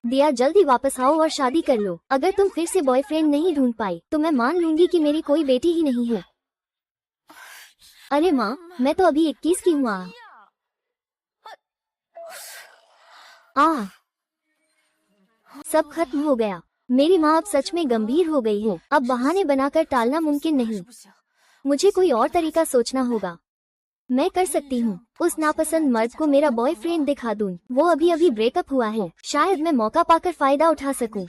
दिया जल्दी वापस आओ और शादी कर लो। अगर तुम फिर से बॉयफ्रेंड नहीं ढूंढ पाई तो मैं मान लूंगी कि मेरी कोई बेटी ही नहीं है। अरे माँ, मैं तो अभी 21 की हूँ। सब खत्म हो गया। मेरी माँ अब सच में गंभीर हो गई है। अब बहाने बनाकर टालना मुमकिन नहीं। मुझे कोई और तरीका सोचना होगा। मैं कर सकती हूँ। उस नापसंद मर्द को मेरा बॉयफ्रेंड दिखा दूँ। वो अभी अभी ब्रेकअप हुआ है। शायद मैं मौका पाकर फायदा उठा सकूँ।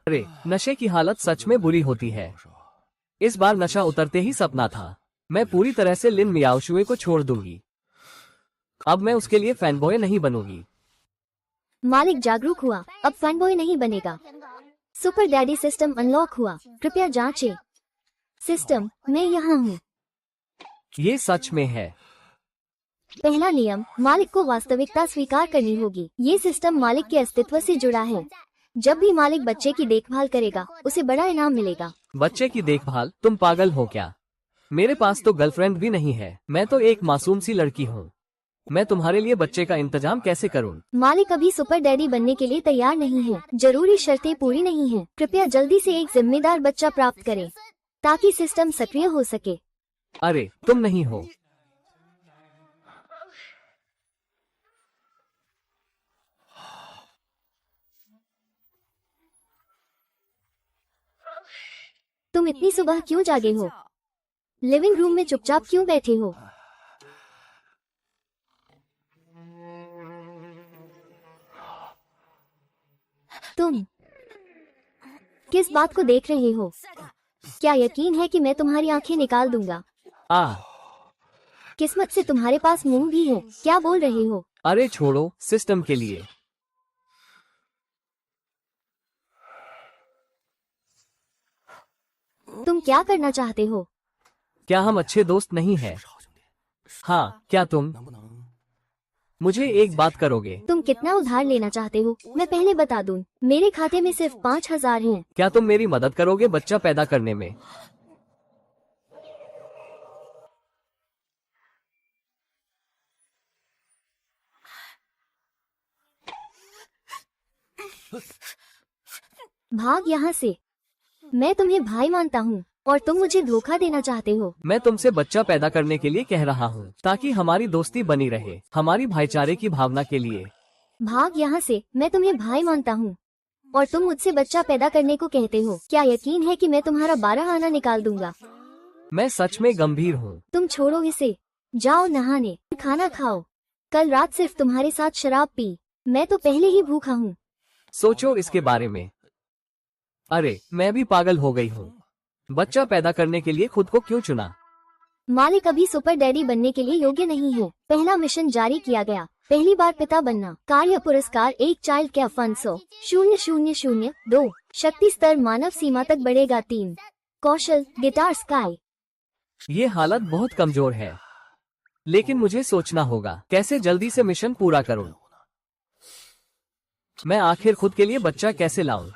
अरे, नशे की हालत सच में बुरी होती है। इस बार नशा उतरते ही सपना था। मैं पूरी तरह से लिन मियाओशुए को छोड़ दूंगी। अब मैं उसके लिए फैनबॉय नहीं बनूंगी। मालिक जागरूक हुआ, अब फैनबॉय नहीं बनेगा। सुपर डैडी सिस्टम अनलॉक हुआ। कृपया जांचें। सिस्टम, मैं यहाँ हूँ। ये सच में है। पहला नियम, मालिक को वास्तविकता स्वीकार करनी होगी। ये सिस्टम मालिक के अस्तित्व से जुड़ा है। जब भी मालिक बच्चे की देखभाल करेगा उसे बड़ा इनाम मिलेगा। बच्चे की देखभाल? तुम पागल हो क्या? मेरे पास तो गर्लफ्रेंड भी नहीं है। मैं तो एक मासूम सी लड़की हूँ। मैं तुम्हारे लिए बच्चे का इंतजाम कैसे करूँ? मालिक अभी सुपर डैडी बनने के लिए तैयार नहीं है। जरूरी शर्तें पूरी नहीं है। कृपया जल्दी से एक जिम्मेदार बच्चा प्राप्त करें ताकि सिस्टम सक्रिय हो सके। अरे, तुम नहीं हो। तुम इतनी सुबह क्यों जागे हो? लिविंग रूम में चुपचाप क्यों बैठे हो? तुम किस बात को देख रहे हो? क्या यकीन है कि मैं तुम्हारी आंखें निकाल दूंगा? किस्मत से तुम्हारे पास मुंह भी है। क्या बोल रहे हो? अरे छोड़ो, सिस्टम के लिए। तुम क्या करना चाहते हो? क्या हम अच्छे दोस्त नहीं हैं? हाँ, क्या तुम मुझे एक बात करोगे? तुम कितना उधार लेना चाहते हो मैं पहले बता दूं। मेरे खाते में सिर्फ 5,000 हैं। क्या तुम मेरी मदद करोगे बच्चा पैदा करने में? भाग यहाँ से। मैं तुम्हें भाई मानता हूँ और तुम मुझे धोखा देना चाहते हो। मैं तुमसे बच्चा पैदा करने के लिए कह रहा हूँ ताकि हमारी दोस्ती बनी रहे, हमारी भाईचारे की भावना के लिए। भाग यहाँ से। मैं तुम्हें भाई मानता हूँ और तुम मुझसे बच्चा पैदा करने को कहते हो। क्या यकीन है कि मैं तुम्हारा 12 आना निकाल दूंगा? मैं सच में गंभीर हूँ। तुम छोड़ो इसे। जाओ नहाने, खाना खाओ। कल रात सिर्फ तुम्हारे साथ शराब पी। मैं तो पहले ही भूखा हूँ। सोचो इसके बारे में। अरे, मैं भी पागल हो गई हूँ। बच्चा पैदा करने के लिए खुद को क्यों चुना? मालिक अभी सुपर डैडी बनने के लिए योग्य नहीं है। पहला मिशन जारी किया गया। पहली बार पिता बनना। कार्य पुरस्कार 1 चाइल्ड केयर फंड 100,002। शक्ति स्तर मानव सीमा तक बढ़ेगा 3। कौशल गिटार स्काई। ये हालत बहुत कमजोर है, लेकिन मुझे सोचना होगा कैसे जल्दी से मिशन पूरा करूं। मैं आखिर खुद के लिए बच्चा कैसे लाऊं?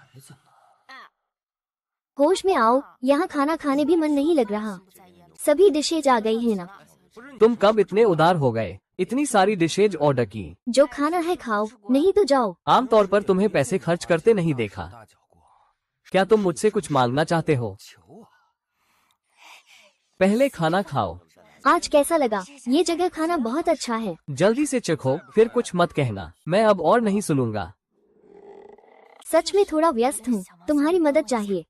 होश में आओ। यहाँ खाना खाने भी मन नहीं लग रहा। सभी डिशेज आ गई है ना? तुम कब इतने उदार हो गए? इतनी सारी डिशेज ऑर्डर की। जो खाना है खाओ, नहीं तो जाओ। आमतौर पर तुम्हें पैसे खर्च करते नहीं देखा। क्या तुम मुझसे कुछ मांगना चाहते हो? पहले खाना खाओ। आज कैसा लगा? ये जगह खाना बहुत अच्छा है। जल्दी से चखो, फिर कुछ मत कहना। मैं अब और नहीं सुनूंगा। सच में थोड़ा व्यस्त हूँ। तुम्हारी मदद चाहिए।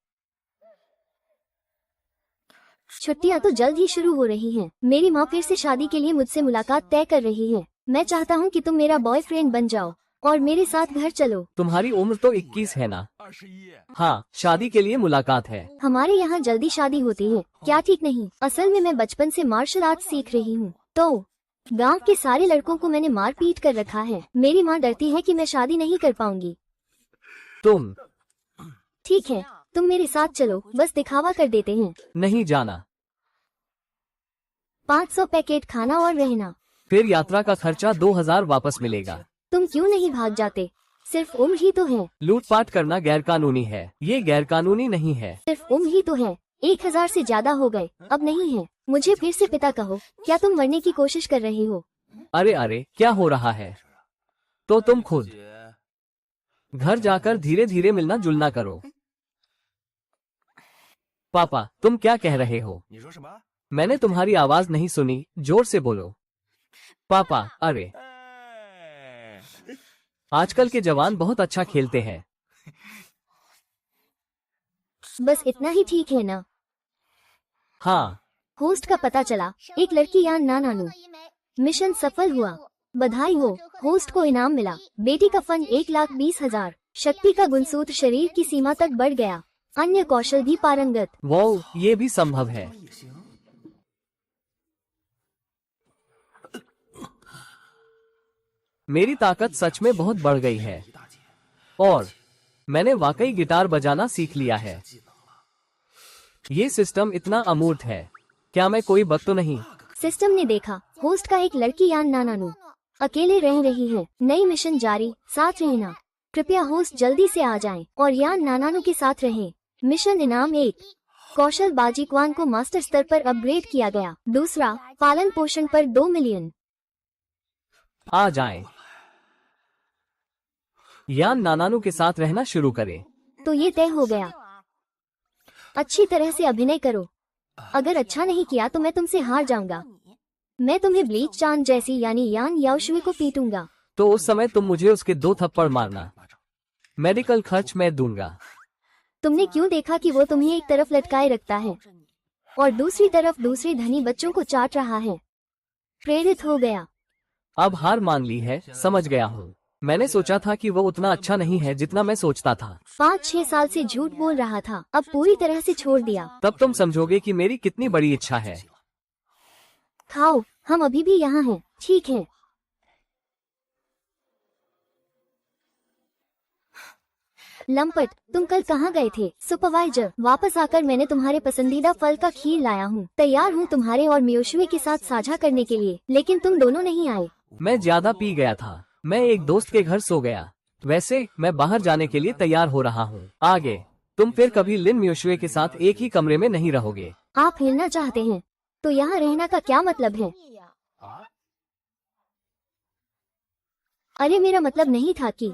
छुट्टियाँ तो जल्द ही शुरू हो रही हैं। मेरी माँ फिर से शादी के लिए मुझसे मुलाकात तय कर रही है। मैं चाहता हूँ कि तुम मेरा बॉयफ्रेंड बन जाओ और मेरे साथ घर चलो। तुम्हारी उम्र तो 21 है ना? हाँ, शादी के लिए मुलाकात है। हमारे यहाँ जल्दी शादी होती है। क्या ठीक नहीं? असल में मैं बचपन से मार्शल आर्ट सीख रही हूँ, तो गांव के सारे लड़कों को मैंने मार पीट कर रखा है। मेरी माँ डरती है कि मैं शादी नहीं कर पाऊंगी। तुम ठीक है, तुम मेरे साथ चलो। बस दिखावा कर देते हैं। नहीं जाना। 500 पैकेट खाना और रहना। फिर यात्रा का खर्चा 2000 वापस मिलेगा। तुम क्यों नहीं भाग जाते? सिर्फ उम्र ही तो है। लूटपाट करना गैरकानूनी है। ये गैरकानूनी नहीं है। सिर्फ उम्र ही तो है। 1000 से ज्यादा हो गए, अब नहीं है। मुझे फिर से पिता कहो। क्या तुम मरने की कोशिश कर रहे हो? अरे अरे, क्या हो रहा है? तो तुम खुद घर जाकर धीरे धीरे मिलना जुलना करो। पापा, तुम क्या कह रहे हो? मैंने तुम्हारी आवाज नहीं सुनी, जोर से बोलो। पापा, अरे आजकल के जवान बहुत अच्छा खेलते हैं। बस इतना ही ठीक है ना? हाँ। होस्ट का पता चला, एक लड़की यान नानानू। मिशन सफल हुआ, बधाई हो। होस्ट को इनाम मिला, बेटी का फंड 1,20,000। शक्ति का गुणसूत्र शरीर की सीमा तक बढ़ गया, अन्य कौशल भी पारंगत। वो ये भी संभव है। मेरी ताकत सच में बहुत बढ़ गई है और मैंने वाकई गिटार बजाना सीख लिया है। ये सिस्टम इतना अमूर्त है। क्या मैं कोई बग तो नहीं? सिस्टम ने देखा, होस्ट का एक लड़की यान नानानू अकेले रह रही है। नई मिशन जारी, साथ रहना। कृपया होस्ट जल्दी से आ जाएं और यान नानानू के साथ रहें। मिशन इनाम 1, कौशल बाजीक्वान को मास्टर स्तर पर अपग्रेड किया गया। दूसरा, पालन पोषण पर 2 मिलियन। आ जाएं। यान नानानू के साथ रहना शुरू करें। तो ये तय हो गया। अच्छी तरह से अभिनय करो। अगर अच्छा नहीं किया तो मैं तुमसे हार जाऊंगा। मैं तुम्हें ब्लीच चांद जैसी यानी यान याओशुए को पीटूंगा। तो उस समय तुम मुझे उसके 2 थप्पड़ मारना। मेडिकल खर्च मैं दूंगा। तुमने क्यों देखा कि वो तुम्हें एक तरफ लटकाए रखता है और दूसरी तरफ दूसरे धनी बच्चों को चाट रहा है? प्रेरित हो गया। अब हार मान ली है, समझ गया हूँ। मैंने सोचा था कि वो उतना अच्छा नहीं है जितना मैं सोचता था। 5-6 साल से झूठ बोल रहा था, अब पूरी तरह से छोड़ दिया। तब तुम समझोगे कि मेरी कितनी बड़ी इच्छा है। खाओ, हम अभी भी यहाँ हैं, ठीक है? लंपट, तुम कल कहाँ गए थे? सुपरवाइजर, वापस आकर मैंने तुम्हारे पसंदीदा फल का खीर लाया हूँ। तैयार हूँ तुम्हारे और मियोशुए के साथ साझा करने के लिए, लेकिन तुम दोनों नहीं आए। मैं ज्यादा पी गया था। मैं एक दोस्त के घर सो गया। वैसे मैं बाहर जाने के लिए तैयार हो रहा हूँ। आगे तुम फिर कभी लिन मियोशुए के साथ एक ही कमरे में नहीं रहोगे। आप हिलना चाहते हैं तो यहाँ रहना का क्या मतलब है? अरे मेरा मतलब नहीं था कि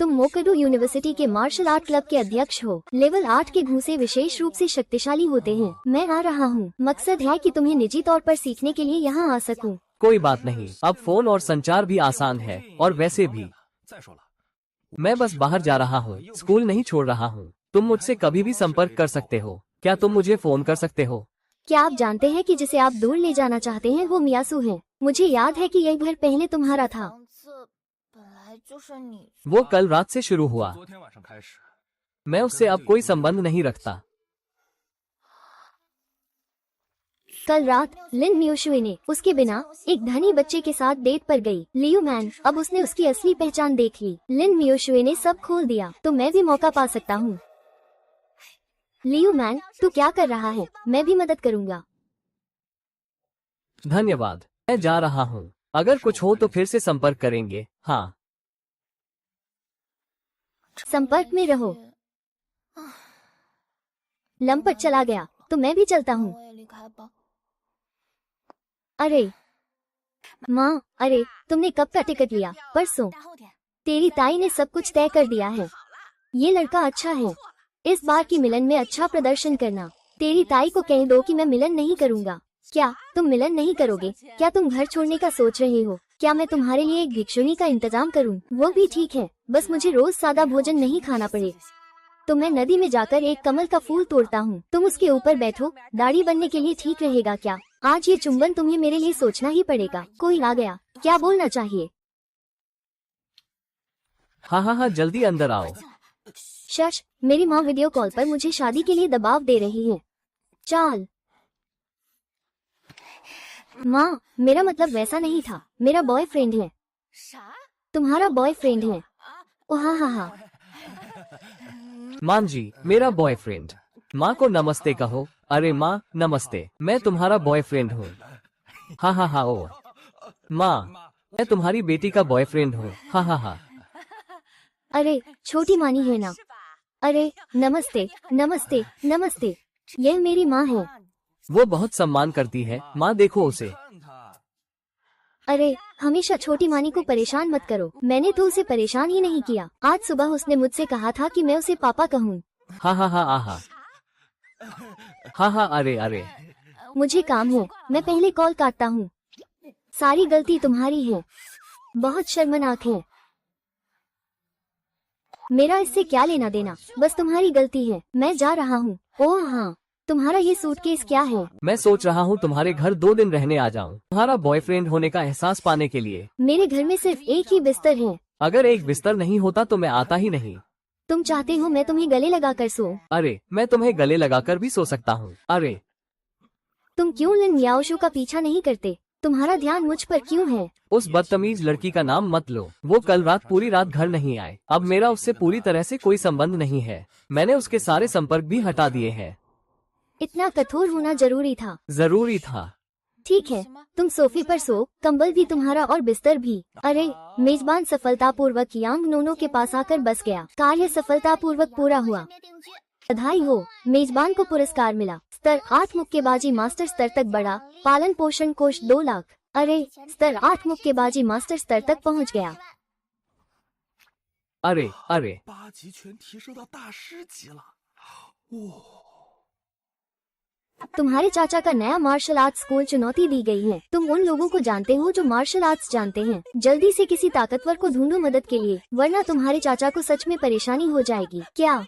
तुम मोकदू यूनिवर्सिटी के मार्शल आर्ट क्लब के अध्यक्ष हो। लेवल 8 के घूंसे विशेष रूप से शक्तिशाली होते हैं। मैं आ रहा हूँ। मकसद है कि तुम्हें निजी तौर पर सीखने के लिए यहाँ आ सकूं। कोई बात नहीं, अब फोन और संचार भी आसान है और वैसे भी मैं बस बाहर जा रहा हूँ, स्कूल नहीं छोड़ रहा हूँ। तुम मुझसे कभी भी संपर्क कर सकते हो। क्या तुम मुझे फोन कर सकते हो? क्या आप जानते हैं कि जिसे आप दूर ले जाना चाहते हैं वो मियासु है? मुझे याद है कि यह घर पहले तुम्हारा था। वो कल रात से शुरू हुआ। मैं उससे अब कोई संबंध नहीं रखता। कल रात लिन मियोशुए ने उसके बिना एक धनी बच्चे के साथ डेट पर गई। लियू मैन, अब उसने उसकी असली पहचान देख ली। लिन मियोशुए ने सब खोल दिया, तो मैं भी मौका पा सकता हूँ। लियू मैन, तू क्या कर रहा है? मैं भी मदद करूँगा। धन्यवाद, मैं जा रहा हूँ। अगर कुछ हो तो फिर से संपर्क करेंगे। हाँ, संपर्क में रहो। लंपट चला गया तो मैं भी चलता हूँ। अरे माँ, अरे तुमने कब का टिकट लिया? परसों। तेरी ताई ने सब कुछ तय कर दिया है। ये लड़का अच्छा है। इस बार की मिलन में अच्छा प्रदर्शन करना। तेरी ताई को कह दो कि मैं मिलन नहीं करूँगा। क्या तुम मिलन नहीं करोगे? क्या तुम घर छोड़ने का सोच रहे हो? क्या मैं तुम्हारे लिए एक भिक्षुनी का इंतजाम करूं? वो भी ठीक है, बस मुझे रोज सादा भोजन नहीं खाना पड़े। तो मैं नदी में जाकर एक कमल का फूल तोड़ता हूँ, तुम उसके ऊपर बैठो। दाढ़ी बनने के लिए ठीक रहेगा क्या? आज ये चुंबन तुम्हें मेरे लिए सोचना ही पड़ेगा। कोई आ गया, क्या बोलना चाहिए? हाँ हाँ हाँ, जल्दी अंदर आओ। शश, मेरी माँ वीडियो कॉल पर मुझे शादी के लिए दबाव दे रही है। चाल। माँ, मेरा मतलब वैसा नहीं था। मेरा बॉयफ्रेंड है। तुम्हारा बॉयफ्रेंड है? ओ हाँ हाँ हाँ। मान जी, मेरा बॉयफ्रेंड। माँ को नमस्ते कहो। अरे माँ, नमस्ते। मैं तुम्हारा बॉयफ्रेंड हूँ। हाँ हाँ हाँ। ओ माँ, मैं तुम्हारी बेटी का बॉयफ्रेंड हूँ। हाँ हाँ हाँ। अरे छोटी मानी है ना। अरे नमस्ते नमस्ते नमस्ते, यह मेरी माँ है। वो बहुत सम्मान करती है, माँ देखो उसे। अरे हमेशा छोटी मानी को परेशान मत करो, मैंने तो उसे परेशान ही नहीं किया। आज सुबह उसने मुझसे कहा था कि मैं उसे पापा कहूँ। हाँ हाँ हाँ आहा। हाँ हाँ अरे अरे। मुझे काम है, मैं पहले कॉल काटता हूँ। सारी गलती तुम्हारी है, बहुत शर्मनाक है। मेरा इससे क्या लेना देना, बस तुम्हारी गलती है। मैं जा रहा हूँ। ओह हाँ, तुम्हारा ये सूटकेस क्या है? मैं सोच रहा हूँ तुम्हारे घर 2 दिन रहने आ जाऊँ, तुम्हारा बॉयफ्रेंड होने का एहसास पाने के लिए। मेरे घर में सिर्फ एक ही बिस्तर है। अगर एक बिस्तर नहीं होता तो मैं आता ही नहीं। तुम चाहते हो मैं तुम्हें गले लगा कर सोऊं? अरे मैं तुम्हें गले लगाकर भी सो सकता हूँ। अरे तुम क्यों लिन मियाओशू का पीछा नहीं करते? तुम्हारा ध्यान मुझ पर क्यों है? उस बदतमीज लड़की का नाम मत लो, वो कल रात पूरी रात घर नहीं आए। अब मेरा उससे पूरी तरह से कोई संबंध नहीं है, मैंने उसके सारे संपर्क भी हटा दिए हैं। इतना कठोर होना जरूरी था? जरूरी था। ठीक है, तुम सोफे पर सो, कंबल भी तुम्हारा और बिस्तर भी। अरे मेजबान सफलतापूर्वक यांग नोनो के पास आकर बस गया। कार्य सफलतापूर्वक पूरा हुआ, बधाई हो। मेजबान को पुरस्कार मिला। स्तर 8 मुक्केबाजी मास्टर स्तर तक बढ़ा। पालन पोषण कोष 2 लाख। अरे स्तर 8 मुक्केबाजी मास्टर स्तर तक पहुंच गया। अरे अरे तुम्हारे चाचा का नया मार्शल आर्ट्स स्कूल चुनौती दी गई है। तुम उन लोगों को जानते हो जो मार्शल आर्ट्स जानते हैं। जल्दी से किसी ताकतवर को ढूंढो मदद के लिए, वरना तुम्हारे चाचा को सच में परेशानी हो जाएगी। क्या?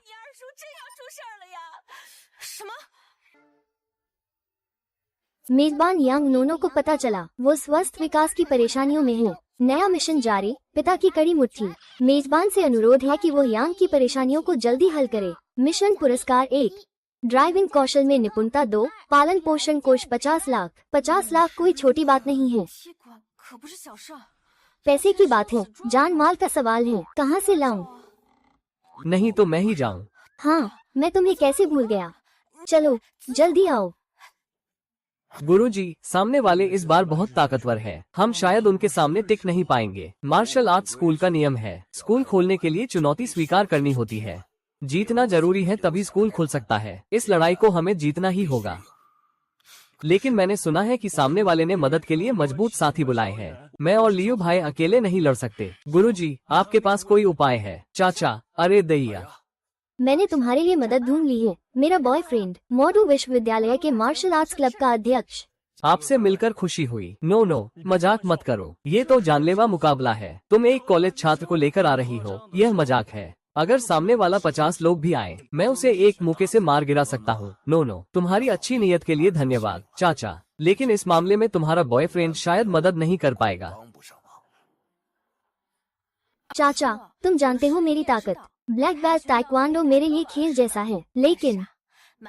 मेजबान यांग नोनो को पता चला वो स्वस्थ विकास की परेशानियों में है। नया मिशन जारी, पिता की कड़ी मुट्ठी। मेजबान से अनुरोध है कि वो यांग की परेशानियों को जल्दी हल करे। मिशन पुरस्कार 1, ड्राइविंग कौशल में निपुणता 2, पालन पोषण कोष 50 लाख। 50 लाख कोई छोटी बात नहीं है, पैसे की बात है, जान माल का सवाल है। कहाँ से लाऊं? नहीं तो मैं ही जाऊं। हाँ, मैं तुम्हें कैसे भूल गया। चलो जल्दी आओ। गुरुजी, सामने वाले इस बार बहुत ताकतवर है, हम शायद उनके सामने टिक नहीं पाएंगे। मार्शल आर्ट्स स्कूल का नियम है, स्कूल खोलने के लिए चुनौती स्वीकार करनी होती है। जीतना जरूरी है, तभी स्कूल खुल सकता है। इस लड़ाई को हमें जीतना ही होगा। लेकिन मैंने सुना है कि सामने वाले ने मदद के लिए मजबूत साथी बुलाए हैं। मैं और लियो भाई अकेले नहीं लड़ सकते। गुरुजी, आपके पास कोई उपाय है? चाचा, अरे दैया, मैंने तुम्हारे लिए मदद ढूंढ ली है। मेरा बॉयफ्रेंड मोडू विश्वविद्यालय के मार्शल आर्ट्स क्लब का अध्यक्ष। आपसे मिलकर खुशी हुई। नो, मजाक मत करो, ये तो जानलेवा मुकाबला है। तुम एक कॉलेज छात्र को लेकर आ रही हो, यह मजाक है। अगर सामने वाला 50 लोग भी आए, मैं उसे एक मुक्के से मार गिरा सकता हूँ। नो, तुम्हारी अच्छी नीयत के लिए धन्यवाद चाचा, लेकिन इस मामले में तुम्हारा बॉयफ्रेंड शायद मदद नहीं कर पाएगा। चाचा, तुम जानते हो मेरी ताकत। ब्लैक बेल्ट ताइक्वांडो मेरे लिए खेल जैसा है, लेकिन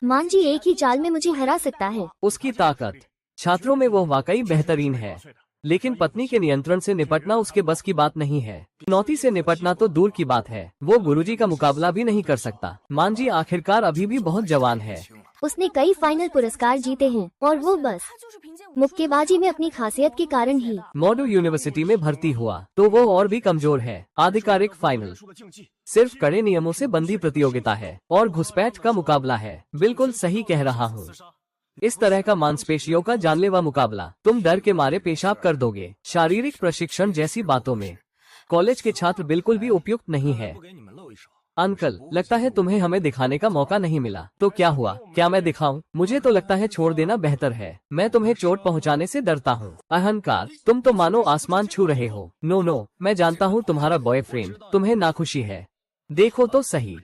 मांजी एक ही चाल में मुझे हरा सकता है। उसकी ताकत, छात्रों में वो वाकई बेहतरीन है, लेकिन पत्नी के नियंत्रण से निपटना उसके बस की बात नहीं है। चुनौती से निपटना तो दूर की बात है, वो गुरुजी का मुकाबला भी नहीं कर सकता। मांजी आखिरकार अभी भी बहुत जवान है। उसने कई फाइनल पुरस्कार जीते हैं, और वो बस मुक्केबाजी में अपनी खासियत के कारण ही मोडू यूनिवर्सिटी में भर्ती हुआ, तो वो और भी कमजोर है। आधिकारिक फाइनल सिर्फ कड़े नियमों से बंधी प्रतियोगिता है और घुसपैठ का मुकाबला है। बिल्कुल सही कह रहा हूँ। इस तरह का मांसपेशियों का जानलेवा मुकाबला, तुम डर के मारे पेशाब कर दोगे। शारीरिक प्रशिक्षण जैसी बातों में कॉलेज के छात्र बिल्कुल भी उपयुक्त नहीं है। अंकल, लगता है तुम्हें हमें दिखाने का मौका नहीं मिला। तो क्या हुआ, क्या मैं दिखाऊं? मुझे तो लगता है छोड़ देना बेहतर है। मैं तुम्हें चोट पहुंचाने से डरता हूं। अहंकार, तुम तो मानो आसमान छू रहे हो। नो, मैं जानता हूं तुम्हारा बॉयफ्रेंड तुम्हें नाखुशी है। देखो तो सही।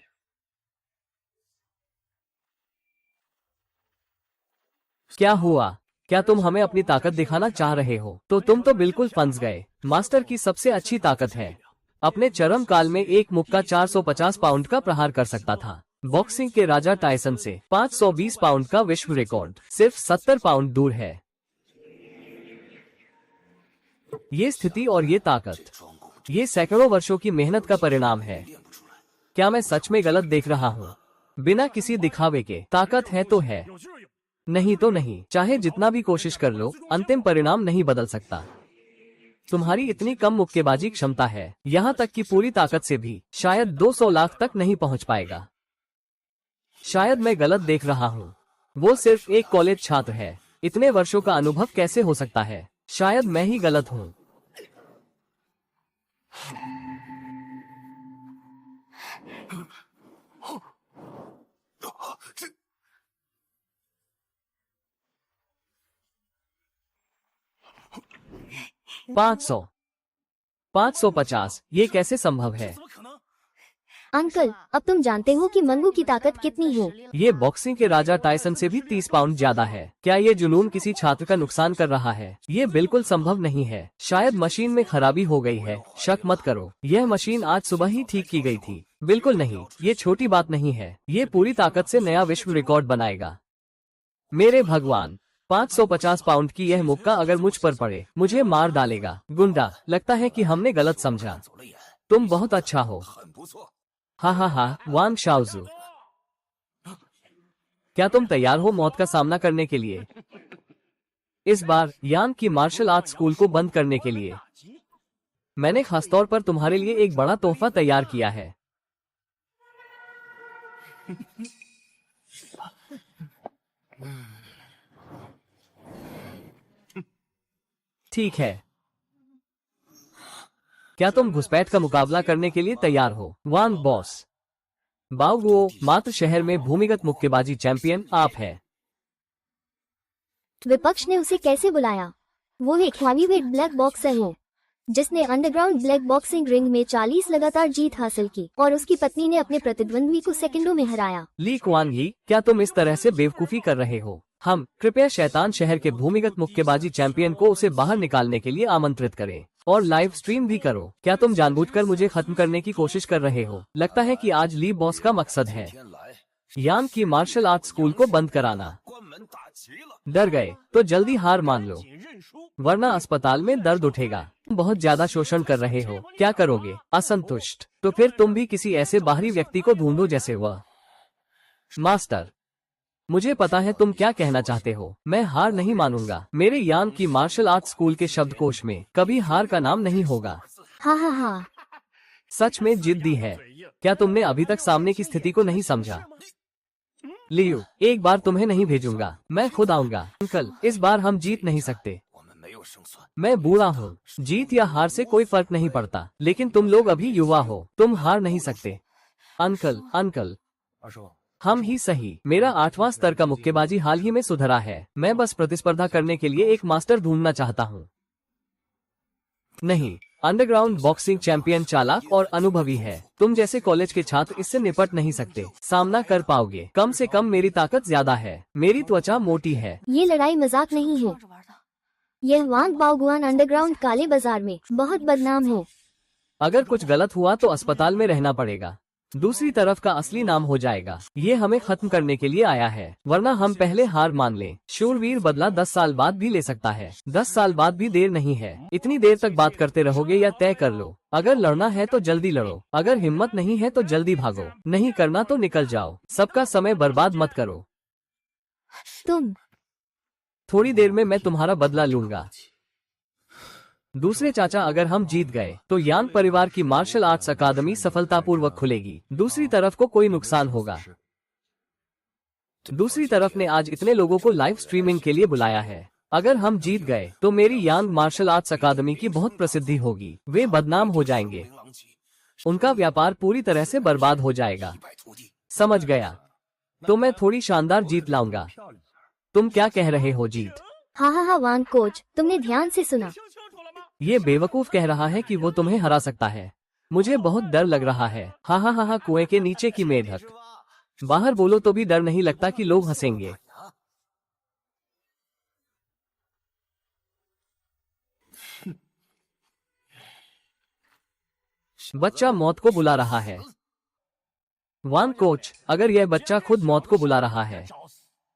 क्या हुआ? क्या तुम हमें अपनी ताकत दिखाना चाह रहे हो? तो तुम तो बिल्कुल फंस गए। मास्टर की सबसे अच्छी ताकत है। अपने चरम काल में एक मुक्का 450 पाउंड का प्रहार कर सकता था। बॉक्सिंग के राजा टायसन से 520 पाउंड का विश्व रिकॉर्ड सिर्फ 70 पाउंड दूर है। ये स्थिति और ये ताकत, ये सैकड़ों वर्षों की मेहनत का परिणाम है। क्या मैं सच में गलत देख रहा हूँ? बिना किसी दिखावे के ताकत है तो है, नहीं तो नहीं। चाहे जितना भी कोशिश कर लो, अंतिम परिणाम नहीं बदल सकता। तुम्हारी इतनी कम मुक्केबाजी क्षमता है, यहाँ तक कि पूरी ताकत से भी शायद 200 लाख तक नहीं पहुँच पाएगा। शायद मैं गलत देख रहा हूँ। वो सिर्फ एक कॉलेज छात्र है। इतने वर्षों का अनुभव कैसे हो सकता है? शायद मैं ही गलत हूँ। पाँच 550, ये कैसे संभव है? अंकल, अब तुम जानते हो कि मंगू की ताकत कितनी है। ये बॉक्सिंग के राजा टाइसन से भी 30 पाउंड ज्यादा है। क्या ये जुनून किसी छात्र का नुकसान कर रहा है? ये बिल्कुल संभव नहीं है। शायद मशीन में खराबी हो गई है। शक मत करो, यह मशीन आज सुबह ही ठीक की गई थी। बिल्कुल नहीं, ये छोटी बात नहीं है। ये पूरी ताकत से नया विश्व रिकॉर्ड बनाएगा। मेरे भगवान, 550 पाउंड की यह मुक्का अगर मुझ पर पड़े, मुझे मार डालेगा। गुंडा, लगता है कि हमने गलत समझा। तुम बहुत अच्छा हो। हा, वांग शाओजू। क्या तुम तैयार हो मौत का सामना करने के लिए? इस बार यान की मार्शल आर्ट स्कूल को बंद करने के लिए मैंने खासतौर पर तुम्हारे लिए एक बड़ा तोहफा तैयार किया है। ठीक है, क्या तुम घुसपैठ का मुकाबला करने के लिए तैयार हो? वांग बॉस। बाओगुओ, मात्र शहर में भूमिगत मुक्केबाजी चैंपियन आप है। विपक्ष ने उसे कैसे बुलाया? वो एक हैवीवेट ब्लैक बॉक्सर है जिसने अंडरग्राउंड ब्लैक बॉक्सिंग रिंग में 40 लगातार जीत हासिल की और उसकी पत्नी ने अपने प्रतिद्वंद्वी को सेकंडों में हराया। ली कुआन यी, क्या तुम इस तरह से बेवकूफी कर रहे हो? हम कृपया शैतान शहर के भूमिगत मुक्केबाजी चैंपियन को उसे बाहर निकालने के लिए आमंत्रित करें और लाइव स्ट्रीम भी करो। क्या तुम जानबूझकर मुझे खत्म करने की कोशिश कर रहे हो? लगता है कि आज ली बॉस का मकसद है यान की मार्शल आर्ट स्कूल को बंद कराना। डर गए तो जल्दी हार मान लो, वरना अस्पताल में दर्द उठेगा। तुम बहुत ज्यादा शोषण कर रहे हो। क्या करोगे? असंतुष्ट? तो फिर तुम भी किसी ऐसे बाहरी व्यक्ति को ढूंढो जैसे वह। मास्टर, मुझे पता है तुम क्या कहना चाहते हो। मैं हार नहीं मानूंगा। मेरे यान की मार्शल आर्ट स्कूल के शब्दकोश में कभी हार का नाम नहीं होगा। हा। सच में जिद्दी है। क्या तुमने अभी तक सामने की स्थिति को नहीं समझा? लियू, एक बार तुम्हें नहीं भेजूंगा, मैं खुद आऊंगा। अंकल, इस बार हम जीत नहीं सकते। मैं बूढ़ा हूँ, जीत या हार से कोई फर्क नहीं पड़ता, लेकिन तुम लोग अभी युवा हो, तुम हार नहीं सकते। अंकल, हम ही सही। मेरा 8वां स्तर का मुक्केबाजी हाल ही में सुधरा है। मैं बस प्रतिस्पर्धा करने के लिए एक मास्टर ढूंढना चाहता हूँ। नहीं, अंडरग्राउंड बॉक्सिंग चैंपियन चालाक और अनुभवी है। तुम जैसे कॉलेज के छात्र इससे निपट नहीं सकते। सामना कर पाओगे? कम से कम मेरी ताकत ज्यादा है। मेरी त्वचा मोटी है। ये लड़ाई मजाक नहीं है। यह वांग बाओगुआन अंडरग्राउंड काले बाजार में बहुत बदनाम है। अगर कुछ गलत हुआ तो अस्पताल में रहना पड़ेगा। दूसरी तरफ का असली नाम हो जाएगा। ये हमें खत्म करने के लिए आया है, वरना हम पहले हार मान लें। शूरवीर बदला 10 साल बाद भी ले सकता है। 10 साल बाद भी देर नहीं है। इतनी देर तक बात करते रहोगे या तय कर लो? अगर लड़ना है तो जल्दी लड़ो, अगर हिम्मत नहीं है तो जल्दी भागो। नहीं करना तो निकल जाओ। सबका समय बर्बाद मत करो। तुम थोड़ी देर में मैं तुम्हारा बदला लूंगा। दूसरे चाचा, अगर हम जीत गए तो यान परिवार की मार्शल आर्ट्स अकादमी सफलतापूर्वक खुलेगी। दूसरी तरफ को कोई नुकसान होगा। दूसरी तरफ ने आज इतने लोगों को लाइव स्ट्रीमिंग के लिए बुलाया है। अगर हम जीत गए तो मेरी यांग मार्शल आर्ट्स अकादमी की बहुत प्रसिद्धि होगी। वे बदनाम हो जाएंगे। उनका व्यापार पूरी तरह से बर्बाद हो जाएगा। समझ गया? तो मैं थोड़ी शानदार जीत लाऊंगा। तुम क्या कह रहे हो? जीत? हा वांग कोच, तुमने ध्यान से सुना। ये बेवकूफ कह रहा है कि वो तुम्हें हरा सकता है। मुझे बहुत डर लग रहा है। हा, कुएं के नीचे की मेढक। बाहर बोलो तो भी डर नहीं लगता कि लोग हंसेंगे। बच्चा मौत को बुला रहा है। वांग कोच, अगर यह बच्चा खुद मौत को बुला रहा है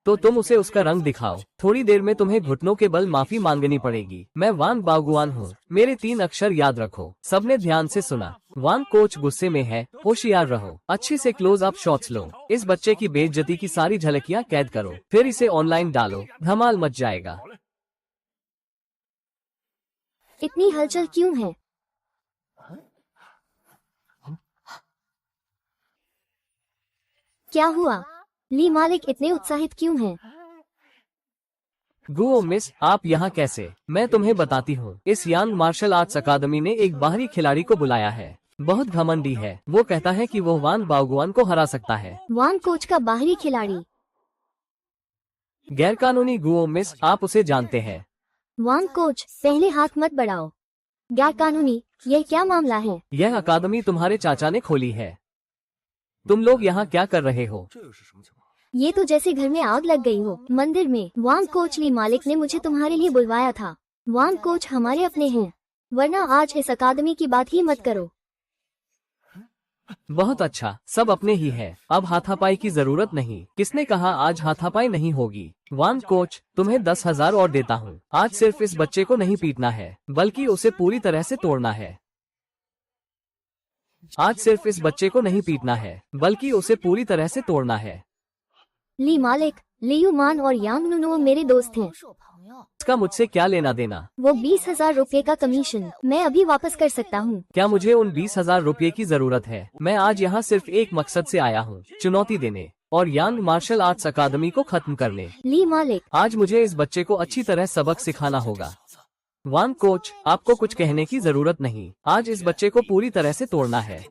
तो तुम उसे उसका रंग दिखाओ। थोड़ी देर में तुम्हें घुटनों के बल माफी मांगनी पड़ेगी। मैं वांग बाओगुआन हूँ। मेरे 3 अक्षर याद रखो। सबने ध्यान से सुना। वांग कोच गुस्से में है, होशियार रहो। अच्छे से क्लोज अप शॉट्स लो। इस बच्चे की बेइज्जती की सारी झलकियाँ कैद करो, फिर इसे ऑनलाइन डालो। धमाल मच जाएगा। इतनी हलचल क्यों है? क्या हुआ? ली मालिक इतने उत्साहित क्यों हैं? गुओ मिस, आप यहाँ कैसे? मैं तुम्हें बताती हूँ। इस यांग मार्शल आर्ट्स अकादमी ने एक बाहरी खिलाड़ी को बुलाया है। बहुत घमंडी है। वो कहता है कि वो वान बाओगुआन को हरा सकता है। वांग कोच का बाहरी खिलाड़ी? गैरकानूनी गुओ मिस, आप उसे जानते हैं। वांग कोच, पहले हाथ मत बढ़ाओ। गैरकानूनी? यह क्या मामला है? यह अकादमी तुम्हारे चाचा ने खोली है। तुम लोग यहाँ क्या कर रहे हो? ये तो जैसे घर में आग लग गई हो। मंदिर में। वांग कोच, ली मालिक ने मुझे तुम्हारे लिए बुलवाया था। वांग कोच हमारे अपने हैं, वरना आज इस अकादमी की बात ही मत करो। बहुत अच्छा, सब अपने ही है। अब हाथापाई की जरूरत नहीं। किसने कहा आज हाथापाई नहीं होगी? वान कोच, तुम्हें 10,000 और देता हूँ। आज सिर्फ इस बच्चे को नहीं पीटना है, बल्कि उसे पूरी तरह से तोड़ना है। आज सिर्फ इस बच्चे को नहीं पीटना है, बल्कि उसे पूरी तरह से तोड़ना है। ली मालिक, लियू मान और यांग नुनुओ मेरे दोस्त हैं। इसका मुझसे क्या लेना देना? वो 20,000 रुपए का कमीशन मैं अभी वापस कर सकता हूँ। क्या मुझे उन 20,000 रुपये की जरूरत है? मैं आज यहाँ सिर्फ एक मकसद से आया हूँ, चुनौती देने और यांग मार्शल आर्ट्स अकादमी को खत्म करने। ली मालिक, आज मुझे इस बच्चे को अच्छी तरह सबक सिखाना होगा। वान कोच, आपको कुछ कहने की जरूरत नहीं। आज इस बच्चे को पूरी तरह से तोड़ना है।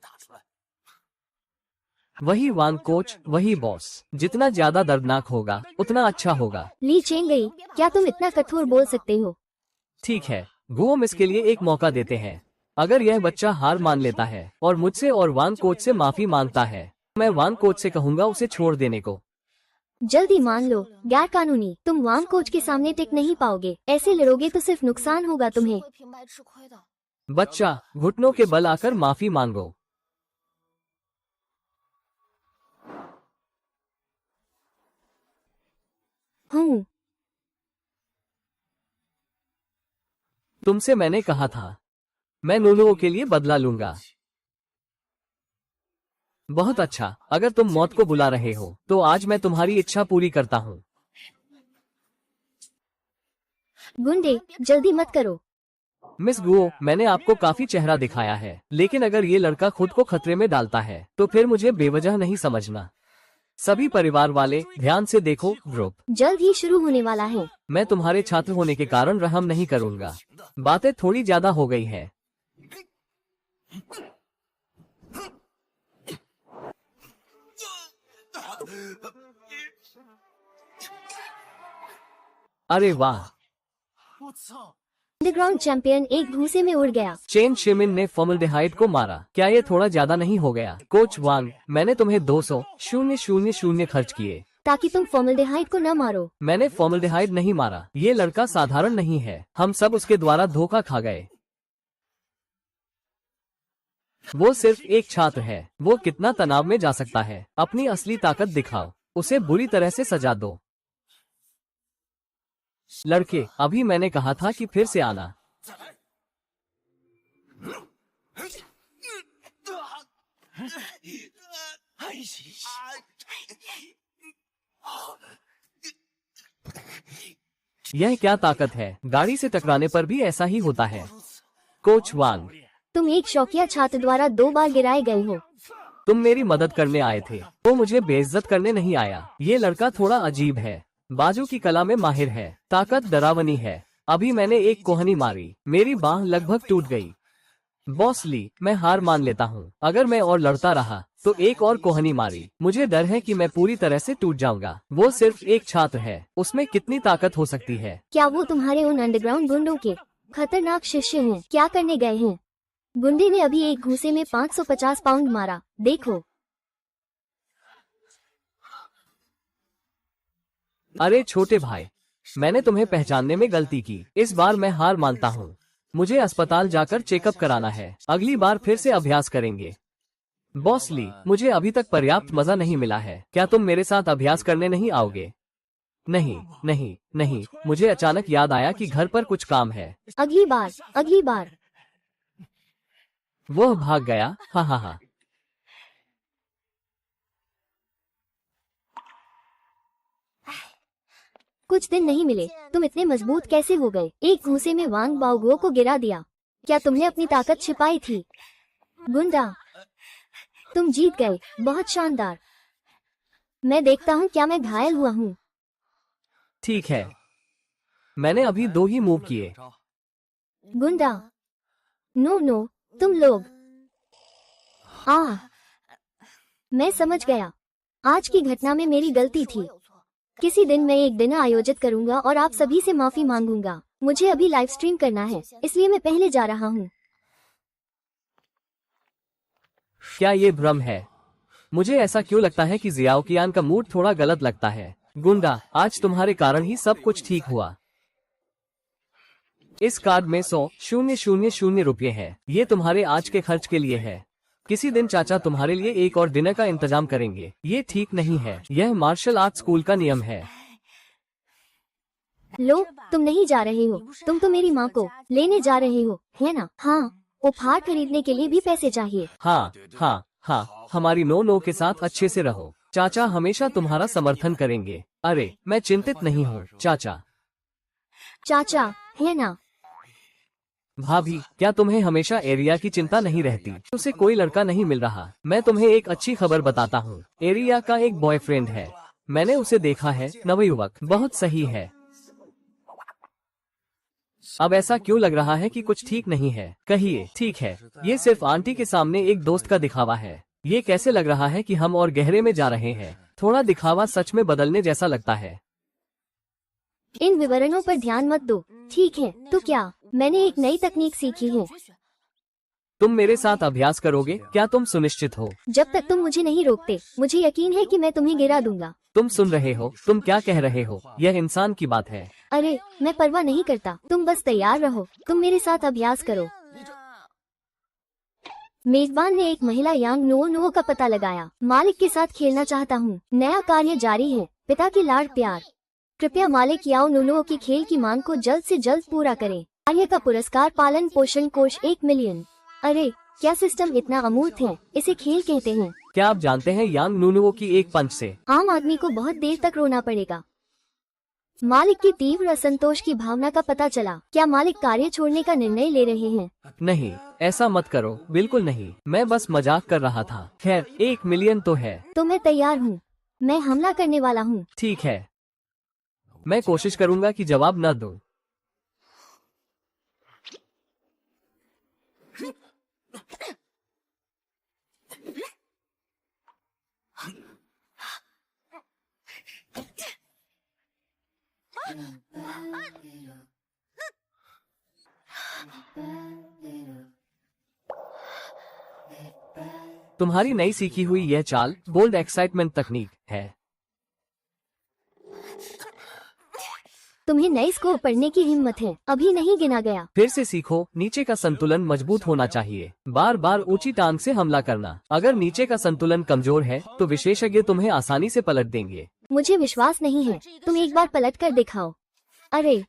वही वान कोच, वही बॉस। जितना ज्यादा दर्दनाक होगा उतना अच्छा होगा। ली चेंगई, क्या तुम इतना कठोर बोल सकते हो? ठीक है, गुओ मिस के लिए एक मौका देते हैं। अगर यह बच्चा हार मान लेता है और मुझसे और वान कोच से माफी मांगता है, मैं वान कोच से कहूँगा उसे छोड़ देने को। जल्दी मान लो। गैर कानूनी, तुम वांग कोच के सामने टिक नहीं पाओगे। ऐसे लड़ोगे तो सिर्फ नुकसान होगा तुम्हें। बच्चा, घुटनों के बल आकर माफी मांगो। हूँ। तुमसे मैंने कहा था, मैं नुनुओं के लिए बदला लूंगा। बहुत अच्छा, अगर तुम मौत को बुला रहे हो तो आज मैं तुम्हारी इच्छा पूरी करता हूँ। गुंडे, जल्दी मत करो। मिस गुओ, मैंने आपको काफी चेहरा दिखाया है, लेकिन अगर ये लड़का खुद को खतरे में डालता है तो फिर मुझे बेवजह नहीं समझना। सभी परिवार वाले ध्यान से देखो। ग्रुप जल्द ही शुरू होने वाला है। मैं तुम्हारे छात्र होने के कारण रहम नहीं करूँगा। बातें थोड़ी ज्यादा हो गई है। अरे वाह, अंडरग्राउंड चैंपियन एक घूसे में उड़ गया। चेन शिमिन ने फॉर्मल्डिहाइड को मारा। क्या ये थोड़ा ज्यादा नहीं हो गया? कोच वांग, मैंने तुम्हें 200,000 खर्च किए ताकि तुम फॉर्मल्डिहाइड को न मारो। मैंने फॉर्मल्डिहाइड नहीं मारा। ये लड़का साधारण नहीं है। हम सब उसके द्वारा धोखा खा गए। वो सिर्फ एक छात्र है। वो कितना तनाव में जा सकता है? अपनी असली ताकत दिखाओ। उसे बुरी तरह से सजा दो। लड़के, अभी मैंने कहा था कि फिर से आना। यह क्या ताकत है? गाड़ी से टकराने पर भी ऐसा ही होता है। कोच वांग, तुम एक शौकिया छात्र द्वारा 2 बार गिराए गए हो। तुम मेरी मदद करने आए थे, वो मुझे बेइज्जत करने नहीं आया। ये लड़का थोड़ा अजीब है। बाजू की कला में माहिर है। ताकत डरावनी है। अभी मैंने एक कोहनी मारी, मेरी बांह लगभग टूट गई। बॉस ली, मैं हार मान लेता हूँ। अगर मैं और लड़ता रहा तो एक और कोहनी मारी। मुझे डर है कि मैं पूरी तरह से टूट जाऊंगा। वो सिर्फ एक छात्र है, उसमें कितनी ताकत हो सकती है? क्या वो तुम्हारे उन अंडरग्राउंड गुंडों के खतरनाक शिष्य हैं? क्या करने गए हैं? गुंडे ने अभी एक घूसे में 550 पाउंड मारा। देखो। अरे छोटे भाई, मैंने तुम्हें पहचानने में गलती की। इस बार मैं हार मानता हूँ। मुझे अस्पताल जाकर चेकअप कराना है। अगली बार फिर से अभ्यास करेंगे। बॉस ली, मुझे अभी तक पर्याप्त मजा नहीं मिला है। क्या तुम मेरे साथ अभ्यास करने नहीं आओगे? नहीं नहीं नहीं, मुझे अचानक याद आया कि घर पर कुछ काम है। अगली बार, अगली बार। वह भाग गया। हा हा हा। कुछ दिन नहीं मिले, तुम इतने मजबूत कैसे हो गए? एक घूसे में वांग बाओगुओ को गिरा दिया। क्या तुमने अपनी ताकत छिपाई थी? गुंडा, तुम जीत गए। बहुत शानदार। मैं देखता हूँ क्या मैं घायल हुआ हूँ। ठीक है, मैंने अभी 2 ही मूव किए। गुंडा। नो नो, तुम लोग। मैं समझ गया। आज की घटना में मेरी गलती थी। किसी दिन मैं एक डिनर आयोजित करूंगा और आप सभी से माफी मांगूंगा। मुझे अभी लाइव स्ट्रीम करना है, इसलिए मैं पहले जा रहा हूँ। क्या ये भ्रम है? मुझे ऐसा क्यों लगता है कि जियाओकियान का मूड थोड़ा गलत लगता है। गुंडा, आज तुम्हारे कारण ही सब कुछ ठीक हुआ। इस कार्ड में 100,000 रुपये है। ये तुम्हारे आज के खर्च के लिए है। किसी दिन चाचा तुम्हारे लिए एक और डिनर का इंतजाम करेंगे। ये ठीक नहीं है। यह मार्शल आर्ट स्कूल का नियम है। लो, तुम नहीं जा रहे हो। तुम तो मेरी माँ को लेने जा रहे हो, है ना? हाँ, उपहार खरीदने के लिए भी पैसे चाहिए। हाँ हाँ हाँ, हमारी नो के साथ अच्छे से रहो। चाचा हमेशा तुम्हारा समर्थन करेंगे। अरे, मैं चिंतित नहीं हूँ चाचा। चाचा, है ना? भाभी, क्या तुम्हें हमेशा एरिया की चिंता नहीं रहती? उसे कोई लड़का नहीं मिल रहा। मैं तुम्हें एक अच्छी खबर बताता हूँ। एरिया का एक बॉयफ्रेंड है। मैंने उसे देखा है। नवयुवक, बहुत सही है। अब ऐसा क्यों लग रहा है कि कुछ ठीक नहीं है? कहिए। ठीक है, ये सिर्फ आंटी के सामने एक दोस्त का दिखावा है। ये कैसे लग रहा है कि हम और गहरे में जा रहे हैं? थोड़ा दिखावा सच में बदलने जैसा लगता है। इन विवरणों पर ध्यान मत दो। ठीक है, तो क्या? मैंने एक नई तकनीक सीखी है। तुम मेरे साथ अभ्यास करोगे? क्या तुम सुनिश्चित हो? जब तक तुम मुझे नहीं रोकते, मुझे यकीन है कि मैं तुम्हें गिरा दूंगा। तुम सुन रहे हो? तुम क्या कह रहे हो? यह इंसान की बात है। अरे, मैं परवाह नहीं करता। तुम बस तैयार रहो। तुम मेरे साथ अभ्यास करो। मेजबान ने एक महिला यांग नो का पता लगाया। मालिक के साथ खेलना चाहता हूँ। नया कार्य जारी है। पिता की लाड़ प्यार। कृपया मालिक याओ नुनो की खेल की मांग को जल्द से जल्द पूरा करें। कार्य का पुरस्कार पालन पोषण कोष 1 मिलियन। अरे, क्या सिस्टम इतना अमूर्त है? इसे खेल कहते हैं। क्या आप जानते हैं यांग नुनुओ की एक पंच से आम आदमी को बहुत देर तक रोना पड़ेगा। मालिक की तीव्र असंतोष की भावना का पता चला। क्या मालिक कार्य छोड़ने का निर्णय ले रहे हैं? नहीं, ऐसा मत करो। बिल्कुल नहीं, मैं बस मजाक कर रहा था। खैर, 1 मिलियन तो है। तो मैं तैयार हूँ। मैं हमला करने वाला हूँ। ठीक है, मैं कोशिश करूंगा कि जवाब न दूं। तुम्हारी नई सीखी हुई यह चाल बोल्ड एक्साइटमेंट तकनीक है। तुम्हें नए स्कोर पढ़ने की हिम्मत है। अभी नहीं गिना गया। फिर से सीखो। नीचे का संतुलन मजबूत होना चाहिए। बार बार ऊंची टांग से हमला करना। अगर नीचे का संतुलन कमजोर है तो विशेषज्ञ तुम्हें आसानी से पलट देंगे। मुझे विश्वास नहीं है। तुम एक बार पलट कर दिखाओ। अरे,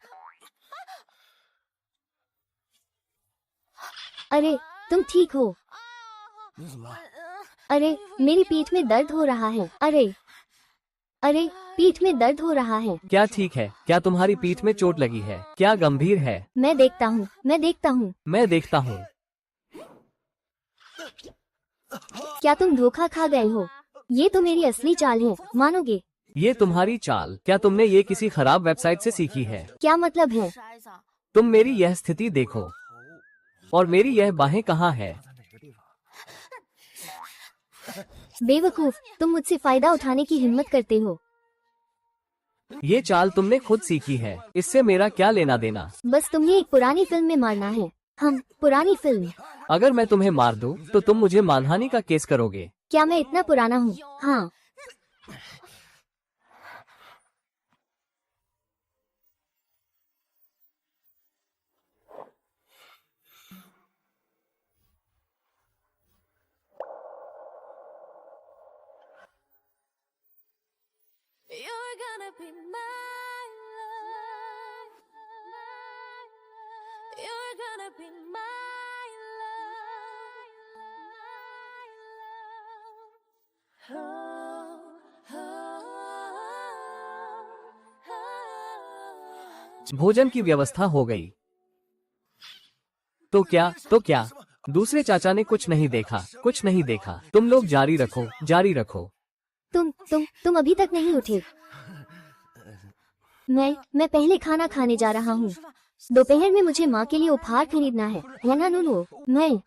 अरे, तुम ठीक हो? अरे, मेरी पीठ में दर्द हो रहा है। अरे, अरे, पीठ में दर्द हो रहा है। क्या ठीक है? क्या तुम्हारी पीठ में चोट लगी है? क्या गंभीर है? मैं देखता हूँ। मैं देखता हूँ। मैं देखता हूँ। क्या तुम धोखा खा गए हो? ये तो मेरी असली चाल है, मानोगे? ये तुम्हारी चाल? क्या तुमने ये किसी खराब वेबसाइट से सीखी है? क्या मतलब है? तुम मेरी यह स्थिति देखो और मेरी यह बाहें कहाँ है? बेवकूफ, तुम मुझसे फायदा उठाने की हिम्मत करते हो। ये चाल तुमने खुद सीखी है। इससे मेरा क्या लेना देना? बस तुम्हें एक पुरानी फिल्म में मारना है। हम पुरानी फिल्म। अगर मैं तुम्हें मार दूं, तो तुम मुझे मानहानि का केस करोगे। क्या मैं इतना पुराना हूँ? हाँ। You're gonna be my love. You're gonna be my love. Oh, oh, oh. भोजन की व्यवस्था हो गई। तो क्या? दूसरे चाचा ने कुछ नहीं देखा। कुछ नहीं देखा। तुम लोग जारी रखो, जारी रखो। तुम अभी तक नहीं उठे। मैं पहले खाना खाने जा रहा हूँ। दोपहर में मुझे माँ के लिए उपहार खरीदना है ना नूनू? मैं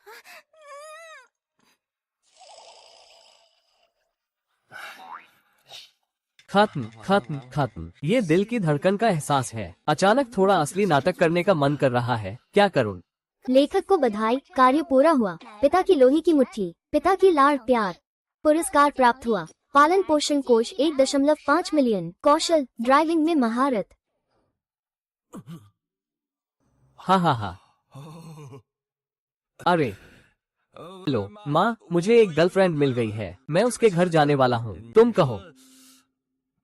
खत्म। ये दिल की धड़कन का एहसास है। अचानक थोड़ा असली नाटक करने का मन कर रहा है। क्या करूँ? लेखक को बधाई, कार्य पूरा हुआ। पिता की लोहे की मुट्ठी, पिता की लाड़ प्यार। पुरस्कार प्राप्त हुआ। पालन पोषण कोष 1.5 मिलियन। कौशल, ड्राइविंग में महारत। हा। अरे हेलो माँ, मुझे एक गर्लफ्रेंड मिल गई है। मैं उसके घर जाने वाला हूँ। तुम कहो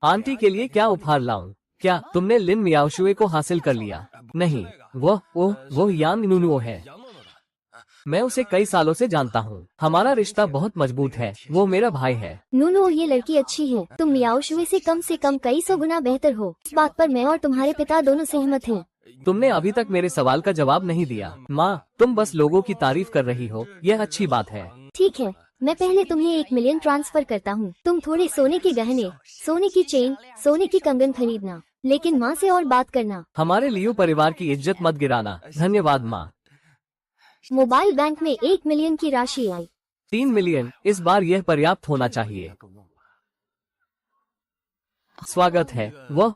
आंटी के लिए क्या उपहार लाऊं? क्या तुमने लिन मियाओशुए को हासिल कर लिया? नहीं, वो यांग नूनुओ है। मैं उसे कई सालों से जानता हूँ। हमारा रिश्ता बहुत मजबूत है। वो मेरा भाई है। नूनू, ये लड़की अच्छी है। तुम मियाओशुए से कम कई सौ गुना बेहतर हो। इस बात पर मैं और तुम्हारे पिता दोनों सहमत हैं। तुमने अभी तक मेरे सवाल का जवाब नहीं दिया। माँ, तुम बस लोगों की तारीफ कर रही हो। यह अच्छी बात है। ठीक है, मैं पहले तुम्हें 1 मिलियन ट्रांसफर करता हूँ। तुम थोड़े सोने के गहने, सोने की चेन, सोने की कंगन खरीदना, लेकिन माँ से और बात करना। हमारे लियो परिवार की इज्जत मत गिराना। धन्यवाद माँ। मोबाइल बैंक में 1 मिलियन की राशि आई। 3 मिलियन, इस बार यह पर्याप्त होना चाहिए। स्वागत है। वह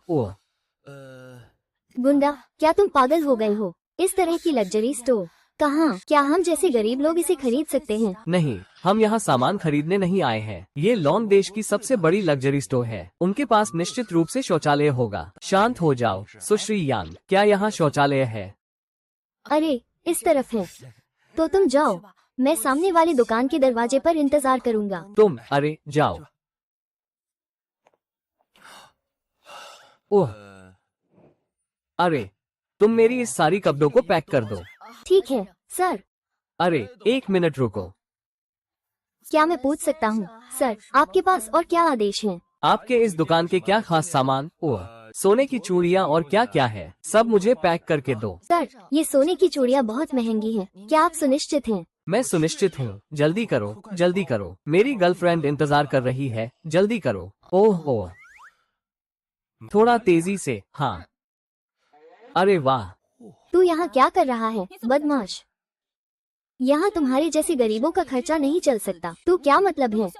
गुंडा, क्या तुम पागल हो गए हो? इस तरह की लग्जरी स्टोर कहाँ? क्या हम जैसे गरीब लोग इसे खरीद सकते हैं? नहीं, हम यहाँ सामान खरीदने नहीं आए हैं। ये लॉन्ग देश की सबसे बड़ी लग्जरी स्टोर है। उनके पास निश्चित रूप से शौचालय होगा। शांत हो जाओ सुश्री यान। क्या यहाँ शौचालय है? अरे, इस तरफ है। तो तुम जाओ, मैं सामने वाली दुकान के दरवाजे पर इंतजार करूँगा। अरे जाओ। ओह, अरे तुम मेरी इस सारी कपड़ों को पैक कर दो। ठीक है सर। अरे 1 मिनट रुको। क्या मैं पूछ सकता हूँ सर, आपके पास और क्या आदेश हैं? आपके इस दुकान के क्या खास सामान? ओह, सोने की चूड़ियाँ और क्या क्या है, सब मुझे पैक करके दो। सर, ये सोने की चूड़ियाँ बहुत महंगी हैं। क्या आप सुनिश्चित हैं? मैं सुनिश्चित हूँ। जल्दी करो। मेरी गर्लफ्रेंड इंतजार कर रही है। जल्दी करो। ओह, थोड़ा तेजी से। हाँ। अरे वाह, तू यहाँ क्या कर रहा है बदमाश? यहाँ तुम्हारे जैसे गरीबों का खर्चा नहीं चल सकता। तू क्या मतलब है?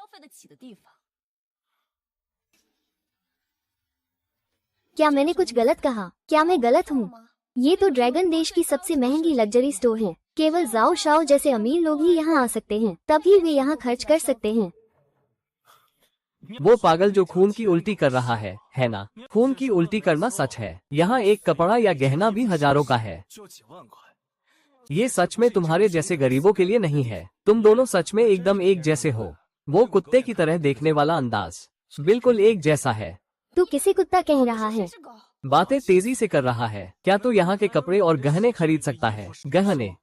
क्या मैंने कुछ गलत कहा? क्या मैं गलत हूँ? ये तो ड्रैगन देश की सबसे महंगी लग्जरी स्टोर है। केवल जाओ शाओ जैसे अमीर लोग ही यहाँ आ सकते हैं, तभी वे यहाँ खर्च कर सकते हैं। वो पागल जो खून की उल्टी कर रहा है ना? खून की उल्टी करना सच है। यहाँ एक कपड़ा या गहना भी हजारों का है। ये सच में तुम्हारे जैसे गरीबों के लिए नहीं है। तुम दोनों सच में एकदम एक जैसे हो। वो कुत्ते की तरह देखने वाला अंदाज बिल्कुल एक जैसा है। तू किसे कुत्ता कह रहा है? बातें तेजी से कर रहा है। क्या तू यहाँ के कपड़े और गहने खरीद सकता है? गहने?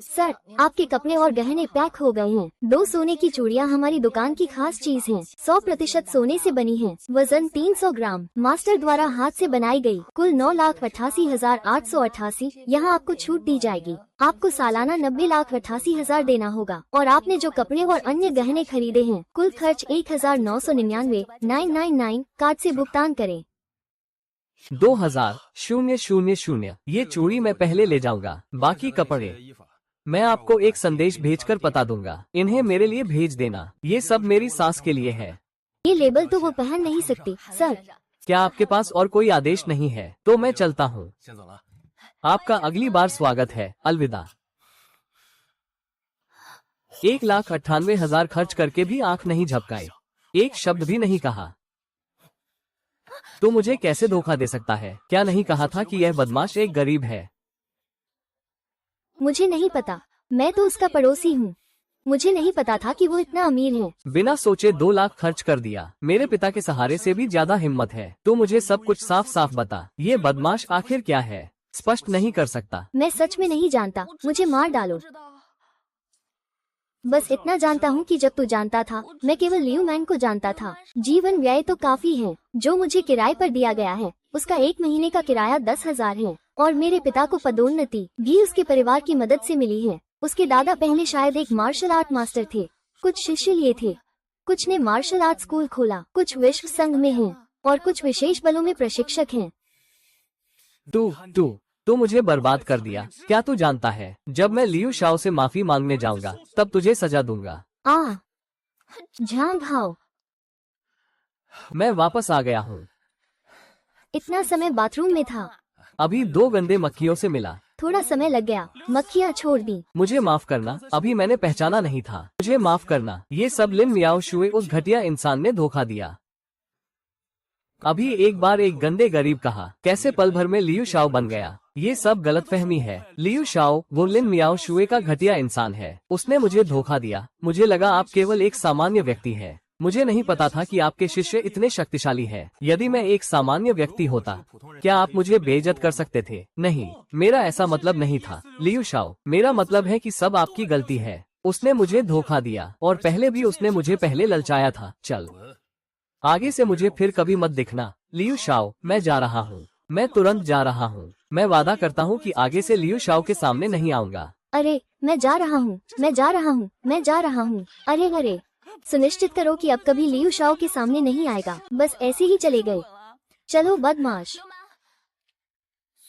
सर, आपके कपड़े और गहने पैक हो गए हैं। 2 सोने की चूड़ियाँ हमारी दुकान की खास चीज हैं। 100% सोने से बनी हैं। वजन 300 ग्राम। मास्टर द्वारा हाथ से बनाई गई। कुल 9,88,888। यहाँ आपको छूट दी जाएगी। आपको सालाना 90,88,000 देना होगा। और आपने जो कपड़े और अन्य गहने खरीदे हैं, कुल खर्च 1,999,999 कार्ड से भुगतान करें। 2,000,000। ये चूड़ी मैं पहले ले जाऊंगा। बाकी कपड़े मैं आपको एक संदेश भेजकर बता दूंगा। इन्हें मेरे लिए भेज देना। ये सब मेरी सास के लिए है। ये लेबल तो वो पहन नहीं सकती सर। क्या आपके पास और कोई आदेश नहीं है? तो मैं चलता हूँ। आपका अगली बार स्वागत है। अलविदा। 1,98,000 खर्च करके भी आंख नहीं झपकाई, एक शब्द भी नहीं कहा। तो मुझे कैसे धोखा दे सकता है? क्या नहीं कहा था कि यह बदमाश एक गरीब है? मुझे नहीं पता, मैं तो उसका पड़ोसी हूँ। मुझे नहीं पता था कि वो इतना अमीर है। बिना सोचे 2 लाख खर्च कर दिया। मेरे पिता के सहारे से भी ज्यादा हिम्मत है। तो मुझे सब कुछ साफ साफ बता, ये बदमाश आखिर क्या है? स्पष्ट नहीं कर सकता। मैं सच में नहीं जानता, मुझे मार डालो। बस इतना जानता हूँ कि जब तू जानता था, मैं केवल लियू मैन को जानता था। जीवन व्यय तो काफी है। जो मुझे किराए पर दिया गया है, उसका 1 महीने का किराया 10,000 है। और मेरे पिता को पदोन्नति भी उसके परिवार की मदद से मिली है। उसके दादा पहले शायद एक मार्शल आर्ट मास्टर थे। कुछ शिष्य लिए थे। कुछ ने मार्शल आर्ट स्कूल खोला, कुछ विश्व संघ में हैं और कुछ विशेष बलों में प्रशिक्षक हैं। तू मुझे बर्बाद कर दिया। क्या तू जानता है, जब मैं लियू शाओ से माफी मांगने जाऊंगा तब तुझे सजा दूंगा। झांग हाओ, मैं वापस आ गया हूँ। इतना समय बाथरूम में था। अभी 2 गंदे मक्खियों से मिला। थोड़ा समय लग गया, मक्खियाँ छोड़ दी। मुझे माफ करना, अभी मैंने पहचाना नहीं था। मुझे माफ करना, ये सब लिन मियाओ शुए उस घटिया इंसान ने धोखा दिया। अभी एक बार एक गंदे गरीब कहा, कैसे पल भर में लियू शाओ बन गया। ये सब गलतफहमी है। लियू शाओ वो लिन मियाओ शुए का घटिया इंसान है। उसने मुझे धोखा दिया। मुझे लगा आप केवल एक सामान्य व्यक्ति है। मुझे नहीं पता था कि आपके शिष्य इतने शक्तिशाली हैं। यदि मैं एक सामान्य व्यक्ति होता, क्या आप मुझे बेइज्जत कर सकते थे? नहीं, मेरा ऐसा मतलब नहीं था लियू शाओ। मेरा मतलब है कि सब आपकी गलती है। उसने मुझे धोखा दिया और पहले भी उसने मुझे पहले ललचाया था। चल, आगे से मुझे फिर कभी मत दिखना। लियू शाओ, मैं जा रहा हूँ। मैं तुरंत जा रहा हूँ। मैं वादा करता हूँ कि आगे से लियू शाओ के सामने नहीं आऊंगा। अरे, मैं जा रहा हूँ, मैं जा रहा हूँ, मैं जा रहा हूँ। अरे, सुनिश्चित करो कि अब कभी लियू शाओ के सामने नहीं आएगा। बस ऐसे ही चले गए। चलो बदमाश।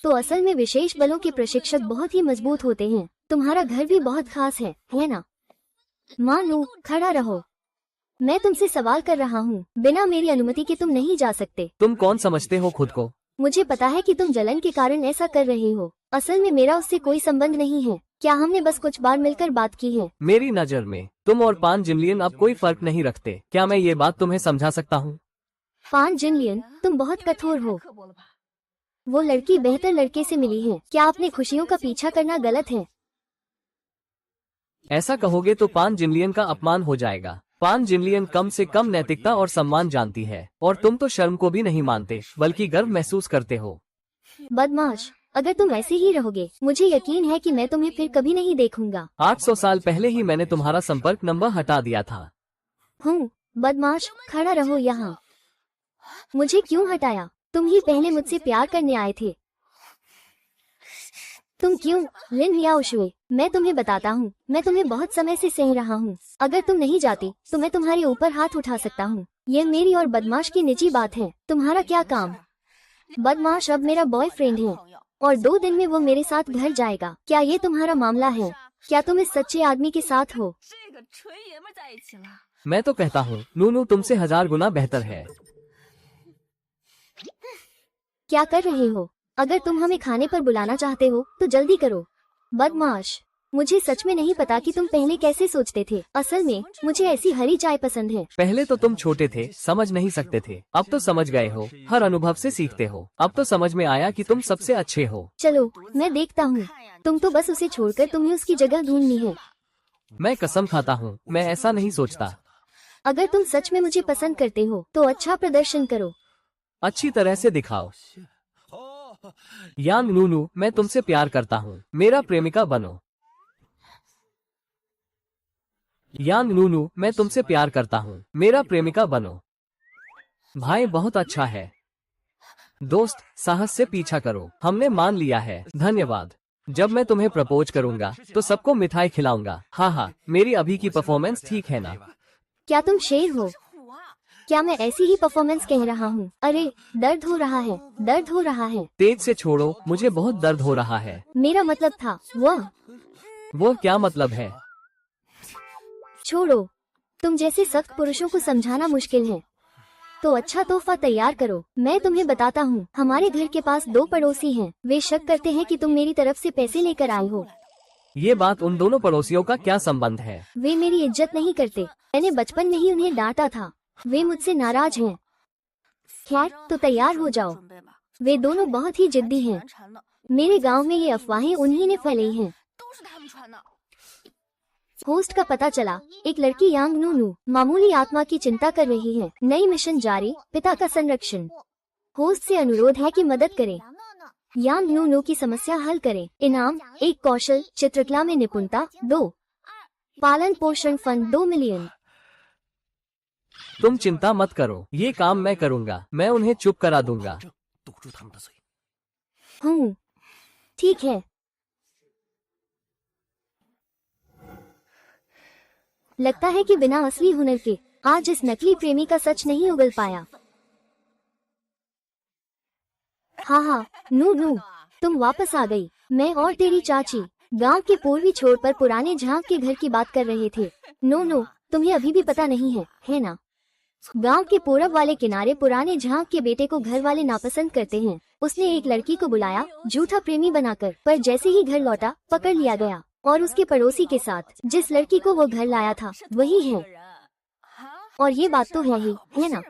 तो असल में विशेष बलों के प्रशिक्षक बहुत ही मजबूत होते हैं। तुम्हारा घर भी बहुत खास है ना? मानो, खड़ा रहो। मैं तुमसे सवाल कर रहा हूँ। बिना मेरी अनुमति के तुम नहीं जा सकते। तुम कौन समझते हो खुद को? मुझे पता है कि तुम जलन के कारण ऐसा कर रहे हो। असल में मेरा उससे कोई संबंध नहीं है। क्या हमने बस कुछ बार मिलकर बात की है? मेरी नजर में तुम और पान जिनलियन अब कोई फर्क नहीं रखते। क्या मैं ये बात तुम्हें समझा सकता हूँ? पान जिनलियन, तुम बहुत कठोर हो। वो लड़की बेहतर लड़के से मिली है। क्या अपनी खुशियों का पीछा करना गलत है? ऐसा कहोगे तो पान जिनलियन का अपमान हो जाएगा। पान जिनलियन कम से कम नैतिकता और सम्मान जानती है और तुम तो शर्म को भी नहीं मानते बल्कि गर्व महसूस करते हो। बदमाश, अगर तुम ऐसे ही रहोगे मुझे यकीन है कि मैं तुम्हें फिर कभी नहीं देखूंगा। 800 साल पहले ही मैंने तुम्हारा संपर्क नंबर हटा दिया था। बदमाश, खड़ा रहो यहाँ। मुझे क्यों हटाया? तुम ही पहले मुझसे प्यार करने आए थे। तुम क्यों? लिन मियाओ शुए, मैं तुम्हें बताता हूँ, मैं तुम्हें बहुत समय से सह रहा हूँ। अगर तुम नहीं जाती तो मैं तुम्हारे ऊपर हाथ उठा सकता हूँ। ये मेरी और बदमाश की निजी बात है। तुम्हारा क्या काम? बदमाश अब मेरा बॉयफ्रेंड है और 2 दिन में वो मेरे साथ घर जाएगा। क्या ये तुम्हारा मामला है? क्या तुम इस सच्चे आदमी के साथ हो? मैं तो कहता हूँ नूनू तुमसे 1000 गुना बेहतर है। क्या कर रहे हो? अगर तुम हमें खाने पर बुलाना चाहते हो तो जल्दी करो। बदमाश, मुझे सच में नहीं पता कि तुम पहले कैसे सोचते थे। असल में मुझे ऐसी हरी चाय पसंद है। पहले तो तुम छोटे थे, समझ नहीं सकते थे। अब तो समझ गए हो। हर अनुभव से सीखते हो। अब तो समझ में आया कि तुम सबसे अच्छे हो। चलो, मैं देखता हूँ। तुम तो बस उसे छोड़कर तुम्हें उसकी जगह ढूंढनी है। मैं कसम खाता हूँ, मैं ऐसा नहीं सोचता। अगर तुम सच में मुझे पसंद करते हो तो अच्छा प्रदर्शन करो। अच्छी तरह से दिखाओ। यान नूनू, मैं तुमसे प्यार करता हूँ। मेरा प्रेमिका बनो। यान नूनू, मैं तुमसे प्यार करता हूँ। मेरा प्रेमिका बनो। भाई बहुत अच्छा है। दोस्त, साहस से पीछा करो। हमने मान लिया है। धन्यवाद। जब मैं तुम्हें प्रपोज करूंगा तो सबको मिठाई खिलाऊंगा। हाँ, मेरी अभी की परफॉर्मेंस ठीक है ना? क्या तुम शेर हो? क्या मैं ऐसी ही परफॉर्मेंस कह रहा हूँ? अरे, दर्द हो रहा है, दर्द हो रहा है। तेज से छोड़ो, मुझे बहुत दर्द हो रहा है। मेरा मतलब था वो क्या मतलब है? छोड़ो। तुम जैसे सख्त पुरुषों को समझाना मुश्किल है। तो अच्छा तोहफा तैयार करो। मैं तुम्हें बताता हूँ, हमारे घर के पास 2 पड़ोसी हैं। वे शक करते हैं कि तुम मेरी तरफ से पैसे लेकर आए हो। ये बात उन दोनों पड़ोसियों का क्या संबंध है? वे मेरी इज्जत नहीं करते। मैंने बचपन में ही उन्हें डांटा था। वे मुझसे नाराज हैं। खैर, तो तैयार हो जाओ। वे दोनों बहुत ही जिद्दी हैं। मेरे गांव में ये अफवाहें उन्हीं ने फैलाई हैं। होस्ट का पता चला, एक लड़की यांग नूनू मामूली आत्मा की चिंता कर रही है। नई मिशन जारी, पिता का संरक्षण। होस्ट से अनुरोध है कि मदद करें। यांग नूनू की समस्या हल करें। इनाम 1 कौशल चित्रकला में निपुणता, 2 पालन पोषण फंड 2 मिलियन। तुम चिंता मत करो, ये काम मैं करूंगा। मैं उन्हें चुप करा दूंगा। ठीक है। लगता है कि बिना असली हुनर के आज इस नकली प्रेमी का सच नहीं उगल पाया। हाँ, नू नू, तुम वापस आ गई। मैं और तेरी चाची गांव के पूर्वी छोर पर पुराने झांक के घर की बात कर रहे थे। नो, तुम्हें अभी भी पता नहीं है ना? गांव के पूरब वाले किनारे पुराने झांक के बेटे को घर वाले नापसंद करते हैं। उसने एक लड़की को बुलाया झूठा प्रेमी बनाकर, पर जैसे ही घर लौटा पकड़ लिया गया। और उसके पड़ोसी के साथ जिस लड़की को वो घर लाया था वही है। और ये बात तो है ही, है ना?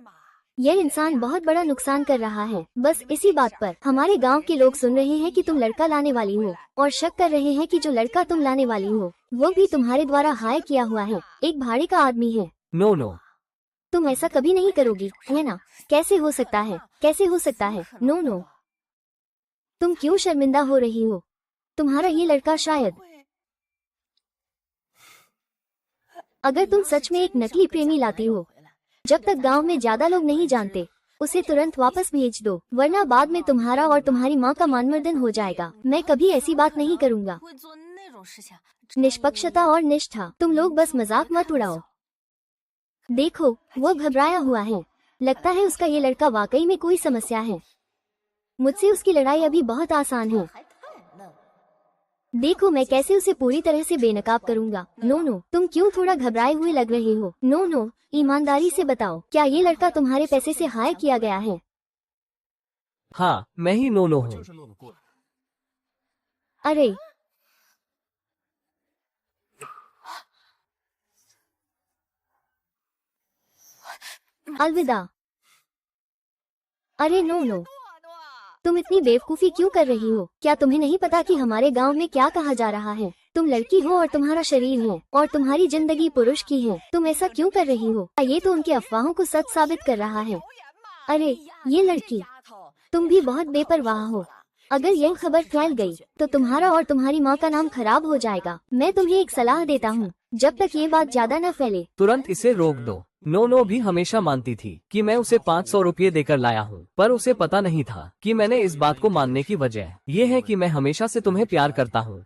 यह इंसान बहुत बड़ा नुकसान कर रहा है। बस इसी बात पर हमारे गांव के लोग सुन रहे हैं कि तुम लड़का लाने वाली हो, और शक कर रहे हैं कि जो लड़का तुम लाने वाली हो वो भी तुम्हारे द्वारा हायर किया हुआ है, एक भाड़े का आदमी है। नो, तुम ऐसा कभी नहीं करोगी, है ना? कैसे हो सकता है? कैसे हो सकता है? नो, तुम क्यों शर्मिंदा हो रही हो? तुम्हारा ये लड़का शायद, अगर तुम सच में एक नकली प्रेमी लाती हो, जब तक गांव में ज्यादा लोग नहीं जानते उसे तुरंत वापस भेज दो, वरना बाद में तुम्हारा और तुम्हारी माँ का मानमर्दन हो जाएगा। मैं कभी ऐसी बात नहीं करूँगा। निष्पक्षता और निष्ठा, तुम लोग बस मजाक मत उड़ाओ। देखो, वो घबराया हुआ है। लगता है उसका ये लड़का वाकई में कोई समस्या है। मुझसे उसकी लड़ाई अभी बहुत आसान है। देखो मैं कैसे उसे पूरी तरह से बेनकाब करूंगा। नो, तुम क्यों थोड़ा घबराए हुए लग रहे हो? नो, ईमानदारी से बताओ, क्या ये लड़का तुम्हारे पैसे से हायर किया गया है? हाँ, मैं ही नो हूँ। अरे अलविदा। अरे नो, तुम इतनी बेवकूफी क्यों कर रही हो? क्या तुम्हें नहीं पता कि हमारे गांव में क्या कहा जा रहा है? तुम लड़की हो और तुम्हारा शरीर है और तुम्हारी जिंदगी पुरुष की है। तुम ऐसा क्यों कर रही हो? ये तो उनके अफवाहों को सच साबित कर रहा है। अरे ये लड़की, तुम भी बहुत बेपरवाह हो। अगर यह खबर फैल गई तो तुम्हारा और तुम्हारी माँ का नाम खराब हो जाएगा। मैं तुम्हें एक सलाह देता हूँ, जब तक ये बात ज्यादा न फैले तुरंत इसे रोक दो। नो भी हमेशा मानती थी कि मैं उसे 500 रुपये देकर लाया हूँ, पर उसे पता नहीं था कि मैंने इस बात को मानने की वजह ये है कि मैं हमेशा से तुम्हें प्यार करता हूँ।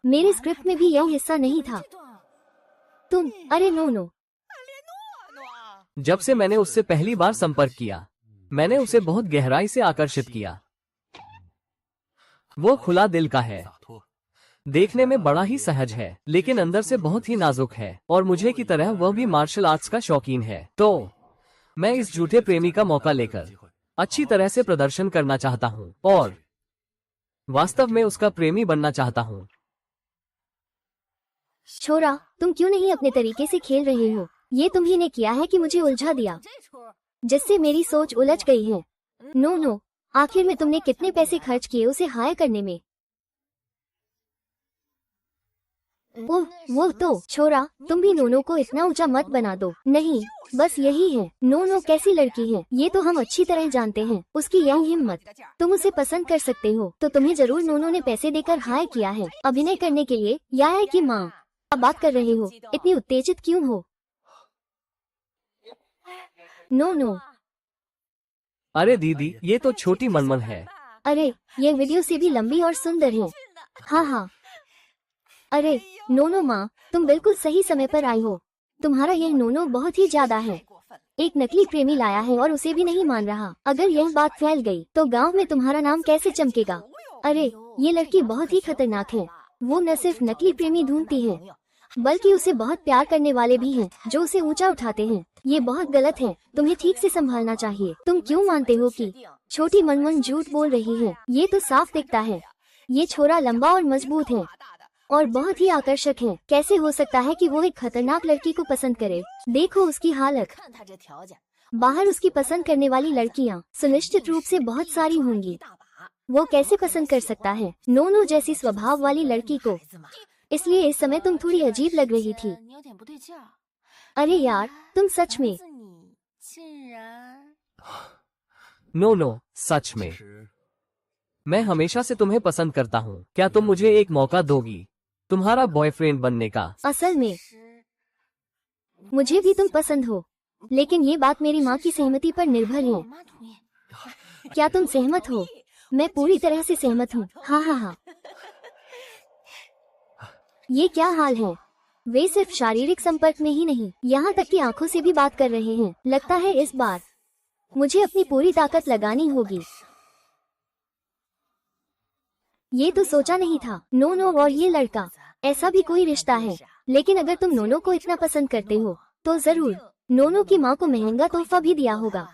मेरे स्क्रिप्ट में भी यह हिस्सा नहीं था। तुम, अरे नो, जब से मैंने उससे पहली बार संपर्क किया, मैंने उसे बहुत गहराई से आकर्षित किया। वो खुला दिल का है, देखने में बड़ा ही सहज है, लेकिन अंदर से बहुत ही नाजुक है, और मुझे की तरह वह भी मार्शल आर्ट्स का शौकीन है। तो मैं इस झूठे प्रेमी का मौका लेकर अच्छी तरह से प्रदर्शन करना चाहता हूँ और वास्तव में उसका प्रेमी बनना चाहता हूँ। छोरा, तुम क्यों नहीं अपने तरीके से खेल रहे हो? ये तुम्ही ने किया है कि मुझे उलझा दिया, जिससे मेरी सोच उलझ गई है। नो, आखिर में तुमने कितने पैसे खर्च किए उसे हायर करने में? वो तो छोरा, तुम भी नोनो को इतना ऊंचा मत बना दो। नहीं, बस यही है। नोनो कैसी लड़की है ये तो हम अच्छी तरह जानते हैं। उसकी यह हिम्मत, तुम उसे पसंद कर सकते हो तो तुम्हें जरूर नोनो ने पैसे देकर हायर किया है, अभिनय करने के लिए। या है कि माँ, अब बात कर रहे हो, इतनी उत्तेजित क्यों हो? नो, अरे दीदी, ये तो छोटी मनमन है। अरे ये वीडियो से भी लंबी और सुंदर है। हाँ, अरे नोनो माँ, तुम बिल्कुल सही समय पर आई हो। तुम्हारा यह नोनो बहुत ही ज्यादा है। एक नकली प्रेमी लाया है और उसे भी नहीं मान रहा। अगर यह बात फैल गई तो गांव में तुम्हारा नाम कैसे चमकेगा? अरे ये लड़की बहुत ही खतरनाक है। वो न सिर्फ नकली प्रेमी ढूंढती है, बल्कि उसे बहुत प्यार करने वाले भी हैं जो उसे ऊंचा उठाते हैं। ये बहुत गलत है, तुम्हें ठीक से संभालना चाहिए। तुम क्यों मानते हो कि छोटी मनमन झूठ बोल रही है? ये तो साफ दिखता है। ये छोरा लंबा और मजबूत है और बहुत ही आकर्षक है। कैसे हो सकता है कि वो एक खतरनाक लड़की को पसंद करे? देखो उसकी हालत। बाहर उसकी पसंद करने वाली लड़कियां सुनिश्चित रूप से बहुत सारी होंगी। वो कैसे पसंद कर सकता है नोनो जैसी स्वभाव वाली लड़की को? इसलिए इस समय तुम थोड़ी अजीब लग रही थी। अरे यार, तुम सच में। नो, सच में मैं हमेशा से तुम्हें पसंद करता हूँ। क्या तुम मुझे एक मौका दोगी तुम्हारा बॉयफ्रेंड बनने का? असल में मुझे भी तुम पसंद हो, लेकिन ये बात मेरी माँ की सहमति पर निर्भर है। क्या तुम सहमत हो? मैं पूरी तरह से सहमत हूँ। हाँ। ये क्या हाल है? वे सिर्फ शारीरिक संपर्क में ही नहीं, यहाँ तक कि आंखों से भी बात कर रहे हैं। लगता है इस बार मुझे अपनी पूरी ताकत लगानी होगी। ये तो सोचा नहीं था। नोनो और ये लड़का, ऐसा भी कोई रिश्ता है। लेकिन अगर तुम नोनो को इतना पसंद करते हो तो जरूर नोनो की माँ को महंगा तोहफा भी दिया होगा।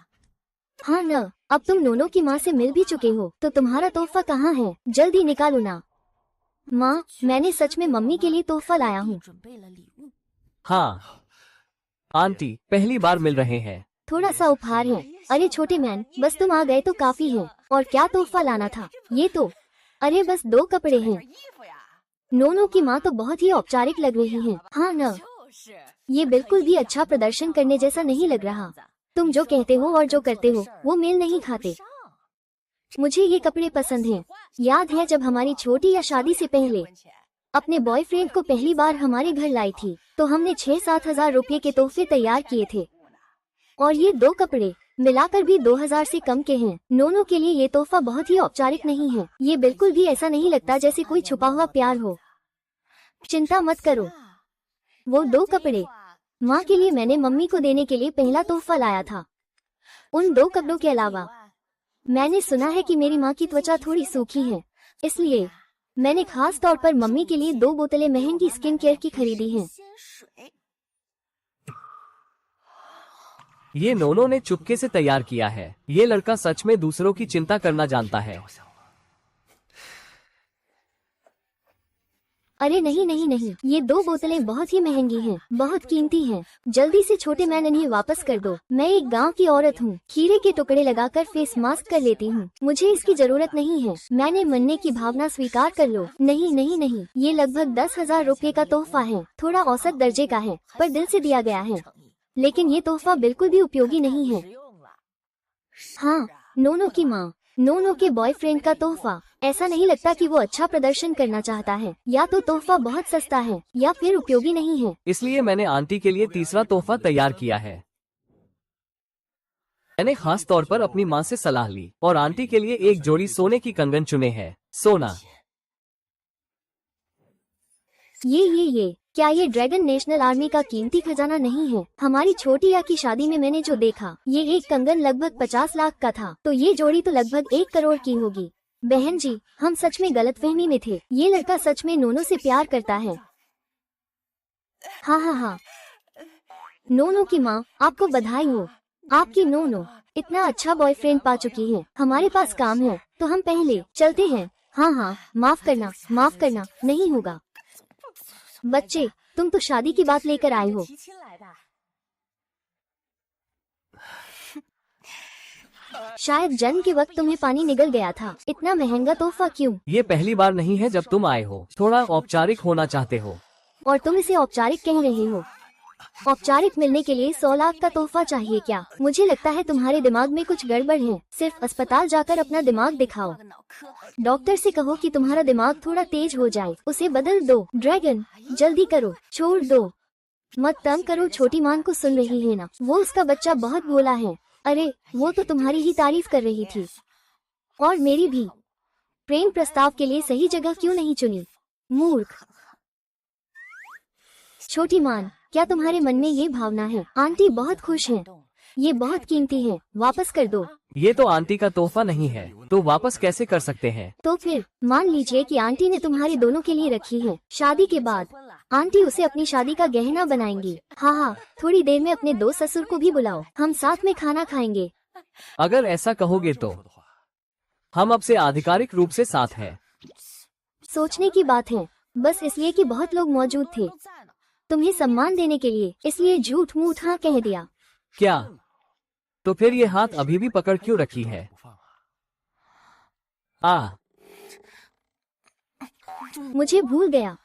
हाँ न, अब तुम नोनो की माँ से मिल भी चुके हो तो तुम्हारा तोहफा कहाँ है? जल्दी निकालो ना। माँ, मैंने सच में मम्मी के लिए तोहफा लाया हूँ। हाँ आंटी, पहली बार मिल रहे हैं। थोड़ा सा उपहार है। अरे छोटे मैन, बस तुम आ गए तो काफी है। और क्या तोहफा लाना था? ये तो, अरे बस 2 कपड़े हैं। नोनो की माँ तो बहुत ही औपचारिक लग रही है। हाँ न, ये बिल्कुल भी अच्छा प्रदर्शन करने जैसा नहीं लग रहा। तुम जो कहते हो और जो करते हो वो मेल नहीं खाते। मुझे ये कपड़े पसंद हैं। याद है जब हमारी छोटी या शादी से पहले अपने बॉयफ्रेंड को पहली बार हमारे घर लाई थी तो हमने 6-7 हजार रुपये के तोहफे तैयार किए थे। और ये 2 कपड़े मिलाकर भी 2000 से कम के हैं। नोनो के लिए ये तोहफा बहुत ही औपचारिक नहीं है। ये बिल्कुल भी ऐसा नहीं लगता जैसे कोई छुपा हुआ प्यार हो। चिंता मत करो, वो 2 कपड़े माँ के लिए मैंने मम्मी को देने के लिए पहला तोहफा लाया था। उन 2 कपड़ों के अलावा मैंने सुना है कि मेरी माँ की त्वचा थोड़ी सूखी है, इसलिए मैंने खास तौर पर मम्मी के लिए 2 बोतलें महंगी स्किन केयर की खरीदी हैं। ये नोनो ने चुपके से तैयार किया है। ये लड़का सच में दूसरों की चिंता करना जानता है। अरे नहीं नहीं नहीं, ये 2 बोतलें बहुत ही महंगी हैं, बहुत कीमती हैं। जल्दी से छोटे मैन इन्हें वापस कर दो। मैं एक गांव की औरत हूँ, खीरे के टुकड़े लगाकर फेस मास्क कर लेती हूँ। मुझे इसकी जरूरत नहीं है। मैंने मरने की भावना स्वीकार कर लो। नहीं नहीं नहीं, ये लगभग 10,000 रुपये का तोहफा है। थोड़ा औसत दर्जे का है पर दिल से दिया गया है। लेकिन ये तोहफा बिल्कुल भी उपयोगी नहीं है। हाँ, नोनो की माँ, नोनो के बॉयफ्रेंड का तोहफा। ऐसा नहीं लगता कि वो अच्छा प्रदर्शन करना चाहता है। या तो तोहफा बहुत सस्ता है या फिर उपयोगी नहीं है। इसलिए मैंने आंटी के लिए तीसरा तोहफा तैयार किया है। मैंने खास तौर पर अपनी माँ से सलाह ली और आंटी के लिए एक जोड़ी सोने की कंगन चुने हैं। सोना। ये क्या ये ड्रैगन नेशनल आर्मी का कीमती खजाना नहीं है? हमारी छोटी या की शादी में मैंने जो देखा, ये एक कंगन लगभग 50 लाख का था, तो ये जोड़ी तो लगभग 1 करोड़ की होगी। बहन जी, हम सच में गलतफहमी में थे। ये लड़का सच में नोनो से प्यार करता है। हाँ हाँ हाँ, नोनो की माँ, आपको बधाई हो। आपकी नोनो इतना अच्छा बॉयफ्रेंड पा चुकी है। हमारे पास काम है तो हम पहले चलते हैं। हाँ हाँ, माफ करना नहीं होगा। बच्चे, तुम तो शादी की बात लेकर आए हो। शायद जन्म के वक्त तुम्हें पानी निगल गया था। इतना महंगा तोहफा क्यों? ये पहली बार नहीं है जब तुम आए हो। थोड़ा औपचारिक होना चाहते हो। और तुम इसे औपचारिक कह रहे हो? औपचारिक मिलने के लिए 100 लाख का तोहफा चाहिए क्या? मुझे लगता है तुम्हारे दिमाग में कुछ गड़बड़ है। सिर्फ अस्पताल जाकर अपना दिमाग दिखाओ। डॉक्टर से कहो कि तुम्हारा दिमाग थोड़ा तेज हो जाए, उसे बदल दो। ड्रैगन, जल्दी करो, छोड़ दो, मत तंग करो। छोटी मान को सुन रही है ना? वो उसका बच्चा बहुत भोला है। अरे, वो तो तुम्हारी ही तारीफ कर रही थी और मेरी भी। प्रेम प्रस्ताव के लिए सही जगह क्यों नहीं चुनी? मूर्ख। छोटी मान, क्या तुम्हारे मन में ये भावना है? आंटी बहुत खुश है। ये बहुत कीमती है, वापस कर दो। ये तो आंटी का तोहफा नहीं है, तो वापस कैसे कर सकते हैं? तो फिर मान लीजिए कि आंटी ने तुम्हारे दोनों के लिए रखी है। शादी के बाद आंटी उसे अपनी शादी का गहना बनाएंगी। हाँ हाँ, थोड़ी देर में अपने 2 ससुर को भी बुलाओ, हम साथ में खाना खाएंगे। अगर ऐसा कहोगे तो हम अब से आधिकारिक रूप से साथ हैं। सोचने की बात है, बस इसलिए कि बहुत लोग मौजूद थे तुम्हें सम्मान देने के लिए, इसलिए झूठ मूठ हाँ कह दिया। क्या? तो फिर ये हाथ अभी भी पकड़ क्यों रखी है? मुझे भूल गया।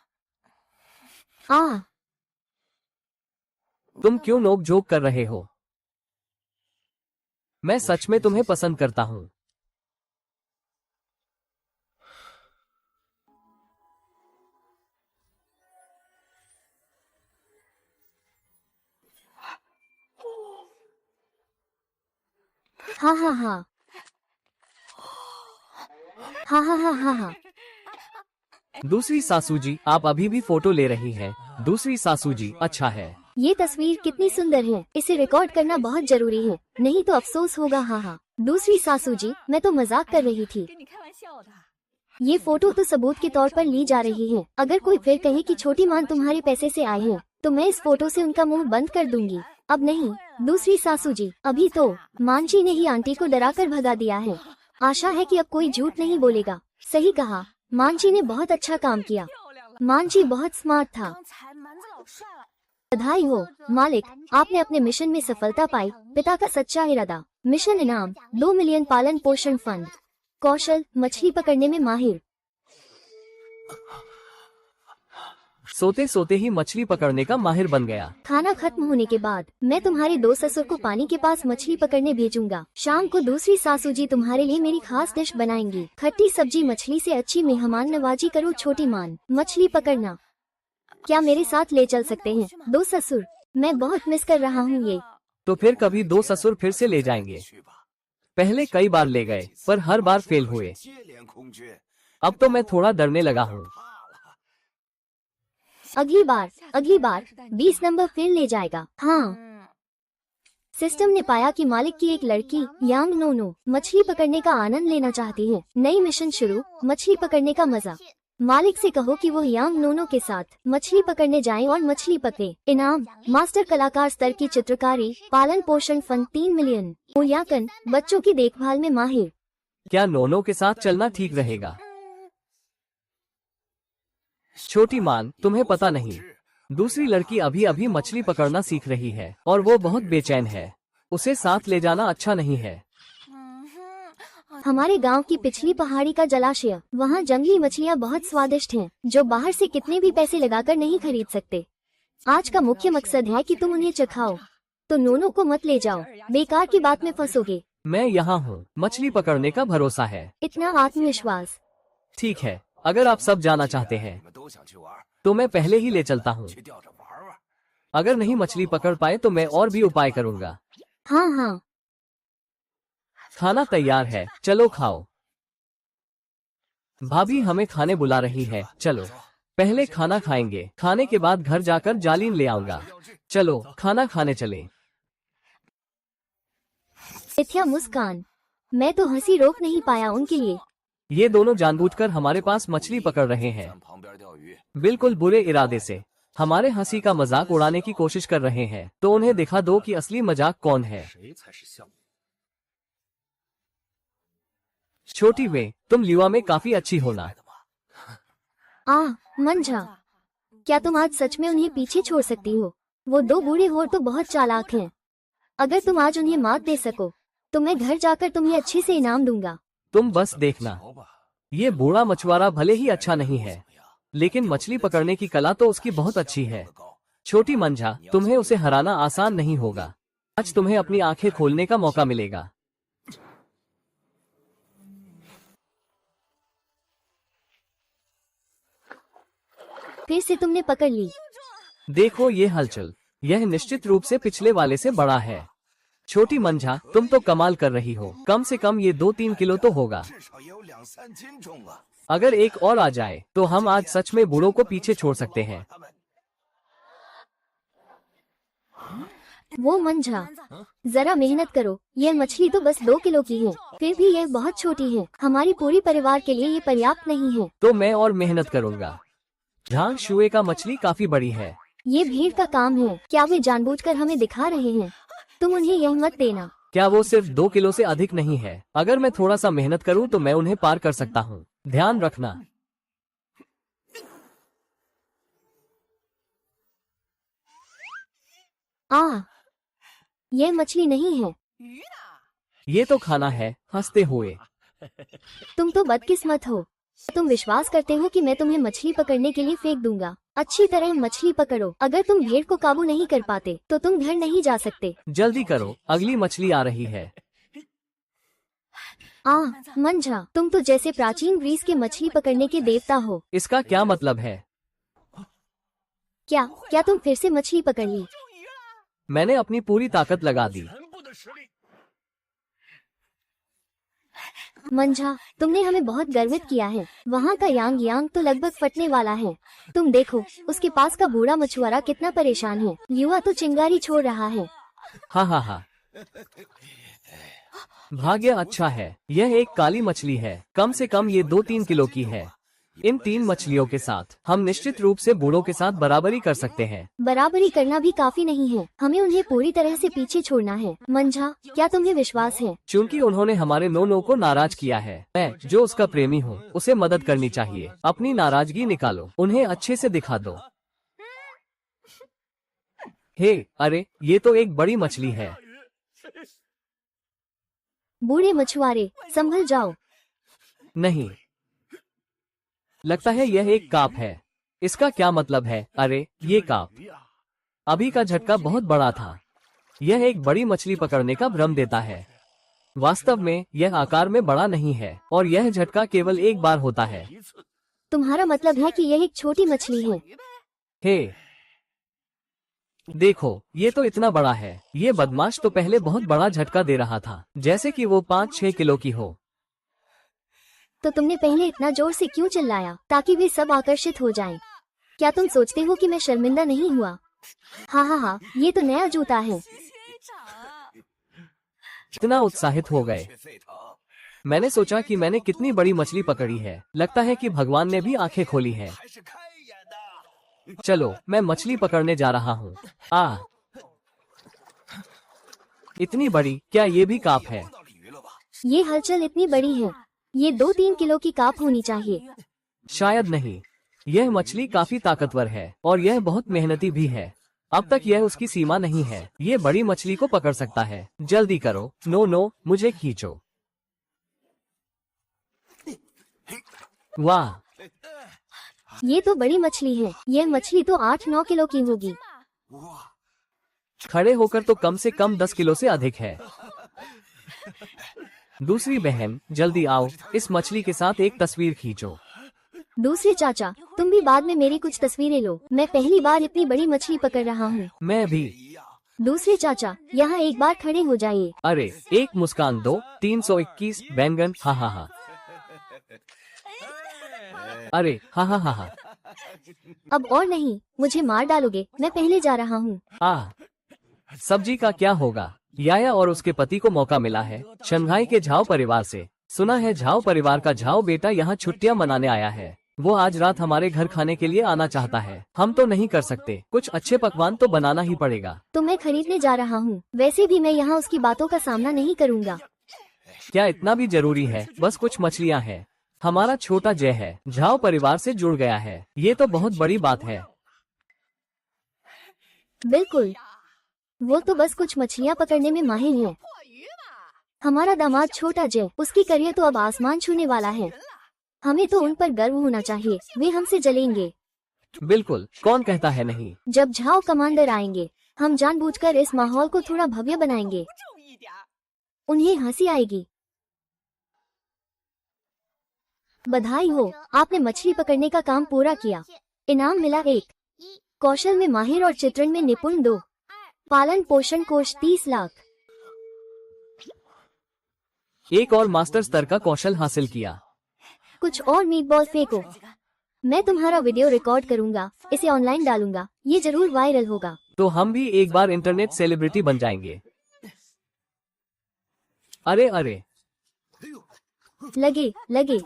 तुम क्यों नोक-झोंक कर रहे हो? मैं सच में तुम्हें पसंद करता हूँ। हाँ हाँ हाँ हाँ हाँ हाँ हाँ हाँ। दूसरी सासू जी, आप अभी भी फोटो ले रही हैं। दूसरी सासू जी, अच्छा है। ये तस्वीर कितनी सुंदर है, इसे रिकॉर्ड करना बहुत जरूरी है, नहीं तो अफसोस होगा। हाँ हाँ। दूसरी सासू जी, मैं तो मजाक कर रही थी। ये फोटो तो सबूत के तौर पर ली जा रही है। अगर कोई फिर कहे कि छोटी मान तुम्हारे पैसे से आए हैं, तो मैं इस फोटो से उनका मुंह बंद कर दूंगी। अब नहीं। दूसरी सासू जी, अभी तो मान जी ने ही आंटी को डरा कर भगा दिया है। आशा है कि अब कोई झूठ नहीं बोलेगा। सही कहा, मान जी ने बहुत अच्छा काम किया। मान जी बहुत स्मार्ट था। बधाई हो मालिक, आपने अपने मिशन में सफलता पाई। पिता का सच्चा इरादा। मिशन इनाम 2 मिलियन पालन पोषण फंड। कौशल, मछली पकड़ने में माहिर। सोते सोते ही मछली पकड़ने का माहिर बन गया। खाना खत्म होने के बाद मैं तुम्हारे 2 ससुर को पानी के पास मछली पकड़ने भेजूंगा। शाम को दूसरी सासू जी तुम्हारे लिए मेरी खास डिश बनाएंगी। खट्टी सब्जी मछली से अच्छी मेहमान नवाजी करो छोटी मान। मछली पकड़ना क्या मेरे साथ ले चल सकते हैं 2 ससुर? मैं बहुत मिस कर रहा हूँ ये। तो फिर कभी 2 ससुर फिर से ले जाएंगे। पहले कई बार ले गए पर हर बार फेल हुए। अब तो मैं थोड़ा डरने लगा हूँ। अगली बार 20 नंबर फिर ले जाएगा। हाँ। सिस्टम ने पाया कि मालिक की एक लड़की यांग नोनो मछली पकड़ने का आनंद लेना चाहती है। नई मिशन शुरू, मछली पकड़ने का मजा। मालिक से कहो कि वो यांग नोनो के साथ मछली पकड़ने जाएं और मछली पकड़े। इनाम, मास्टर कलाकार स्तर की चित्रकारी, पालन पोषण फंड 3 मिलियन। मूल्यांकन, बच्चों की देखभाल में माहिर। क्या नोनो के साथ चलना ठीक रहेगा? छोटी मान, तुम्हें पता नहीं, दूसरी लड़की अभी अभी मछली पकड़ना सीख रही है और वो बहुत बेचैन है। उसे साथ ले जाना अच्छा नहीं है। हमारे गांव की पिछली पहाड़ी का जलाशय, वहाँ जंगली मछलियाँ बहुत स्वादिष्ट हैं, जो बाहर से कितने भी पैसे लगाकर नहीं खरीद सकते। आज का मुख्य मकसद है कि तुम उन्हें चखाओ, तो नोनो को मत ले जाओ, बेकार की बात में फंसोगे। मैं यहाँ हूँ, मछली पकड़ने का भरोसा है। इतना आत्मविश्वास। ठीक है, अगर आप सब जाना चाहते हैं तो मैं पहले ही ले चलता हूँ। अगर नहीं मछली पकड़ पाए तो मैं और भी उपाय करूँगा। हाँ हाँ। खाना तैयार है, चलो खाओ। भाभी हमें खाने बुला रही है, चलो पहले खाना खाएंगे, खाने के बाद घर जाकर जालीन ले आऊंगा। चलो खाना खाने चले। मिथ्या मुस्कान। मैं तो हंसी रोक नहीं पाया उनके लिए। ये दोनों जानबूझकर हमारे पास मछली पकड़ रहे हैं, बिल्कुल बुरे इरादे से हमारे हंसी का मजाक उड़ाने की कोशिश कर रहे हैं। तो उन्हें दिखा दो कि असली मजाक कौन है। छोटी वे, तुम युवा में काफी अच्छी हो ना। मंझा, क्या तुम आज सच में उन्हें पीछे छोड़ सकती हो? वो 2 बूढ़े होर तो बहुत चालाक हैं। अगर तुम आज उन्हें मात दे सको तो मैं घर जाकर तुम्हें अच्छे से इनाम दूंगा। तुम बस देखना, ये बूढ़ा मछुआरा भले ही अच्छा नहीं है, लेकिन मछली पकड़ने की कला तो उसकी बहुत अच्छी है। छोटी मंझा, तुम्हें उसे हराना आसान नहीं होगा। आज तुम्हें अपनी आंखें खोलने का मौका मिलेगा। फिर से तुमने पकड़ ली। देखो ये हलचल, यह निश्चित रूप से पिछले वाले से बड़ा है। छोटी मंझा, तुम तो कमाल कर रही हो। कम से कम ये 2-3 किलो तो होगा। अगर एक और आ जाए तो हम आज सच में बूढ़ों को पीछे छोड़ सकते हैं। वो मंझा, जरा मेहनत करो। ये मछली तो बस 2 किलो की है, फिर भी ये बहुत छोटी है। हमारी पूरी परिवार के लिए ये पर्याप्त नहीं है। तो मैं और मेहनत करूँगा। झांग शुए का मछली काफी बड़ी है। ये भीड़ का काम है। क्या वे जानबूझकर हमें दिखा रहे हैं? तुम उन्हें यह मत देना। क्या वो सिर्फ 2 किलो से अधिक नहीं है? अगर मैं थोड़ा सा मेहनत करूं तो मैं उन्हें पार कर सकता हूं। ध्यान रखना। यह मछली नहीं है। ये तो खाना है, हंसते हुए। तुम तो बदकिस्मत हो। तुम विश्वास करते हो कि मैं तुम्हें मछली पकड़ने के लिए फेंक दूंगा। अच्छी तरह मछली पकड़ो। अगर तुम भीड़ को काबू नहीं कर पाते तो तुम घर नहीं जा सकते। जल्दी करो, अगली मछली आ रही है। मंझा, तुम तो जैसे प्राचीन ग्रीस के मछली पकड़ने के देवता हो। इसका क्या मतलब है? क्या तुम फिर से मछली पकड़ ली? मैंने अपनी पूरी ताकत लगा दी। मंझा, तुमने हमें बहुत गर्वित किया है। वहाँ का यांग यांग तो लगभग फटने वाला है। तुम देखो, उसके पास का बूढ़ा मछुआरा कितना परेशान है। युवा तो चिंगारी छोड़ रहा है। हाँ हाँ हाँ, भाग्य अच्छा है। यह एक काली मछली है। कम से कम ये 2-3 किलो की है। इन 3 मछलियों के साथ हम निश्चित रूप से बूढ़ों के साथ बराबरी कर सकते हैं। बराबरी करना भी काफी नहीं है, हमें उन्हें पूरी तरह से पीछे छोड़ना है। मंझा, क्या तुम्हें विश्वास है? चूंकि उन्होंने हमारे नो को नाराज किया है, मैं जो उसका प्रेमी हूँ उसे मदद करनी चाहिए। अपनी नाराजगी निकालो, उन्हें अच्छे से दिखा दो। हे, अरे ये तो एक बड़ी मछली है। बूढ़े मछुआरे, संभल जाओ। नहीं, लगता है यह एक काप है। इसका क्या मतलब है? अरे ये काप, अभी का झटका बहुत बड़ा था। यह एक बड़ी मछली पकड़ने का भ्रम देता है। वास्तव में यह आकार में बड़ा नहीं है और यह झटका केवल एक बार होता है। तुम्हारा मतलब है कि यह एक छोटी मछली है? हे, देखो, ये तो इतना बड़ा है। ये बदमाश तो पहले बहुत बड़ा झटका दे रहा था, जैसे कि वो 5-6 किलो की हो। तो तुमने पहले इतना जोर से क्यों चिल्लाया, ताकि वे सब आकर्षित हो जाएं? क्या तुम सोचते हो कि मैं शर्मिंदा नहीं हुआ? हाँ हाँ हाँ, ये तो नया जूता है। इतना उत्साहित हो गए। मैंने सोचा कि मैंने कितनी बड़ी मछली पकड़ी है। लगता है कि भगवान ने भी आंखें खोली हैं। चलो, मैं मछली पकड़ने जा रहा हूँ। इतनी बड़ी? क्या ये भी काप है? ये हलचल इतनी बड़ी है, ये 2-3 किलो की काप होनी चाहिए। शायद नहीं। यह मछली काफी ताकतवर है और यह बहुत मेहनती भी है। अब तक यह उसकी सीमा नहीं है। ये बड़ी मछली को पकड़ सकता है। जल्दी करो। नो, मुझे खींचो। वाह, ये तो बड़ी मछली है। यह मछली तो 8-9 किलो की होगी। खड़े होकर तो कम से कम 10 किलो से अधिक है। दूसरी बहन, जल्दी आओ, इस मछली के साथ एक तस्वीर खींचो। दूसरे चाचा, तुम भी बाद में मेरी कुछ तस्वीरें लो। मैं पहली बार इतनी बड़ी मछली पकड़ रहा हूँ। मैं भी। दूसरे चाचा, यहाँ एक बार खड़े हो जाइए। अरे, एक मुस्कान दो। 321 बैंगन। हाँ हाँ हाँ। अरे हाँ हाँ हाँ हाँ। अब और नहीं, मुझे मार डालोगे। मैं पहले जा रहा हूँ। सब्जी का क्या होगा? याया और उसके पति को मौका मिला है शंघाई के झाओ परिवार से। सुना है झाओ परिवार का झाओ बेटा यहाँ छुट्टियाँ मनाने आया है। वो आज रात हमारे घर खाने के लिए आना चाहता है। हम तो नहीं कर सकते, कुछ अच्छे पकवान तो बनाना ही पड़ेगा। तो मैं खरीदने जा रहा हूँ। वैसे भी मैं यहाँ उसकी बातों का सामना नहीं करूँगा। क्या इतना भी जरूरी है? बस कुछ मछलियाँ हैं। हमारा छोटा जय है, झाओ परिवार से जुड़ गया है। ये तो बहुत बड़ी बात है। बिल्कुल, वो तो बस कुछ मछलियाँ पकड़ने में माहिर है। हमारा दामाद छोटा जय, उसकी करियर तो अब आसमान छूने वाला है। हमें तो उन पर गर्व होना चाहिए। वे हमसे जलेंगे। बिल्कुल, कौन कहता है नहीं। जब झाओ कमांडर आएंगे, हम जानबूझकर इस माहौल को थोड़ा भव्य बनाएंगे। उन्हें हंसी आएगी। बधाई हो, आपने मछली पकड़ने का काम पूरा किया। इनाम मिला 1, कौशल में माहिर और चित्रण में निपुण 2, पालन पोषण कोष 30 लाख। एक और मास्टर स्तर का कौशल हासिल किया। कुछ और मीटबॉल फेंको। मैं तुम्हारा वीडियो रिकॉर्ड करूंगा, इसे ऑनलाइन डालूंगा। ये जरूर वायरल होगा। तो हम भी एक बार इंटरनेट सेलिब्रिटी बन जाएंगे। अरे अरे, लगे लगे।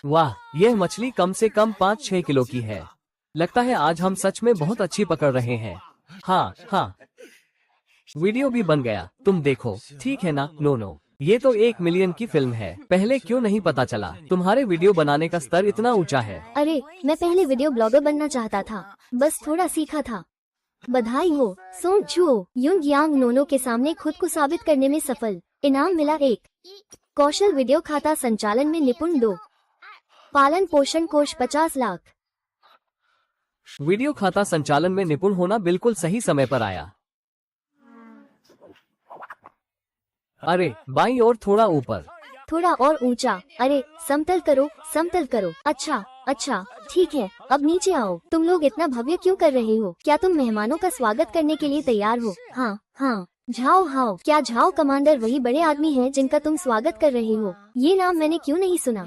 वाह, यह मछली कम से कम 5-6 किलो की है। लगता है आज हम सच में बहुत अच्छी पकड़ रहे हैं। हाँ हाँ, वीडियो भी बन गया। तुम देखो, ठीक है ना? नो, ये तो 1 मिलियन की फिल्म है। पहले क्यों नहीं पता चला? तुम्हारे वीडियो बनाने का स्तर इतना ऊंचा है। अरे, मैं पहले वीडियो ब्लॉगर बनना चाहता था, बस थोड़ा सीखा था। बधाई हो, सोंग चुओ युंग यांग नोनो के सामने खुद को साबित करने में सफल। इनाम मिला 1, कौशल वीडियो खाता संचालन में निपुण 2, पालन पोषण कोष 50 लाख। वीडियो खाता संचालन में निपुण होना बिल्कुल सही समय पर आया। अरे, बाईं ओर थोड़ा ऊपर, थोड़ा और ऊंचा। अरे, समतल करो, समतल करो। अच्छा, ठीक है, अब नीचे आओ। तुम लोग इतना भव्य क्यों कर रहे हो? क्या तुम मेहमानों का स्वागत करने के लिए तैयार हो? हाँ, झाओ हाओ, क्या झाओ कमांडर वही बड़े आदमी हैं जिनका तुम स्वागत कर रहे हो? ये नाम मैंने क्यों नहीं सुना?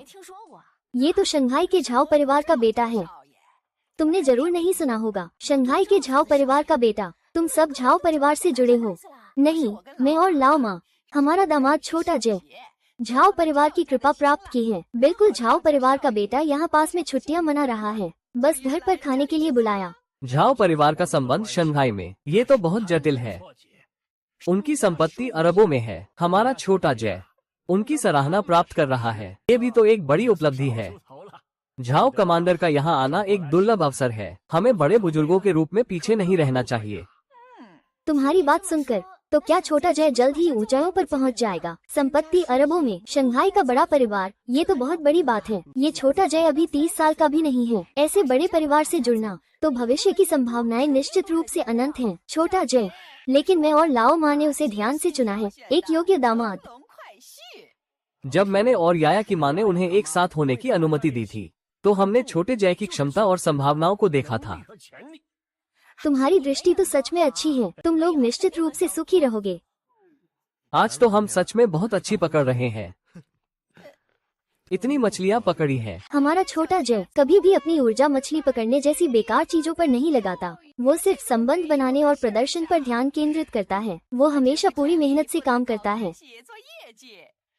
ये तो शंघाई के झाओ परिवार का बेटा है। तुमने जरूर नहीं सुना होगा, शंघाई के झाओ परिवार का बेटा। तुम सब झाओ परिवार से जुड़े हो? नहीं, मैं और लाओ माँ, हमारा दामाद छोटा जय झाओ परिवार की कृपा प्राप्त की है। बिल्कुल, झाओ परिवार का बेटा यहाँ पास में छुट्टियाँ मना रहा है, बस घर पर खाने के लिए बुलाया। झाओ परिवार का संबंध शंघाई में, ये तो बहुत जटिल है। उनकी संपत्ति अरबों में है। हमारा छोटा जय उनकी सराहना प्राप्त कर रहा है, ये भी तो एक बड़ी उपलब्धि है। झाओ कमांडर का यहाँ आना एक दुर्लभ अवसर है। हमें बड़े बुजुर्गों के रूप में पीछे नहीं रहना चाहिए। तुम्हारी बात सुनकर तो क्या छोटा जय जल्द ही ऊंचाइयों पर पहुंच जाएगा? संपत्ति अरबों में, शंघाई का बड़ा परिवार, ये तो बहुत बड़ी बात है। ये छोटा जय अभी 30 साल का भी नहीं है। ऐसे बड़े परिवार से जुड़ना तो भविष्य की संभावनाएं निश्चित रूप से अनंत हैं। छोटा जय, लेकिन मैं और लाओ माँ ने उसे ध्यान से चुना है, एक योग्य दामाद। जब मैंने और याया की माँ ने उन्हें एक साथ होने की अनुमति दी थी, तो हमने छोटे जय की क्षमता और संभावनाओं को देखा था। तुम्हारी दृष्टि तो सच में अच्छी है। तुम लोग निश्चित रूप से सुखी रहोगे। आज तो हम सच में बहुत अच्छी पकड़ रहे हैं। इतनी मछलियाँ पकड़ी हैं। हमारा छोटा जय कभी भी अपनी ऊर्जा मछली पकड़ने जैसी बेकार चीजों पर नहीं लगाता। वो सिर्फ संबंध बनाने और प्रदर्शन पर ध्यान केंद्रित करता है। वो हमेशा पूरी मेहनत से काम करता है।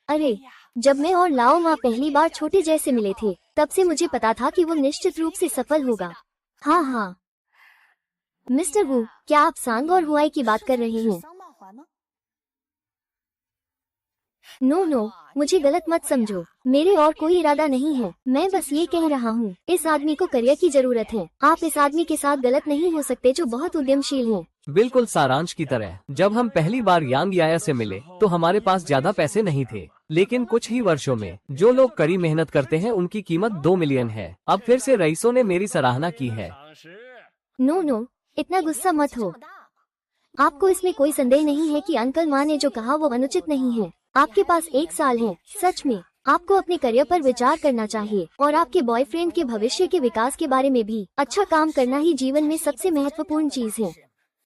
अरे, जब मैं और लाओ माँ पहली बार छोटे जय से मिले थे, तब से मुझे पता था कि वो निश्चित रूप से सफल होगा। हाँ, मिस्टर वू, क्या आप सांग और हुआई की बात कर रहे हैं? नो, मुझे गलत मत समझो। मेरे और कोई इरादा नहीं है। मैं बस ये कह रहा हूँ, इस आदमी को करियर की जरूरत है। आप इस आदमी के साथ गलत नहीं हो सकते जो बहुत उद्यमशील है। बिल्कुल सारांश की तरह। जब हम पहली बार यांग याया से मिले तो हमारे पास ज्यादा पैसे नहीं थे, लेकिन कुछ ही वर्षों में जो लोग कड़ी मेहनत करते हैं उनकी कीमत 2 मिलियन है। अब फिर से रईसों ने मेरी सराहना की है। नो, इतना गुस्सा मत हो। आपको इसमें कोई संदेह नहीं है कि अंकल माँ ने जो कहा वो अनुचित नहीं है। आपके पास 1 साल है। सच में आपको अपने करियर पर विचार करना चाहिए और आपके बॉयफ्रेंड के भविष्य के विकास के बारे में भी। अच्छा काम करना ही जीवन में सबसे महत्वपूर्ण चीज है।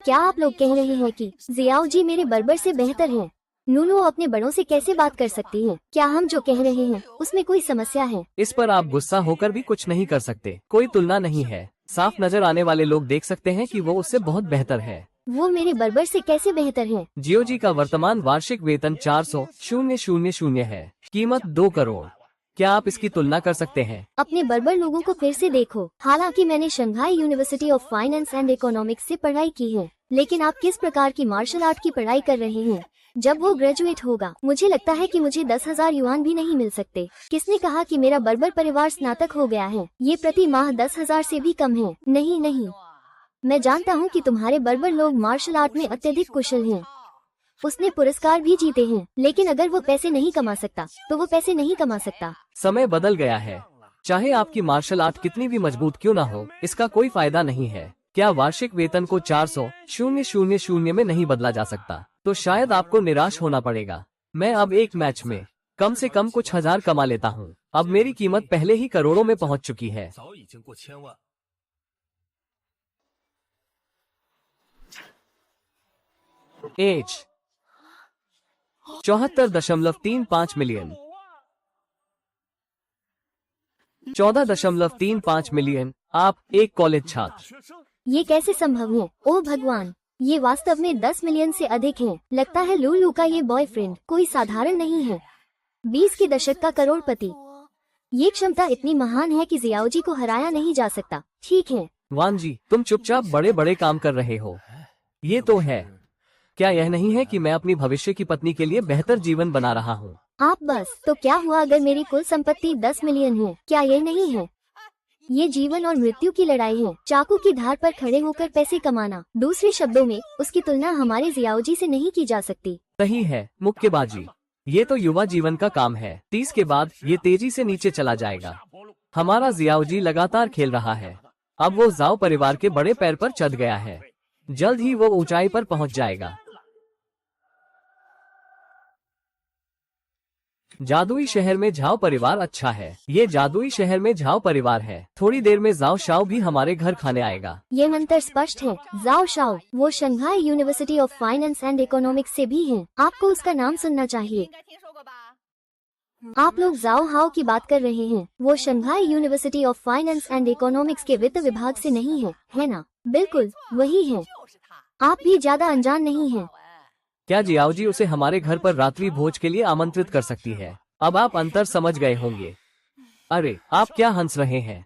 क्या आप लोग कह रहे हैं कि जियाओ जी मेरे बर्बर से बेहतर हैं? नूनू अपने बड़ों से कैसे बात कर सकती है? क्या हम जो कह रहे हैं उसमें कोई समस्या है? इस पर आप गुस्सा होकर भी कुछ नहीं कर सकते। कोई तुलना नहीं है। साफ नजर आने वाले लोग देख सकते हैं कि वो उससे बहुत बेहतर है। वो मेरे बर्बर से कैसे बेहतर है? जियो जी का वर्तमान वार्षिक वेतन 400,000 है। कीमत 2 करोड़। क्या आप इसकी तुलना कर सकते हैं? अपने बर्बर लोगों को फिर से देखो। हालांकि मैंने Shanghai university of finance and economics से पढ़ाई की है, लेकिन आप किस प्रकार की मार्शल आर्ट की पढ़ाई कर रहे हैं? जब वो ग्रेजुएट होगा, मुझे लगता है कि मुझे 10,000 युआन भी नहीं मिल सकते। किसने कहा कि मेरा बर्बर परिवार स्नातक हो गया है? ये प्रति माह 10,000 से भी कम है। नहीं, मैं जानता हूँ कि तुम्हारे बर्बर लोग मार्शल आर्ट में अत्यधिक कुशल हैं। उसने पुरस्कार भी जीते हैं, लेकिन अगर वो पैसे नहीं कमा सकता तो वो पैसे नहीं कमा सकता। समय बदल गया है। चाहे आपकी मार्शल आर्ट कितनी भी मजबूत क्यों ना हो, इसका कोई फायदा नहीं है। क्या वार्षिक वेतन को 400,000 में नहीं बदला जा सकता? तो शायद आपको निराश होना पड़ेगा। मैं अब एक मैच में कम से कम कुछ हजार कमा लेता हूँ। अब मेरी कीमत पहले ही करोड़ों में पहुँच चुकी है। As 74.35 million. 14.35 मिलियन। आप एक कॉलेज छात्र। ये कैसे संभव है? ओह भगवान, ये वास्तव में 10 मिलियन से अधिक है। लगता है लूलू का ये बॉयफ्रेंड कोई साधारण नहीं है। 20 के दशक का करोड़पति। ये क्षमता इतनी महान है कि जियाओ जी को हराया नहीं जा सकता। ठीक है वान जी, तुम चुपचाप बड़े बड़े काम कर रहे हो। ये तो है। क्या यह नहीं है कि मैं अपनी भविष्य की पत्नी के लिए बेहतर जीवन बना रहा हूँ? आप बस। तो क्या हुआ अगर मेरी कुल संपत्ति 10 मिलियन है? क्या ये नहीं है? ये जीवन और मृत्यु की लड़ाई है। चाकू की धार पर खड़े होकर पैसे कमाना। दूसरे शब्दों में उसकी तुलना हमारे जियाओ जी से नहीं की जा सकती। सही है, मुक्केबाजी। ये तो युवा जीवन का काम है। 30 के बाद ये तेजी से नीचे चला जाएगा। हमारा जियाओ जी लगातार खेल रहा है। अब वो जाओ परिवार के बड़े पैर पर चढ़ गया है। जल्द ही वो ऊंचाई पर पहुंच जाएगा। जादुई शहर में झाओ परिवार अच्छा है। ये जादुई शहर में झाओ परिवार है। थोड़ी देर में जाओ शाओ भी हमारे घर खाने आएगा। ये मंत्र स्पष्ट है। जाओ शाओ वो Shanghai university of finance and economics से भी है। आपको उसका नाम सुनना चाहिए। आप लोग जाओ हाओ की बात कर रहे हैं। वो Shanghai university of finance and economics के वित्त विभाग से नहीं है ना? बिल्कुल वही है। आप भी ज्यादा अनजान नहीं हैं। क्या जियाओ जी उसे हमारे घर पर रात्रि भोज के लिए आमंत्रित कर सकती है? अब आप अंतर समझ गए होंगे। अरे आप क्या हंस रहे हैं?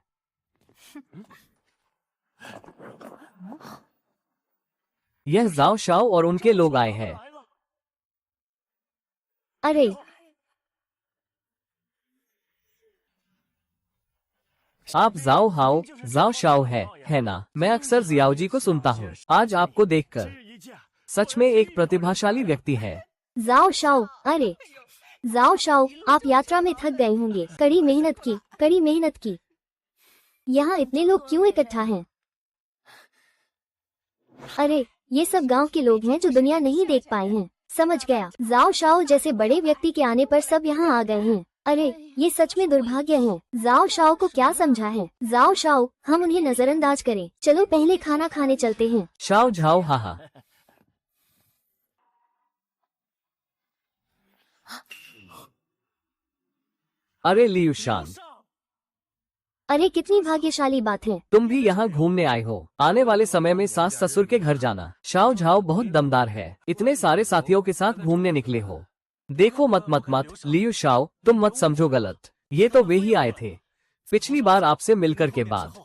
यह जाओ शाओ और उनके लोग आए हैं। अरे आप जाओ हाओ जाओ शाओ है ना? मैं अक्सर जियाओ जी को सुनता हूँ। आज आपको देखकर सच में एक प्रतिभाशाली व्यक्ति है। जाओ शाओ। अरे जाओ शाओ आप यात्रा में थक गए होंगे। कड़ी मेहनत की। यहाँ इतने लोग क्यों इकट्ठा हैं? अरे ये सब गांव के लोग हैं जो दुनिया नहीं देख पाए हैं। समझ गया। जाओ शाओ जैसे बड़े व्यक्ति के आने पर सब यहाँ आ गए हैं। अरे ये सच में दुर्भाग्य है। जाओ शाओ को क्या समझा है? जाओ शाओ हम उन्हें नजरअंदाज करें। चलो पहले खाना खाने चलते हैं। शाओ झाओ हा। अरे लियूशान, अरे कितनी भाग्यशाली बात है। तुम भी यहाँ घूमने आए हो। आने वाले समय में सास ससुर के घर जाना। शाओ झाओ बहुत दमदार है। इतने सारे साथियों के साथ घूमने निकले हो। देखो मत लियू शाओ तुम मत समझो गलत। ये तो वे ही आए थे। पिछली बार आपसे मिलकर के बाद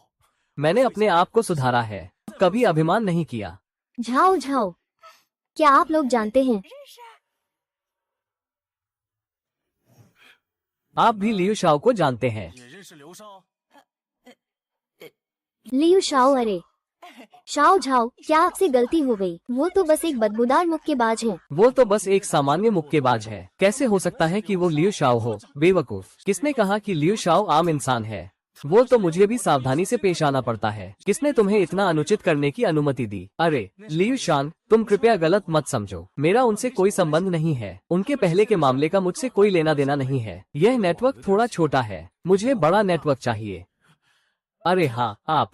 मैंने अपने आप को सुधारा है। कभी अभिमान नहीं किया। झाओ झाओ क्या आप लोग जानते हैं? आप भी लियू शाओ को जानते हैं। लियू शाओ अरे शाओ झाओ क्या आपसे गलती हो गई? वो तो बस एक बदबूदार मुक्केबाज है। वो तो बस एक सामान्य मुक्केबाज है। कैसे हो सकता है कि वो लियू शाओ हो? बेवकूफ। किसने कहा कि लियू शाओ आम इंसान है? वो तो मुझे भी सावधानी से पेश आना पड़ता है। किसने तुम्हें इतना अनुचित करने की अनुमति दी? अरे लियू शान तुम कृपया गलत मत समझो। मेरा उनसे कोई संबंध नहीं है। उनके पहले के मामले का मुझसे कोई लेना देना नहीं है। यह नेटवर्क थोड़ा छोटा है। मुझे बड़ा नेटवर्क चाहिए। अरे हाँ आप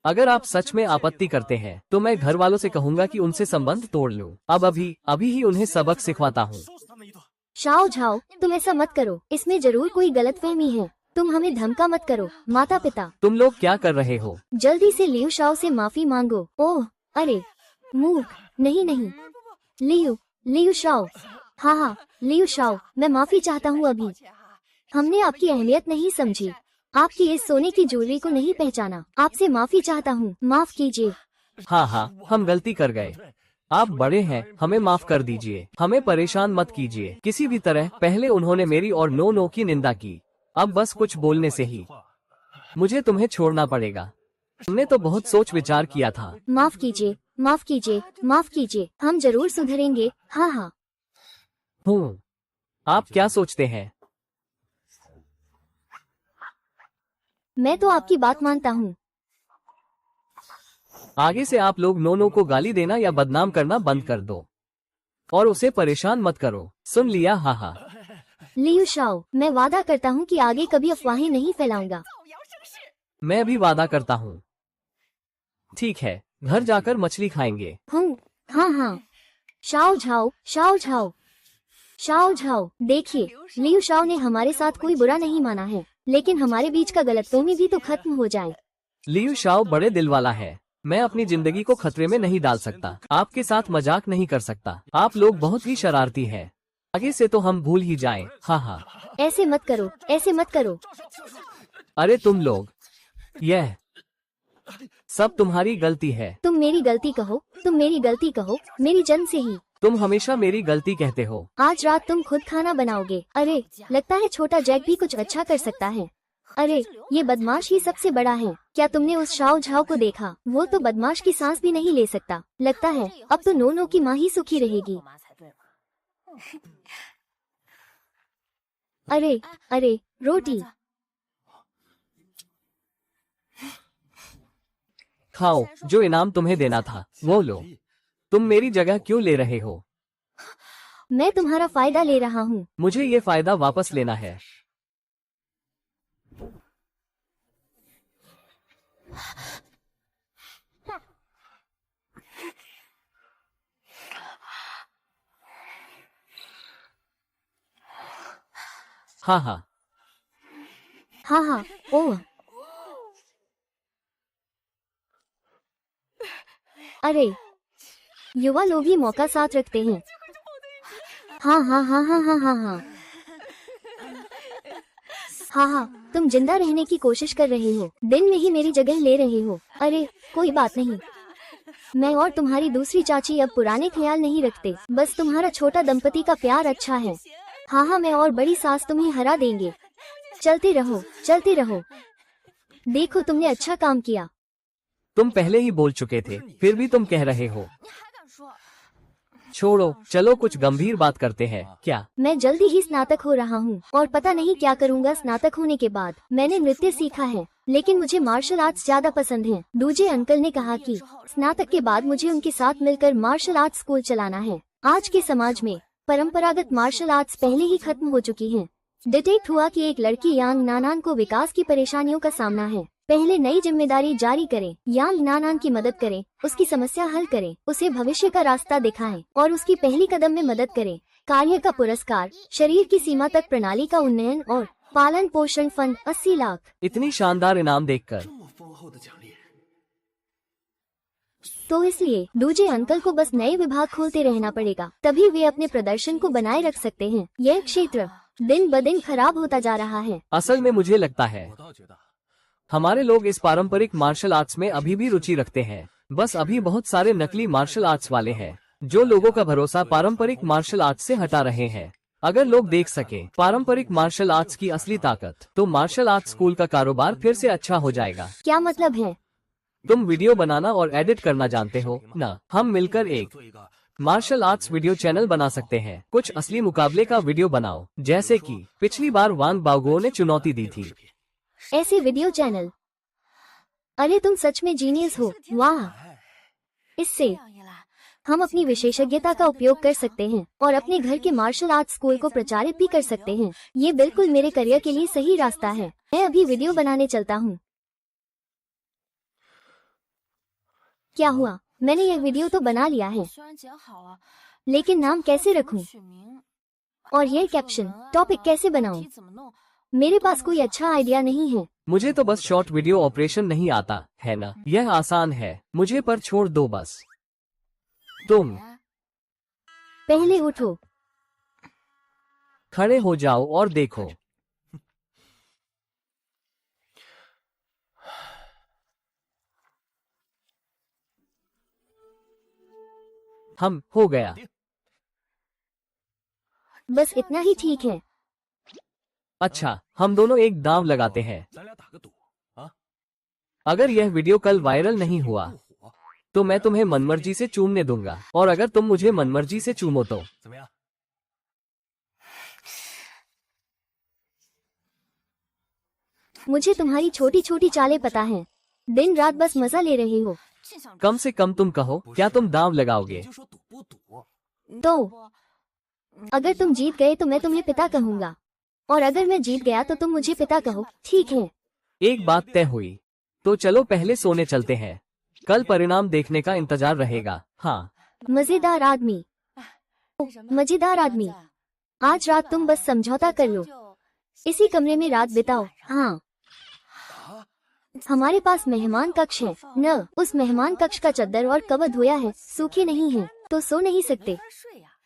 अगर आप सच में आपत्ति करते हैं तो मैं घर वालों से कहूँगा कि उनसे संबंध तोड़ लूं। अब अभी ही उन्हें सबक सिखवाता हूँ। शाओ झाओ तुम ऐसा मत करो। इसमें जरूर कोई गलतफहमी है। तुम हमें धमका मत करो। माता पिता तुम लोग क्या कर रहे हो? जल्दी से लियू शाओ से माफी मांगो। ओह अरे मूर्ख। नहीं लियू शाओ। हाँ लियू शाओ मैं माफी चाहता हूँ। अभी हमने आपकी अहमियत नहीं समझी। आपकी इस सोने की ज्वेलरी को नहीं पहचाना। आपसे माफी चाहता हूँ। माफ कीजिए। हाँ हम गलती कर गए। आप बड़े हैं हमें माफ कर दीजिए। हमें परेशान मत कीजिए किसी भी तरह। पहले उन्होंने मेरी और नो की निंदा की। अब बस कुछ बोलने से ही मुझे तुम्हें छोड़ना पड़ेगा। हमने तो बहुत सोच विचार किया था। माफ कीजिए। हम जरूर सुधरेंगे। हाँ आप क्या सोचते हैं? मैं तो आपकी बात मानता हूँ। आगे से आप लोग नो को गाली देना या बदनाम करना बंद कर दो और उसे परेशान मत करो। सुन लिया? हाँ लियू शाओ मैं वादा करता हूँ कि आगे कभी अफवाहें नहीं फैलाऊंगा। मैं भी वादा करता हूँ। ठीक है घर जाकर मछली खाएंगे। हाँ शाओ झाओ देखिए लियू शाओ ने हमारे साथ कोई बुरा नहीं माना है। लेकिन हमारे बीच का गलतफहमी भी तो खत्म हो जाए। लियू शाओ बड़े दिल वाला है। मैं अपनी जिंदगी को खतरे में नहीं डाल सकता। आपके साथ मजाक नहीं कर सकता। आप लोग बहुत ही शरारती हैं। आगे से तो हम भूल ही जाएं। हाँ ऐसे मत करो। अरे तुम लोग यह सब तुम्हारी गलती है। तुम मेरी गलती कहो। मेरी जन्म से ही तुम हमेशा मेरी गलती कहते हो। आज रात तुम खुद खाना बनाओगे। अरे लगता है छोटा जैक भी कुछ अच्छा कर सकता है। अरे ये बदमाश ही सबसे बड़ा है। क्या तुमने उस शाओ झाओ को देखा? वो तो बदमाश की सांस भी नहीं ले सकता। लगता है अब तो नो की माँ ही सुखी रहेगी। अरे रोटी खाओ। जो इनाम तुम्हें देना था वो लो। तुम मेरी जगह क्यों ले रहे हो? मैं तुम्हारा फायदा ले रहा हूँ। मुझे ये फायदा वापस लेना है। हाँ हाँ हाँ हाँ। ओह अरे, युवा लोग ही मौका साथ रखते हैं। हाँ हाँ हाँ हाँ हाँ हाँ हाँ हाँ हाँ, तुम जिंदा रहने की कोशिश कर रहे हो, दिन में ही मेरी जगह ले रहे हो। अरे कोई बात नहीं, मैं और तुम्हारी दूसरी चाची अब पुराने ख्याल नहीं रखते, बस तुम्हारा छोटा दंपति का प्यार अच्छा है। हाँ हाँ, मैं और बड़ी सास तुम्हें हरा देंगे। चलते रहो, चलते रहो। देखो तुमने अच्छा काम किया। तुम पहले ही बोल चुके थे, फिर भी तुम कह रहे हो। छोड़ो, चलो कुछ गंभीर बात करते हैं। क्या? मैं जल्दी ही स्नातक हो रहा हूँ और पता नहीं क्या करूँगा स्नातक होने के बाद। मैंने नृत्य सीखा है, लेकिन मुझे मार्शल आर्ट्स ज्यादा पसंद है। दूजे अंकल ने कहा कि स्नातक के बाद मुझे उनके साथ मिलकर मार्शल आर्ट्स स्कूल चलाना है। आज के समाज में परंपरागत मार्शल आर्ट्स पहले ही खत्म हो चुकी हैं। डिटेक्ट हुआ कि एक लड़की यांग नानान को विकास की परेशानियों का सामना है। पहले नई जिम्मेदारी जारी करें, यांग नानान की मदद करें, उसकी समस्या हल करें, उसे भविष्य का रास्ता दिखाएं और उसकी पहली कदम में मदद करें। कार्य का पुरस्कार, शरीर की सीमा तक प्रणाली का उन्नयन और पालन पोषण फंड 80 लाख। इतनी शानदार इनाम देखकर तो इसलिए दूजे अंकल को बस नए विभाग खोलते रहना पड़ेगा, तभी वे अपने प्रदर्शन को बनाए रख सकते हैं। यह क्षेत्र दिन ब दिन खराब होता जा रहा है। असल में मुझे लगता है हमारे लोग इस पारंपरिक मार्शल आर्ट्स में अभी भी रुचि रखते हैं। बस अभी बहुत सारे नकली मार्शल आर्ट्स वाले हैं जो लोगों का भरोसा पारंपरिक मार्शल आर्ट्स से हटा रहे हैं। अगर लोग देख सके पारंपरिक मार्शल आर्ट्स की असली ताकत, तो मार्शल आर्ट्स स्कूल का कारोबार फिर से अच्छा हो जाएगा। क्या मतलब है? तुम वीडियो बनाना और एडिट करना जानते हो ना? हम मिलकर एक मार्शल आर्ट्स वीडियो चैनल बना सकते हैं। कुछ असली मुकाबले का वीडियो बनाओ, जैसे कि पिछली बार वांग बाओगो ने चुनौती दी थी। ऐसे वीडियो चैनल? अरे तुम सच में जीनियस हो, वाह। इससे हम अपनी विशेषज्ञता का उपयोग कर सकते हैं और अपने घर के मार्शल आर्ट्स स्कूल को प्रचारित भी कर सकते हैं। ये बिल्कुल मेरे करियर के लिए सही रास्ता है। मैं अभी वीडियो बनाने चलता हूँ। क्या हुआ? मैंने यह वीडियो तो बना लिया है, लेकिन नाम कैसे रखूं? और यह कैप्शन टॉपिक कैसे बनाऊं? मेरे पास कोई अच्छा आइडिया नहीं है। मुझे तो बस शॉर्ट वीडियो ऑपरेशन नहीं आता है ना, यह आसान है, मुझे पर छोड़ दो बस। तुम पहले उठो, खड़े हो जाओ और देखो। हम हो गया। बस इतना ही ठीक है। अच्छा, हम दोनों एक दांव लगाते हैं। अगर यह वीडियो कल वायरल नहीं हुआ तो मैं तुम्हें मनमर्जी से चूमने दूंगा, और अगर तुम मुझे मनमर्जी से चूमो तो मुझे तुम्हारी छोटी छोटी चालें पता है। दिन रात बस मजा ले रहे हो। कम से कम तुम कहो, क्या तुम दांव लगाओगे? तो अगर तुम जीत गए तो मैं तुम्हें पिता कहूँगा, और अगर मैं जीत गया तो तुम मुझे पिता कहो, ठीक है? एक बात तय हुई। तो चलो पहले सोने चलते हैं, कल परिणाम देखने का इंतजार रहेगा। हाँ, मजेदार आदमी, मजेदार आदमी। आज रात तुम बस समझौता कर लो, इसी कमरे में रात बिताओ। हाँ, हमारे पास मेहमान कक्ष है न? उस मेहमान कक्ष का चद्दर और कवर धोया है, सूखे नहीं है तो सो नहीं सकते,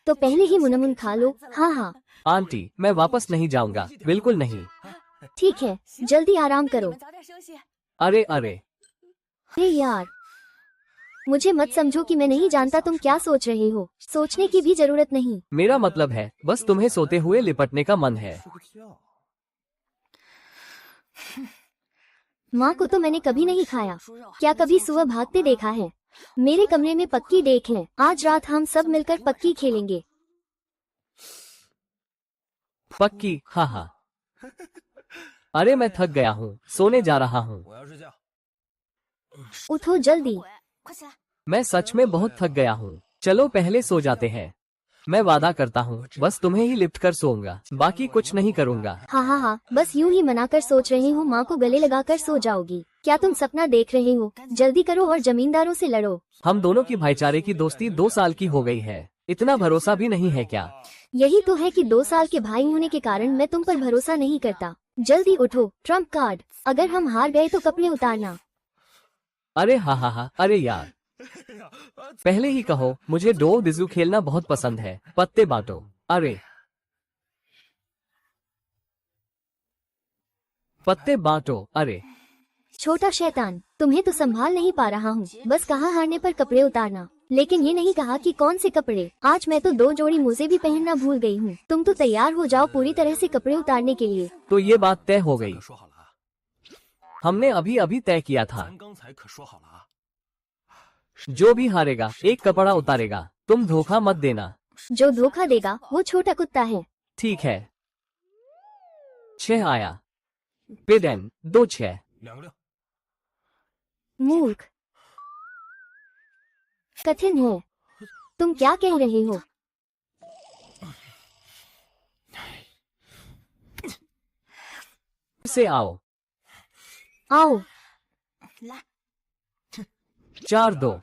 तो पहले ही मुनमुन खा लो। हाँ हाँ आंटी, मैं वापस नहीं जाऊंगा, बिल्कुल नहीं। ठीक है, जल्दी आराम करो। अरे अरे अरे यार, मुझे मत समझो कि मैं नहीं जानता तुम क्या सोच रहे हो। सोचने की भी जरूरत नहीं। मेरा मतलब है बस तुम्हें सोते हुए लिपटने का मन है। माँ को तो मैंने कभी नहीं खाया। क्या कभी सुबह भागते देखा है? मेरे कमरे में पक्की डेक है, आज रात हम सब मिलकर पक्की खेलेंगे। पक्की? हाँ हाँ। अरे मैं थक गया हूँ, सोने जा रहा हूँ। उठो जल्दी। मैं सच में बहुत थक गया हूँ, चलो पहले सो जाते हैं। मैं वादा करता हूँ बस तुम्हें ही लिफ्ट कर सोऊंगा, बाकी कुछ नहीं करूँगा। हाँ हाँ हाँ, बस यूं ही मनाकर सोच रही हूँ माँ को गले लगाकर सो जाओगी। क्या तुम सपना देख रहे हो? जल्दी करो और जमींदारों से लड़ो। हम दोनों की भाईचारे की दोस्ती 2 साल की हो गई है, इतना भरोसा भी नहीं है क्या? यही तो है कि 2 साल के भाई होने के कारण मैं तुम पर भरोसा नहीं करता। जल्दी उठो, ट्रम्प कार्ड। अगर हम हार गए तो कपड़े उतारना। अरे हाँ, अरे यार, पहले ही कहो मुझे डो दिजू खेलना बहुत पसंद है। पत्ते बांटो। अरे पत्ते बांटो। अरे छोटा शैतान, तुम्हें तो संभाल नहीं पा रहा हूँ। बस कहा हारने पर कपड़े उतारना, लेकिन ये नहीं कहा कि कौन से कपड़े। आज मैं तो 2 जोड़ी मोजे भी पहनना भूल गई हूँ। तुम तो तैयार हो जाओ पूरी तरह से कपड़े उतारने के लिए। तो ये बात तय हो गई। हमने अभी अभी तय किया था, जो भी हारेगा एक कपड़ा उतारेगा। तुम धोखा मत देना। जो धोखा देगा वो छोटा कुत्ता है। ठीक है। 6 आया। पेडेन 2 6। मूर्ख, कठिन है। तुम क्या कह रहे हो? से आओ। आओ। 4 2।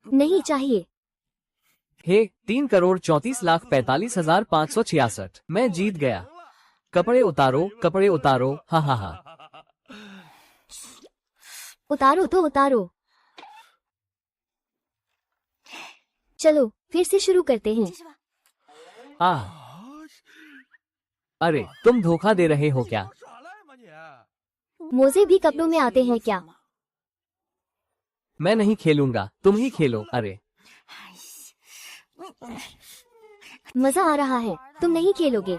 नहीं चाहिए। हे 3,34,45,566। मैं जीत गया। कपड़े उतारो, कपड़े उतारो। हा। उतारो तो उतारो। चलो फिर से शुरू करते हैं। अरे तुम धोखा दे रहे हो क्या? मोजे भी कपड़ों में आते हैं क्या? मैं नहीं खेलूंगा, तुम ही खेलो। अरे मजा आ रहा है, तुम नहीं खेलोगे।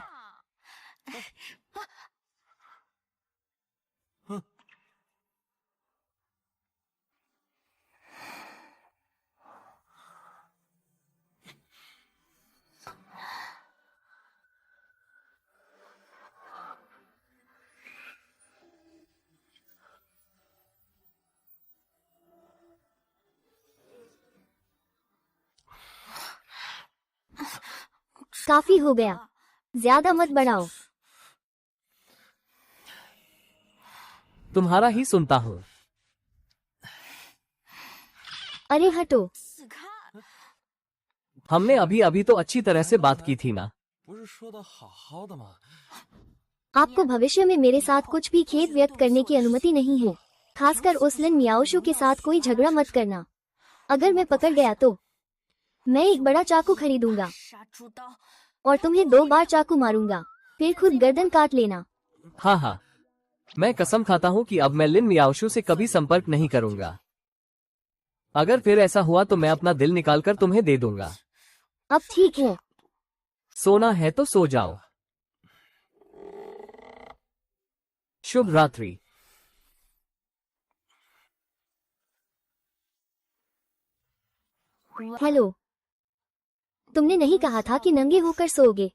काफी हो गया, ज्यादा मत बढ़ाओ। तुम्हारा ही सुनता हूँ। अरे हटो। हमने अभी अभी तो अच्छी तरह से बात की थी ना। आपको भविष्य में मेरे साथ कुछ भी खेद व्यक्त करने की अनुमति नहीं है। खासकर उस लिन मियाओशु के साथ कोई झगड़ा मत करना। अगर मैं पकड़ गया तो मैं एक बड़ा चाकू खरीदूंगा और तुम्हें 2 बार चाकू मारूंगा, फिर खुद गर्दन काट लेना। हाँ, मैं कसम खाता हूँ कि अब मैं लिन मियाओशु से कभी संपर्क नहीं करूंगा। अगर फिर ऐसा हुआ तो मैं अपना दिल निकालकर तुम्हें दे दूंगा। अब ठीक है। सोना है तो सो जाओ। शुभ रात्रि। हेलो, तुमने नहीं कहा था कि नंगे होकर सोओगे?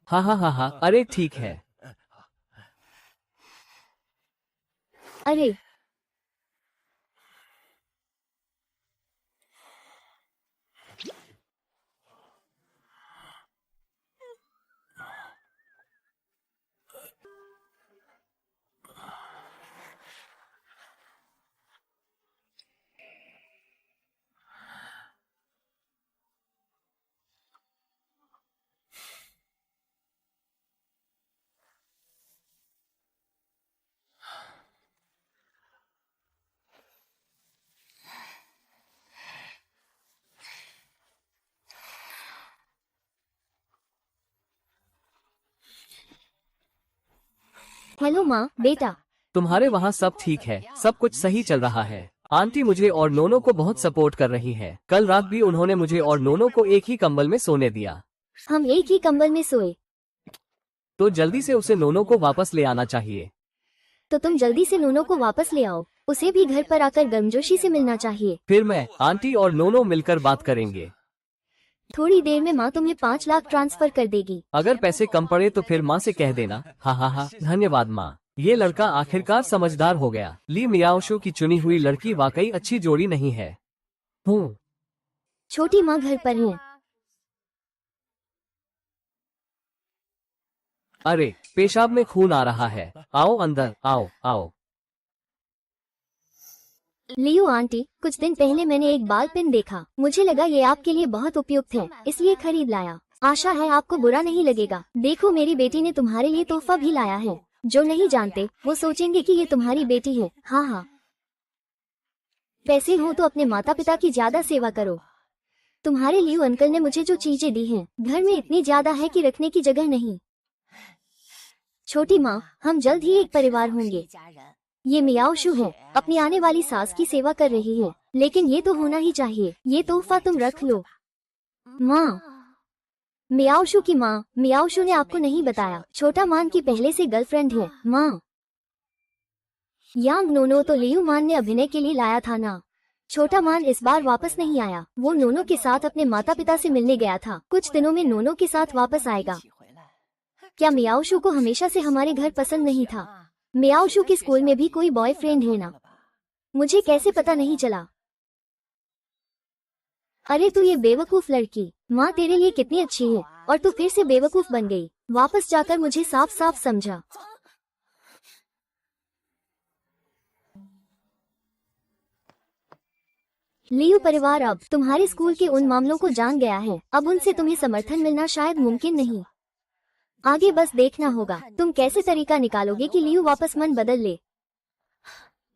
हाँ, अरे ठीक है। अरे हेलो माँ, बेटा। तुम्हारे वहाँ सब ठीक है? सब कुछ सही चल रहा है? आंटी मुझे और नोनो को बहुत सपोर्ट कर रही है। कल रात भी उन्होंने मुझे और नोनो को एक ही कंबल में सोने दिया। हम एक ही कंबल में सोए। तो जल्दी से उसे नोनो को वापस ले आना चाहिए। तो तुम जल्दी से नोनो को वापस ले आओ। उसे भी घर पर आकर गर्मजोशी से मिलना चाहिए। फिर मैं, आंटी और नोनो मिलकर बात करेंगे। थोड़ी देर में माँ तुम्हें 5 लाख ट्रांसफर कर देगी। अगर पैसे कम पड़े तो फिर माँ से कह देना। हाँ, धन्यवाद माँ। ये लड़का आखिरकार समझदार हो गया। ली मियाओशु की चुनी हुई लड़की वाकई अच्छी जोड़ी नहीं है। छोटी माँ घर पर है। अरे, पेशाब में खून आ रहा है। आओ अंदर, आओ आओ। लियो आंटी, कुछ दिन पहले मैंने एक बाल पेन देखा। मुझे लगा ये आपके लिए बहुत उपयुक्त है, इसलिए खरीद लाया। आशा है आपको बुरा नहीं लगेगा। देखो, मेरी बेटी ने तुम्हारे लिए तोहफा भी लाया है। जो नहीं जानते वो सोचेंगे कि ये तुम्हारी बेटी है। हाँ हाँ, पैसे हो तो अपने माता पिता की ज्यादा सेवा करो। तुम्हारे लियो अंकल ने मुझे जो चीजें दी हैं, घर में इतनी ज्यादा है कि रखने की जगह नहीं। छोटी माँ, हम जल्द ही एक परिवार होंगे। ये मियाओशु है, अपनी आने वाली सास की सेवा कर रही है, लेकिन ये तो होना ही चाहिए। ये तोहफा तुम रख लो। माँ, मियाओशु की माँ, मियाओशु ने आपको नहीं बताया, छोटा मान की पहले से गर्लफ्रेंड है। माँ, यांग नोनो तो लियू मान ने अभिनय के लिए लाया था ना। छोटा मान इस बार वापस नहीं आया। वो नोनो के साथ अपने माता पिता से मिलने गया था। कुछ दिनों में नोनो के साथ वापस आएगा। क्या मियाओशु को हमेशा से हमारे घर पसंद नहीं था? मियाओशु के स्कूल में भी कोई बॉयफ्रेंड है ना? मुझे कैसे पता नहीं चला? अरे तू ये बेवकूफ लड़की, माँ तेरे लिए कितनी अच्छी है और तू फिर से बेवकूफ बन गई। वापस जाकर मुझे साफ साफ समझा। लियू परिवार अब तुम्हारे स्कूल के उन मामलों को जान गया है। अब उनसे तुम्हें समर्थन मिलना शायद मुमकिन नहीं। आगे बस देखना होगा तुम कैसे तरीका निकालोगे कि लियू वापस मन बदल ले।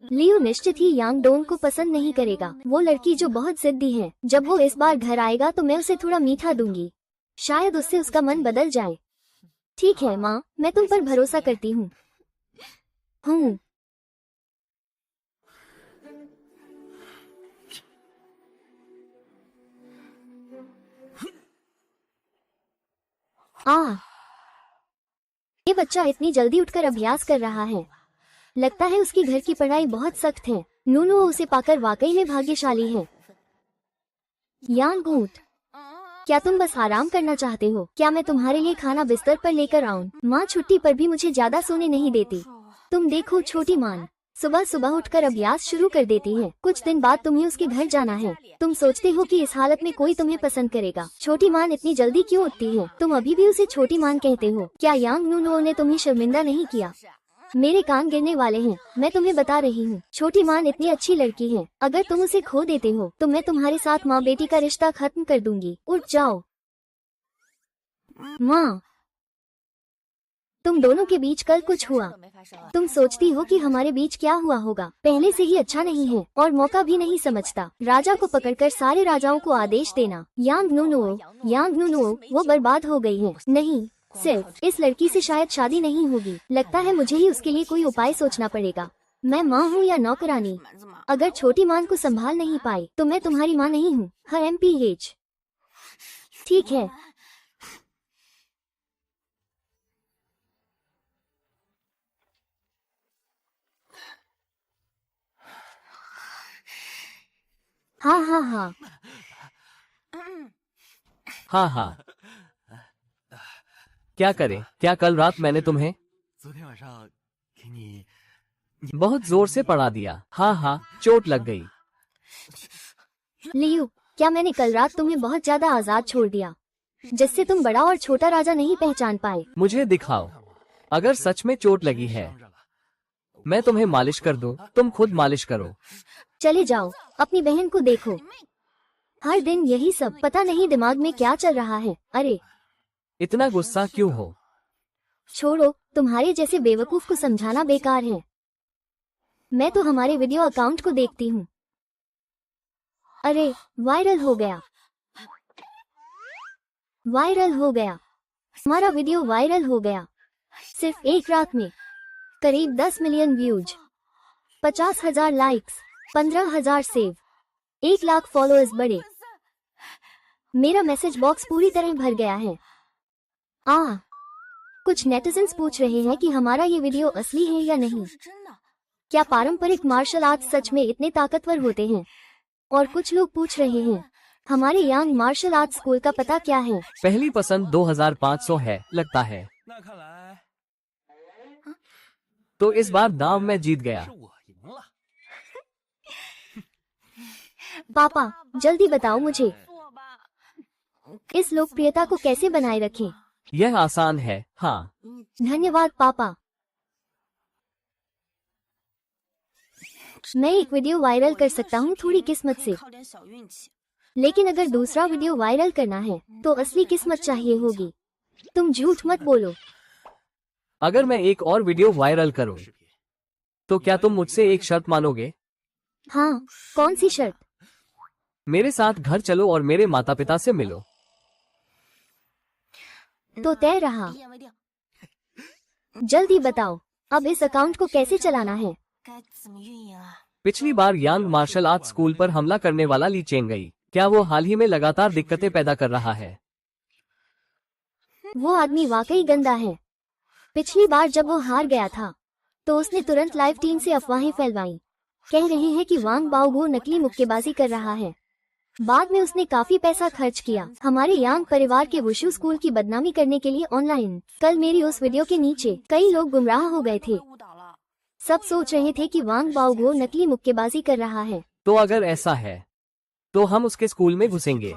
लियू निश्चित ही यांग डोंग को पसंद नहीं करेगा। वो लड़की जो बहुत जिद्दी है। जब वो इस बार घर आएगा तो मैं उसे थोड़ा मीठा दूंगी, शायद उससे उसका मन बदल जाए। ठीक है माँ, मैं तुम पर भरोसा करती हूँ। ये बच्चा इतनी जल्दी उठकर अभ्यास कर रहा है। लगता है उसकी घर की पढ़ाई बहुत सख्त है। नूनू उसे पाकर वाकई में भाग्यशाली है। यांग ऊंट, क्या तुम बस आराम करना चाहते हो? क्या मैं तुम्हारे लिए खाना बिस्तर पर लेकर आऊं? माँ छुट्टी पर भी मुझे ज्यादा सोने नहीं देती। तुम देखो छोटी मान, सुबह सुबह उठकर अभ्यास शुरू कर देती है। कुछ दिन बाद तुम्हें उसके घर जाना है। तुम सोचते हो कि इस हालत में कोई तुम्हें पसंद करेगा। छोटी मान इतनी जल्दी क्यों उठती है? तुम अभी भी उसे छोटी मान कहते हो। क्या यांग नूनो ने तुम्हें शर्मिंदा नहीं किया? मेरे कान गिरने वाले हैं, मैं तुम्हें बता रही हूँ। छोटी मान इतनी अच्छी लड़की है। अगर तुम उसे खो देते हो तो मैं तुम्हारे साथ माँ बेटी का रिश्ता खत्म कर दूंगी। उठ जाओ। माँ, तुम दोनों के बीच कल कुछ हुआ। तुम सोचती हो कि हमारे बीच क्या हुआ होगा। पहले से ही अच्छा नहीं है और मौका भी नहीं समझता। राजा को पकड़कर सारे राजाओं को आदेश देना। यांग नूनो वो बर्बाद हो गई है। नहीं, सिर्फ इस लड़की से शायद शादी नहीं होगी। लगता है मुझे ही उसके लिए कोई उपाय सोचना पड़ेगा। मैं माँ हूँ या नौकरानी? अगर छोटी मान को संभाल नहीं पाई तो मैं तुम्हारी माँ नहीं हूँ। हाँ MPH। ठीक है। हाँ। हाँ। क्या करें? क्या कल रात मैंने तुम्हें बहुत जोर से पड़ा दिया? हाँ, चोट लग गई। लियू, क्या मैंने कल रात तुम्हें बहुत ज्यादा आजाद छोड़ दिया, जिससे तुम बड़ा और छोटा राजा नहीं पहचान पाए? मुझे दिखाओ। अगर सच में चोट लगी है मैं तुम्हें मालिश कर दूं। तुम खुद मालिश करो। चले जाओ, अपनी बहन को देखो। हर दिन यही सब, पता नहीं दिमाग में क्या चल रहा है। अरे इतना गुस्सा क्यों हो? छोड़ो, तुम्हारे जैसे बेवकूफ को समझाना बेकार है। मैं तो हमारे वीडियो अकाउंट को देखती हूँ। अरे वायरल हो गया। हमारा वीडियो वायरल हो गया। सिर्फ एक रात में करीब 10 million views, 50,000 likes, 15,000 save, 1 lakh followers बढ़े। मेरा मैसेज बॉक्स पूरी तरह भर गया है। कुछ नेटिजन्स पूछ रहे हैं कि हमारा ये वीडियो असली है या नहीं। क्या पारंपरिक मार्शल आर्ट्स सच में इतने ताकतवर होते हैं? और कुछ लोग पूछ रहे हैं हमारे यांग मार्शल आर्ट्स स्कूल का पता क्या है? पहली पसंद 2500 है लगता है। तो इस बार दांव में जीत गया। पापा जल्दी बताओ मुझे, इस लोकप्रियता को कैसे बनाए रखें? यह आसान है, हाँ। धन्यवाद पापा। मैं एक वीडियो वायरल कर सकता हूँ थोड़ी किस्मत से, लेकिन अगर दूसरा वीडियो वायरल करना है तो असली किस्मत चाहिए होगी। तुम झूठ मत बोलो। अगर मैं एक और वीडियो वायरल करूं, तो क्या तुम मुझसे एक शर्त मानोगे? हाँ, कौन सी शर्त? मेरे साथ घर चलो और मेरे माता पिता से मिलो। तो तय रहा। जल्दी बताओ, अब इस अकाउंट को कैसे चलाना है? पिछली बार यांग मार्शल आर्ट स्कूल पर हमला करने वाला ली चेंगई, क्या वो हाल ही में लगातार दिक्कतें पैदा कर रहा है? वो आदमी वाकई गंदा है। पिछली बार जब वो हार गया था तो उसने तुरंत लाइव टीम से अफवाहें फैलवाई। कह रहे हैं कि वांग बाओगो नकली मुक्केबाजी कर रहा है। बाद में उसने काफी पैसा खर्च किया हमारे यांग परिवार के वुशु स्कूल की बदनामी करने के लिए ऑनलाइन। कल मेरी उस वीडियो के नीचे कई लोग गुमराह हो गए थे। सब सोच रहे थे कि वांग बाओगो नकली मुक्केबाजी कर रहा है। तो अगर ऐसा है तो हम उसके स्कूल में घुसेंगे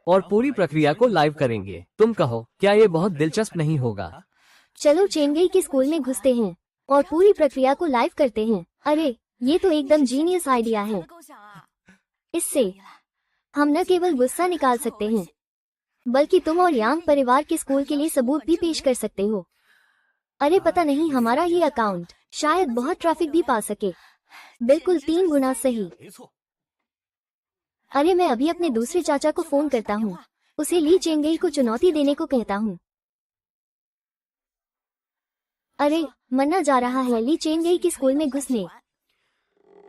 और पूरी प्रक्रिया को लाइव करेंगे। तुम कहो, क्या ये बहुत दिलचस्प नहीं होगा? चलो चेंगई के स्कूल में घुसते हैं और पूरी प्रक्रिया को लाइव करते हैं। अरे ये तो एकदम जीनियस आइडिया है। इससे हम न केवल गुस्सा निकाल सकते हैं, बल्कि तुम और यांग परिवार के स्कूल के लिए सबूत भी पेश कर सकते हो। अरे पता नहीं, हमारा ये अकाउंट शायद बहुत ट्रैफिक भी पा सके। बिल्कुल 3 गुना सही। अरे मैं अभी अपने दूसरे चाचा को फोन करता हूँ, उसे ली चेंगई को चुनौती देने को कहता हूँ। अरे मन्ना जा रहा है ली चेंगई के स्कूल में घुसने।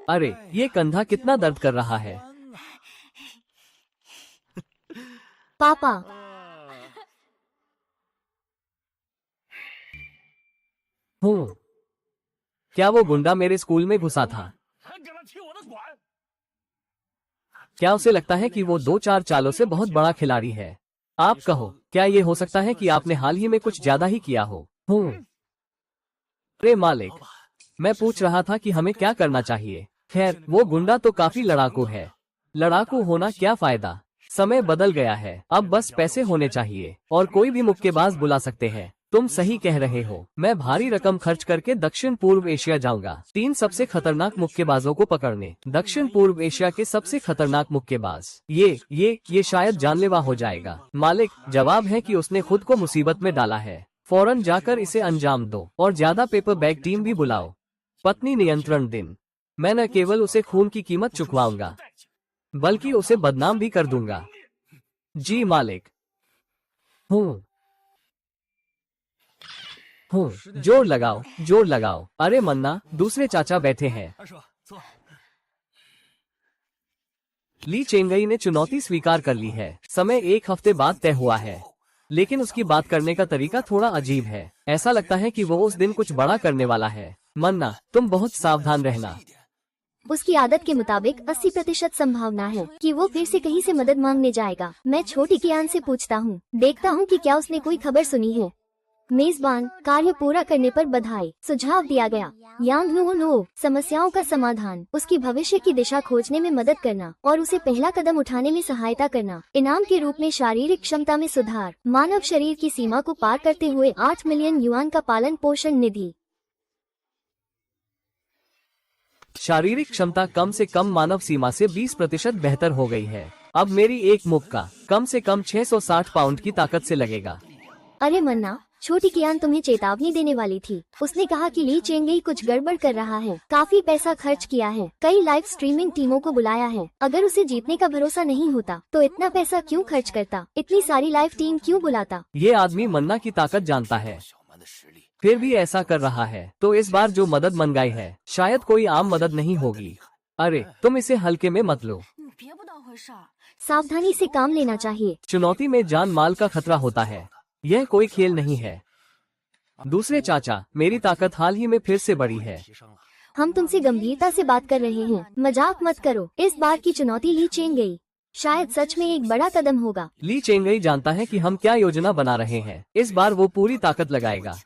अरे ये कंधा कितना दर्द कर रहा है। पापा, हूँ, क्या वो गुंडा मेरे स्कूल में घुसा था? क्या उसे लगता है कि वो 2-4 चालों से बहुत बड़ा खिलाड़ी है? आप कहो, क्या ये हो सकता है कि आपने हाल ही में कुछ ज्यादा ही किया हो? अरे मालिक, मैं पूछ रहा था कि हमें क्या करना चाहिए। खैर, वो गुंडा तो काफी लड़ाकू है। लड़ाकू होना क्या फायदा, समय बदल गया है। अब बस पैसे होने चाहिए और कोई भी मुक्केबाज बुला सकते हैं। तुम सही कह रहे हो। मैं भारी रकम खर्च करके दक्षिण पूर्व एशिया जाऊंगा 3 सबसे खतरनाक मुक्केबाजों को पकड़ने। दक्षिण पूर्व एशिया के सबसे खतरनाक मुक्केबाज। ये शायद जानलेवा हो जाएगा। मालिक, जवाब है कि उसने खुद को मुसीबत में डाला है। फौरन जाकर इसे अंजाम दो और ज्यादा पेपर बैग टीम भी बुलाओ। पत्नी नियंत्रण दिन। मैं न केवल उसे खून की कीमत चुकवाऊंगा, बल्कि उसे बदनाम भी कर दूंगा। जी मालिक। हूँ, जोर लगाओ, जोर लगाओ। अरे मन्ना, दूसरे चाचा बैठे हैं। ली चेंगई ने चुनौती स्वीकार कर ली है। समय 1 हफ्ते बाद तय हुआ है, लेकिन उसकी बात करने का तरीका थोड़ा अजीब है। ऐसा लगता है कि वो उस दिन कुछ बड़ा करने वाला है। मन्ना, तुम बहुत सावधान रहना। उसकी आदत के मुताबिक 80% संभावना है कि वो फिर से कहीं से मदद मांगने जाएगा। मैं छोटी कियान से पूछता हूँ, देखता हूँ कि क्या उसने कोई खबर सुनी है। मेजबान, कार्य पूरा करने पर बधाई। सुझाव दिया गया। यांग नो समस्याओं का समाधान, उसकी भविष्य की दिशा खोजने में मदद करना और उसे पहला कदम उठाने में सहायता करना। इनाम के रूप में शारीरिक क्षमता में सुधार। मानव शरीर की सीमा को पार करते हुए 8 मिलियन युआन का पालन पोषण निधि। शारीरिक क्षमता कम से कम मानव सीमा से 20% बेहतर हो गई है। अब मेरी एक मुक्का कम से कम 660 पाउंड की ताकत से लगेगा। अरे मन्ना, छोटी कियान तुम्हें चेतावनी देने वाली थी। उसने कहा कि ली चेंगई कुछ गड़बड़ कर रहा है। काफी पैसा खर्च किया है, कई लाइव स्ट्रीमिंग टीमों को बुलाया है। अगर उसे जीतने का भरोसा नहीं होता तो इतना पैसा क्यों खर्च करता, इतनी सारी लाइव टीम क्यों बुलाता? ये आदमी मन्ना की ताकत जानता है, फिर भी ऐसा कर रहा है। तो इस बार जो मदद मंगाई है शायद कोई आम मदद नहीं होगी। अरे तुम इसे हल्के में मत लो। सावधानी से काम लेना चाहिए। चुनौती में जान माल का खतरा होता है, यह कोई खेल नहीं है। दूसरे चाचा, मेरी ताकत हाल ही में फिर से बढ़ी है। हम तुमसे गंभीरता से बात कर रहे हैं, मजाक मत करो। इस बार की चुनौती ली चेंगई शायद सच में एक बड़ा कदम होगा। ली चेंगई जानता है कि हम क्या योजना बना रहे हैं। इस बार वो पूरी ताकत लगाएगा।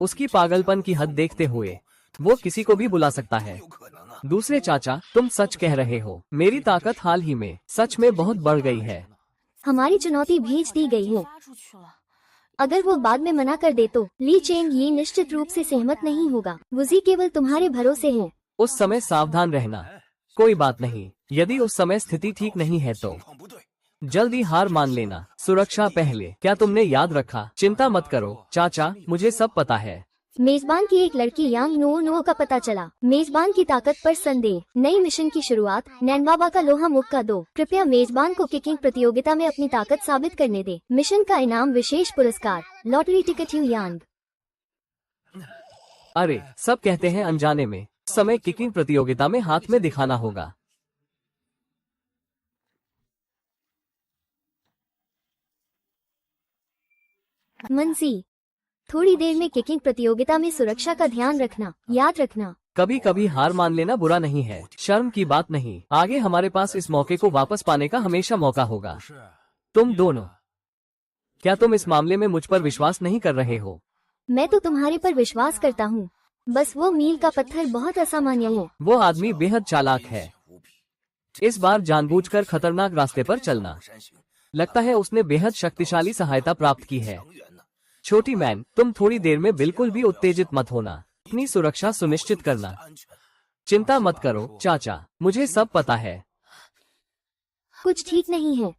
उसकी पागलपन की हद देखते हुए वो किसी को भी बुला सकता है। दूसरे चाचा, तुम सच कह रहे हो। मेरी ताकत हाल ही में सच में बहुत बढ़ गई है। हमारी चुनौती भेज दी गई है। अगर वो बाद में मना कर दे तो ली चेंग ये निश्चित रूप से सहमत नहीं होगा। वुजी केवल तुम्हारे भरोसे है। उस समय सावधान रहना। कोई बात नहीं, यदि उस समय स्थिति ठीक नहीं है तो जल्दी हार मान लेना। सुरक्षा पहले। क्या तुमने याद रखा? चिंता मत करो चाचा, मुझे सब पता है। मेजबान की एक लड़की यांग नो नो का पता चला। मेजबान की ताकत पर संदेह। नई मिशन की शुरुआत। नैनबाबा का लोहा मुक्का दो। कृपया मेजबान को किकिंग प्रतियोगिता में अपनी ताकत साबित करने दे। मिशन का इनाम विशेष पुरस्कार, लॉटरी टिकट यू यांग। अरे सब कहते हैं अनजाने में। समय किकिंग प्रतियोगिता में हाथ में दिखाना होगा। मनसी, थोड़ी देर में किकिंग प्रतियोगिता में सुरक्षा का ध्यान रखना। याद रखना, कभी कभी हार मान लेना बुरा नहीं है, शर्म की बात नहीं। आगे हमारे पास इस मौके को वापस पाने का हमेशा मौका होगा। तुम दोनों, क्या तुम इस मामले में मुझ पर विश्वास नहीं कर रहे हो? मैं तो तुम्हारे पर विश्वास करता हूँ। बस वो मील का पत्थर बहुत असामान्य है। वो आदमी बेहद चालाक है। इस बार जानबूझकर खतरनाक रास्ते पर चलना। लगता है उसने बेहद शक्तिशाली सहायता प्राप्त की है। छोटी मैन, तुम थोड़ी देर में बिल्कुल भी उत्तेजित मत होना। अपनी सुरक्षा सुनिश्चित करना। चिंता मत करो चाचा, मुझे सब पता है। कुछ ठीक नहीं है।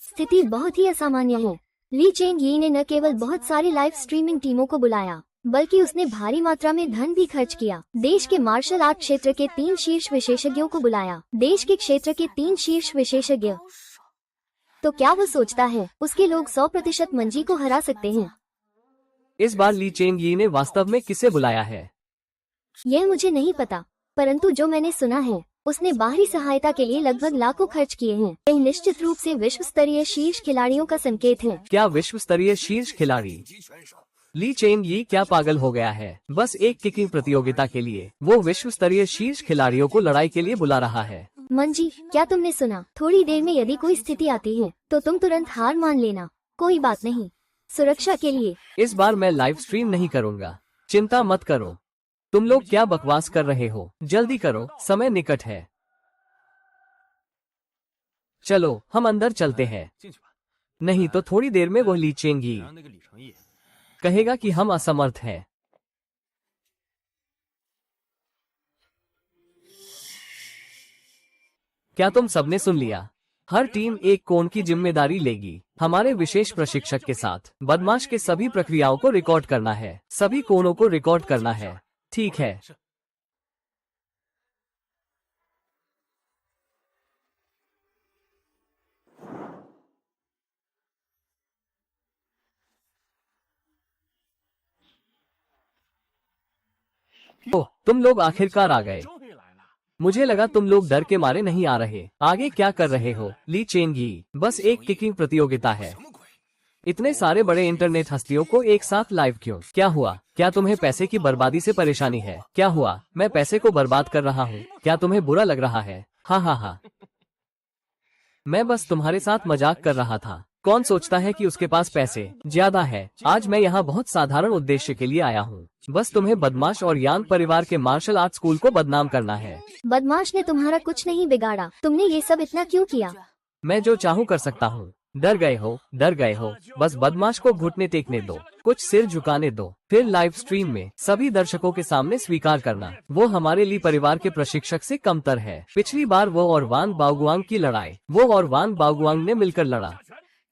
स्थिति बहुत ही असामान्य है। ली चेंग यी ने न केवल बहुत सारी लाइव स्ट्रीमिंग टीमों को बुलाया, बल्कि उसने भारी मात्रा में धन भी खर्च किया। देश के मार्शल आर्ट क्षेत्र के 3 शीर्ष विशेषज्ञों को बुलाया। देश के क्षेत्र के 3 शीर्ष विशेषज्ञ। तो क्या वो सोचता है उसके लोग 100% मंजी को हरा सकते हैं? इस बार ली चेंग यी ने वास्तव में किसे बुलाया है? यह मुझे नहीं पता, परंतु जो मैंने सुना है उसने बाहरी सहायता के लिए लगभग लाखों खर्च किए हैं। यह निश्चित रूप से विश्व स्तरीय शीर्ष खिलाड़ियों का संकेत है। क्या विश्व स्तरीय शीर्ष खिलाड़ी? ली चेंग यी क्या पागल हो गया है? बस एक किकिंग प्रतियोगिता के लिए वो विश्व स्तरीय शीर्ष खिलाड़ियों को लड़ाई के लिए बुला रहा है। मंजी, क्या तुमने सुना? थोड़ी देर में यदि कोई स्थिति आती है तो तुम तुरंत हार मान लेना। कोई बात नहीं, सुरक्षा के लिए। इस बार मैं लाइव स्ट्रीम नहीं करूंगा। चिंता मत करो। तुम लोग क्या बकवास कर रहे हो? जल्दी करो, समय निकट है। चलो हम अंदर चलते हैं। नहीं तो थोड़ी देर में वो ली चेंग यी कहेगा कि हम असमर्थ हैं। क्या तुम सबने सुन लिया? हर टीम एक कोण की जिम्मेदारी लेगी। हमारे विशेष प्रशिक्षक के साथ बदमाश के सभी प्रक्रियाओं को रिकॉर्ड करना है। सभी कोणों को रिकॉर्ड करना है। ठीक है। ओह, तुम लोग आखिरकार आ गए। मुझे लगा तुम लोग डर के मारे नहीं आ रहे। आगे क्या कर रहे हो? ली चेंग यी, बस एक किकिंग प्रतियोगिता है। इतने सारे बड़े इंटरनेट हस्तियों को एक साथ लाइव क्यों? क्या हुआ? क्या तुम्हें पैसे की बर्बादी से परेशानी है? क्या हुआ? मैं पैसे को बर्बाद कर रहा हूँ? क्या तुम्हें बुरा लग रहा है? हाँ हाँ हाँ, मैं बस तुम्हारे साथ मजाक कर रहा था। कौन सोचता है कि उसके पास पैसे ज्यादा है? आज मैं यहाँ बहुत साधारण उद्देश्य के लिए आया हूँ। बस तुम्हें बदमाश और यान परिवार के मार्शल आर्ट स्कूल को बदनाम करना है। बदमाश ने तुम्हारा कुछ नहीं बिगाड़ा। तुमने ये सब इतना क्यों किया? मैं जो चाहूँ कर सकता हूँ। डर गए हो? डर गए हो? बस बदमाश को घुटने टेकने दो, कुछ सिर झुकाने दो, फिर लाइव स्ट्रीम में सभी दर्शकों के सामने स्वीकार करना वो हमारे ली परिवार के प्रशिक्षक से कमतर है। पिछली बार वो और वान बाओगुआंग की लड़ाई वो और वान बाओगुआंग ने मिलकर लड़ा।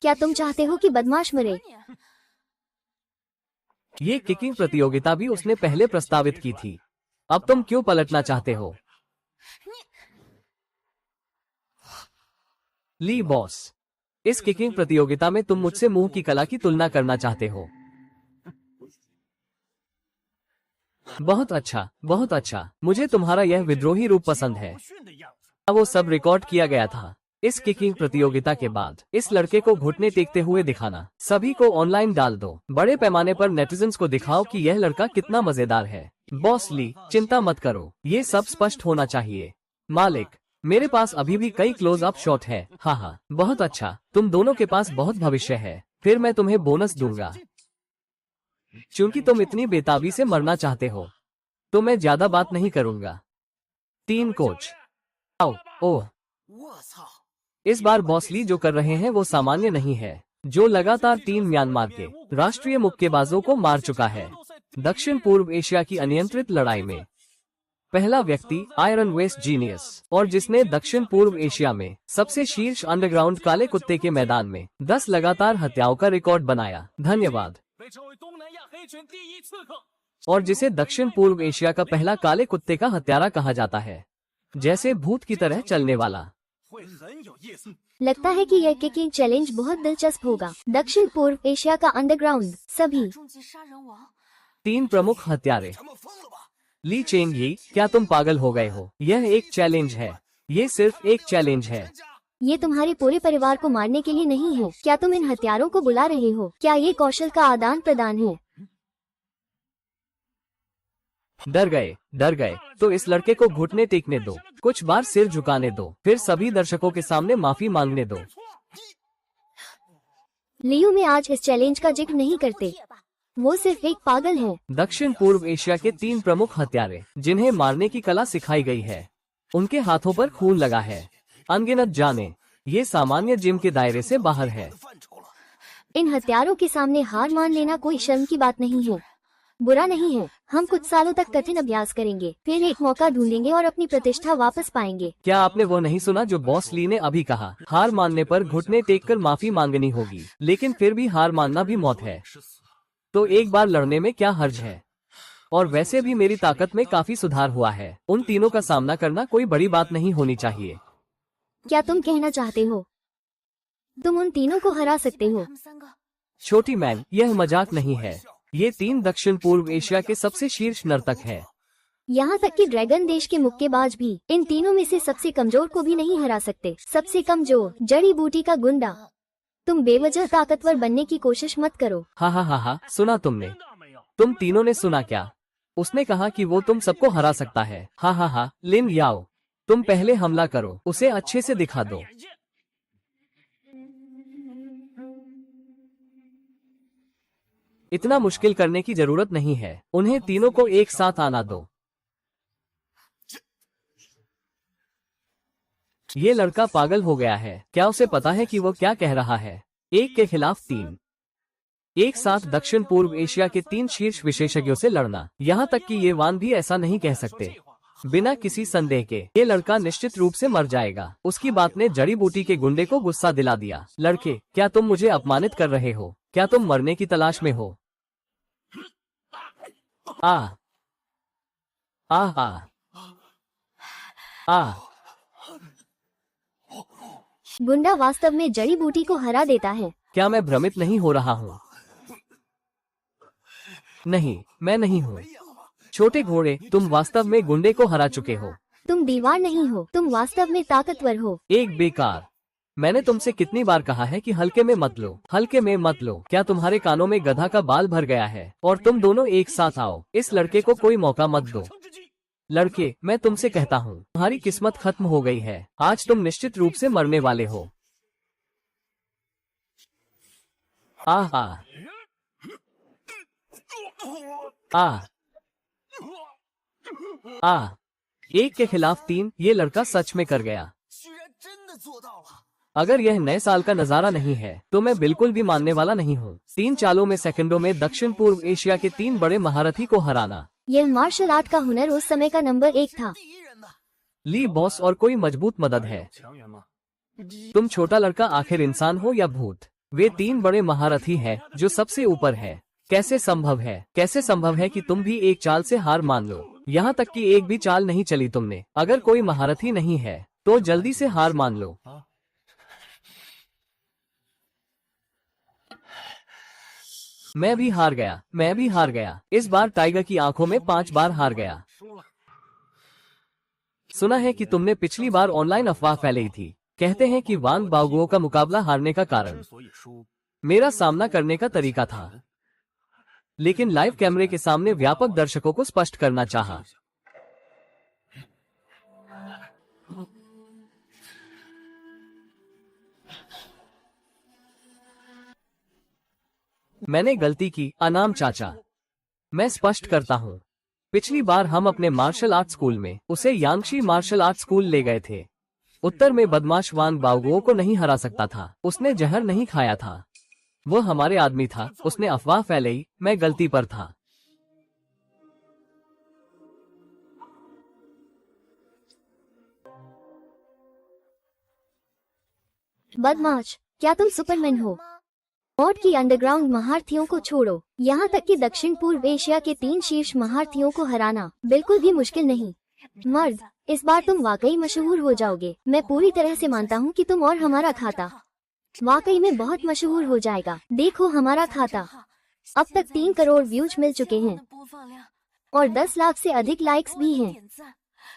क्या तुम चाहते हो कि बदमाश मरे? ये किकिंग प्रतियोगिता भी उसने पहले प्रस्तावित की थी। अब तुम क्यों पलटना चाहते हो? ली बॉस, इस किकिंग प्रतियोगिता में तुम मुझसे मुंह की कला की तुलना करना चाहते हो। बहुत अच्छा, बहुत अच्छा। मुझे तुम्हारा यह विद्रोही रूप पसंद है। वो सब रिकॉर्ड किया गया था। इस किकिंग प्रतियोगिता के बाद इस लड़के को घुटने टेकते हुए दिखाना। सभी को ऑनलाइन डाल दो। बड़े पैमाने पर नेटिजन्स को दिखाओ कि यह लड़का कितना मजेदार है। बॉस ली, चिंता मत करो, ये सब स्पष्ट होना चाहिए। मालिक, मेरे पास अभी भी कई क्लोज अप शॉट है। हाँ हाँ, बहुत अच्छा। तुम दोनों के पास बहुत भविष्य है। फिर मैं तुम्हें बोनस दूंगा। चूंकि तुम इतनी बेताबी से मरना चाहते हो तो मैं ज्यादा बात नहीं करूंगा। 3 कोच। आओ। ओह, इस बार बॉस ली जो कर रहे हैं वो सामान्य नहीं है, जो लगातार 3 म्यांमार के राष्ट्रीय मुक्केबाजों को मार चुका है। दक्षिण पूर्व एशिया की अनियंत्रित लड़ाई में पहला व्यक्ति आयरन वेस्ट जीनियस, और जिसने दक्षिण पूर्व एशिया में सबसे शीर्ष अंडरग्राउंड काले कुत्ते के मैदान में 10 लगातार हत्याओं का रिकॉर्ड बनाया। धन्यवाद। और जिसे दक्षिण पूर्व एशिया का पहला काले कुत्ते का हत्यारा कहा जाता है, जैसे भूत की तरह चलने वाला। लगता है कि यह किकिंग चैलेंज बहुत दिलचस्प होगा। दक्षिण पूर्व एशिया का अंडरग्राउंड सभी 3 प्रमुख हत्यारे। ली चेंग यी, क्या तुम पागल हो गए हो? यह एक चैलेंज है, ये सिर्फ एक चैलेंज है। ये तुम्हारे पूरे परिवार को मारने के लिए नहीं है। क्या तुम इन हथियारों को बुला रहे हो? क्या ये कौशल का आदान प्रदान है? डर गए तो इस लड़के को घुटने टेकने दो, कुछ बार सिर झुकाने दो, फिर सभी दर्शकों के सामने माफी मांगने दो। लियू में आज इस चैलेंज का जिक्र नहीं करते, वो सिर्फ एक पागल है। दक्षिण पूर्व एशिया के 3 प्रमुख हत्यारे जिन्हें मारने की कला सिखाई गई है, उनके हाथों पर खून लगा है, अनगिनत जाने। ये सामान्य जिम के दायरे से बाहर है। इन हथियारों के सामने हार मान लेना कोई शर्म की बात नहीं है, बुरा नहीं है। हम कुछ सालों तक कठिन अभ्यास करेंगे, फिर एक मौका ढूंढेंगे और अपनी प्रतिष्ठा वापस पाएंगे। क्या आपने वो नहीं सुना जो बॉस ली ने अभी कहा? हार मानने पर घुटने टेककर माफी मांगनी होगी, लेकिन फिर भी हार मानना भी मौत है। तो एक बार लड़ने में क्या हर्ज है? और वैसे भी मेरी ताकत में काफी सुधार हुआ है। उन तीनों का सामना करना कोई बड़ी बात नहीं होनी चाहिए। क्या तुम कहना चाहते हो तुम उन तीनों को हरा सकते हो? छोटी मैन, यह मजाक नहीं है। ये 3 दक्षिण पूर्व एशिया के सबसे शीर्ष नर्तक है। यहाँ तक कि ड्रैगन देश के मुक्केबाज भी इन तीनों में से सबसे कमजोर को भी नहीं हरा सकते। सबसे कमजोर जड़ी बूटी का गुंडा। तुम बेवजह ताकतवर बनने की कोशिश मत करो। हा, सुना तुमने? तुम तीनों ने सुना क्या? उसने कहा कि वो तुम सबको हरा सकता है। हा, लिन याओ, तुम पहले हमला करो, उसे अच्छे से दिखा दो। इतना मुश्किल करने की जरूरत नहीं है, उन्हें तीनों को एक साथ आना दो। ये लड़का पागल हो गया है। क्या उसे पता है कि वो क्या कह रहा है? 1 के खिलाफ 3, एक साथ दक्षिण पूर्व एशिया के 3 शीर्ष विशेषज्ञों से लड़ना। यहाँ तक कि ये वान भी ऐसा नहीं कह सकते बिना किसी संदेह के। ये लड़का निश्चित रूप से मर जाएगा। उसकी बात ने जड़ी बूटी के गुंडे को गुस्सा दिला दिया। लड़के, क्या तुम मुझे अपमानित कर रहे हो? क्या तुम मरने की तलाश में हो? आ गुंडा वास्तव में जड़ी बूटी को हरा देता है। क्या मैं भ्रमित नहीं हो रहा हूँ? नहीं, मैं नहीं हूँ। छोटे घोड़े, तुम वास्तव में गुंडे को हरा चुके हो। तुम दीवार नहीं हो, तुम वास्तव में ताकतवर हो। एक बेकार। मैंने तुमसे कितनी बार कहा है कि हल्के में मत लो, हल्के में मत लो। क्या तुम्हारे कानों में गधा का बाल भर गया है? और तुम दोनों एक साथ आओ। इस लड़के को कोई मौका मत दो। लड़के, मैं तुमसे कहता हूँ, तुम्हारी किस्मत खत्म हो गई है। आज तुम निश्चित रूप से मरने वाले हो। आ 1 के खिलाफ 3, ये लड़का सच में कर गया। अगर यह नए साल का नजारा नहीं है तो मैं बिल्कुल भी मानने वाला नहीं हूँ। 3 चालों में सेकंडों में दक्षिण पूर्व एशिया के 3 बड़े महारथी को हराना। यह मार्शल आर्ट का हुनर उस समय का नंबर 1 था। ली बॉस और कोई मजबूत मदद है। तुम छोटा लड़का आखिर इंसान हो या भूत? वे 3 बड़े महारथी हैं जो सबसे ऊपर है। कैसे संभव है? कैसे संभव है कि तुम भी एक चाल से हार मान लो? यहाँ तक कि एक भी चाल नहीं चली तुमने। अगर कोई महारथी नहीं है तो जल्दी से हार मान लो। मैं भी हार गया। इस बार टाइगर की आंखों में 5 बार हार गया। सुना है कि तुमने पिछली बार ऑनलाइन अफवाह फैलाई थी। कहते हैं कि वांग बाओगुओ का मुकाबला हारने का कारण मेरा सामना करने का तरीका था, लेकिन लाइव कैमरे के सामने व्यापक दर्शकों को स्पष्ट करना चाहा। मैंने गलती की, अनाम चाचा। मैं स्पष्ट करता हूँ, पिछली बार हम अपने मार्शल आर्ट स्कूल में उसे यांगशी मार्शल आर्ट स्कूल ले गए थे। उत्तर में बदमाश वांग बाओगुओ को नहीं हरा सकता था। उसने जहर नहीं खाया था। वो हमारे आदमी था। उसने अफवाह फैलाई। मैं गलती पर था। बदमाश, क्या तुम सुपरमैन हो? मॉड की अंडरग्राउंड महारथियों को छोड़ो, यहाँ तक कि दक्षिण पूर्व एशिया के 3 शीर्ष महारथियों को हराना बिल्कुल भी मुश्किल नहीं। मर्द, इस बार तुम वाकई मशहूर हो जाओगे। मैं पूरी तरह से मानता हूँ कि तुम और हमारा खाता वाकई में बहुत मशहूर हो जाएगा। देखो हमारा खाता, अब तक 3 करोड़ व्यूज मिल चुके हैं और 10 लाख से अधिक लाइक्स भी हैं।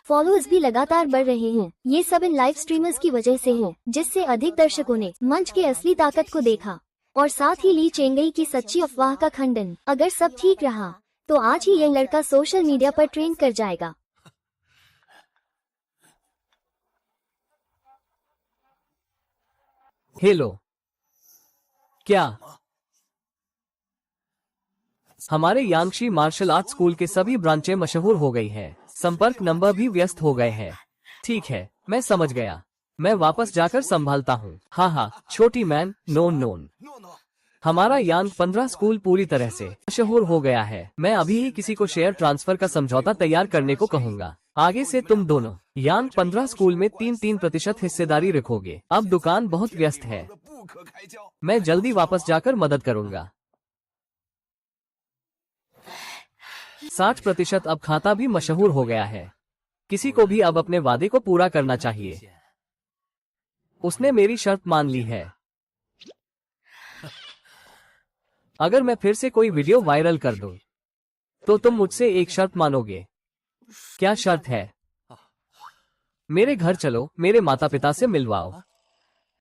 फॉलोअर्स भी लगातार बढ़ रहे हैं। ये सब इन लाइव स्ट्रीमर्स की वजह से है, जिससे अधिक दर्शकों ने मंच के असली ताकत को देखा और साथ ही ली चेंगई की सच्ची अफवाह का खंडन। अगर सब ठीक रहा तो आज ही यह लड़का सोशल मीडिया पर ट्रेंड कर जाएगा। हेलो, क्या हमारे यांगशी मार्शल आर्ट स्कूल के सभी ब्रांचें मशहूर हो गई हैं। संपर्क नंबर भी व्यस्त हो गए हैं। ठीक है, मैं समझ गया। मैं वापस जाकर संभालता हूँ। हाँ, छोटी मैन, नोन। हमारा यांग 15 स्कूल पूरी तरह से मशहूर हो गया है। मैं अभी ही किसी को शेयर ट्रांसफर का समझौता तैयार करने को कहूँगा। आगे से तुम दोनों यांग 15 स्कूल में 3% हिस्सेदारी रखोगे। अब दुकान बहुत व्यस्त है। मैं जल्दी वापस जाकर मदद करूँगा। 60% अब खाता भी मशहूर हो गया है। किसी को भी अब अपने वादे को पूरा करना चाहिए। उसने मेरी शर्त मान ली है। अगर मैं फिर से कोई वीडियो वायरल कर दूं, तो तुम मुझसे एक शर्त मानोगे। क्या शर्त है? मेरे घर चलो, मेरे माता पिता से मिलवाओ।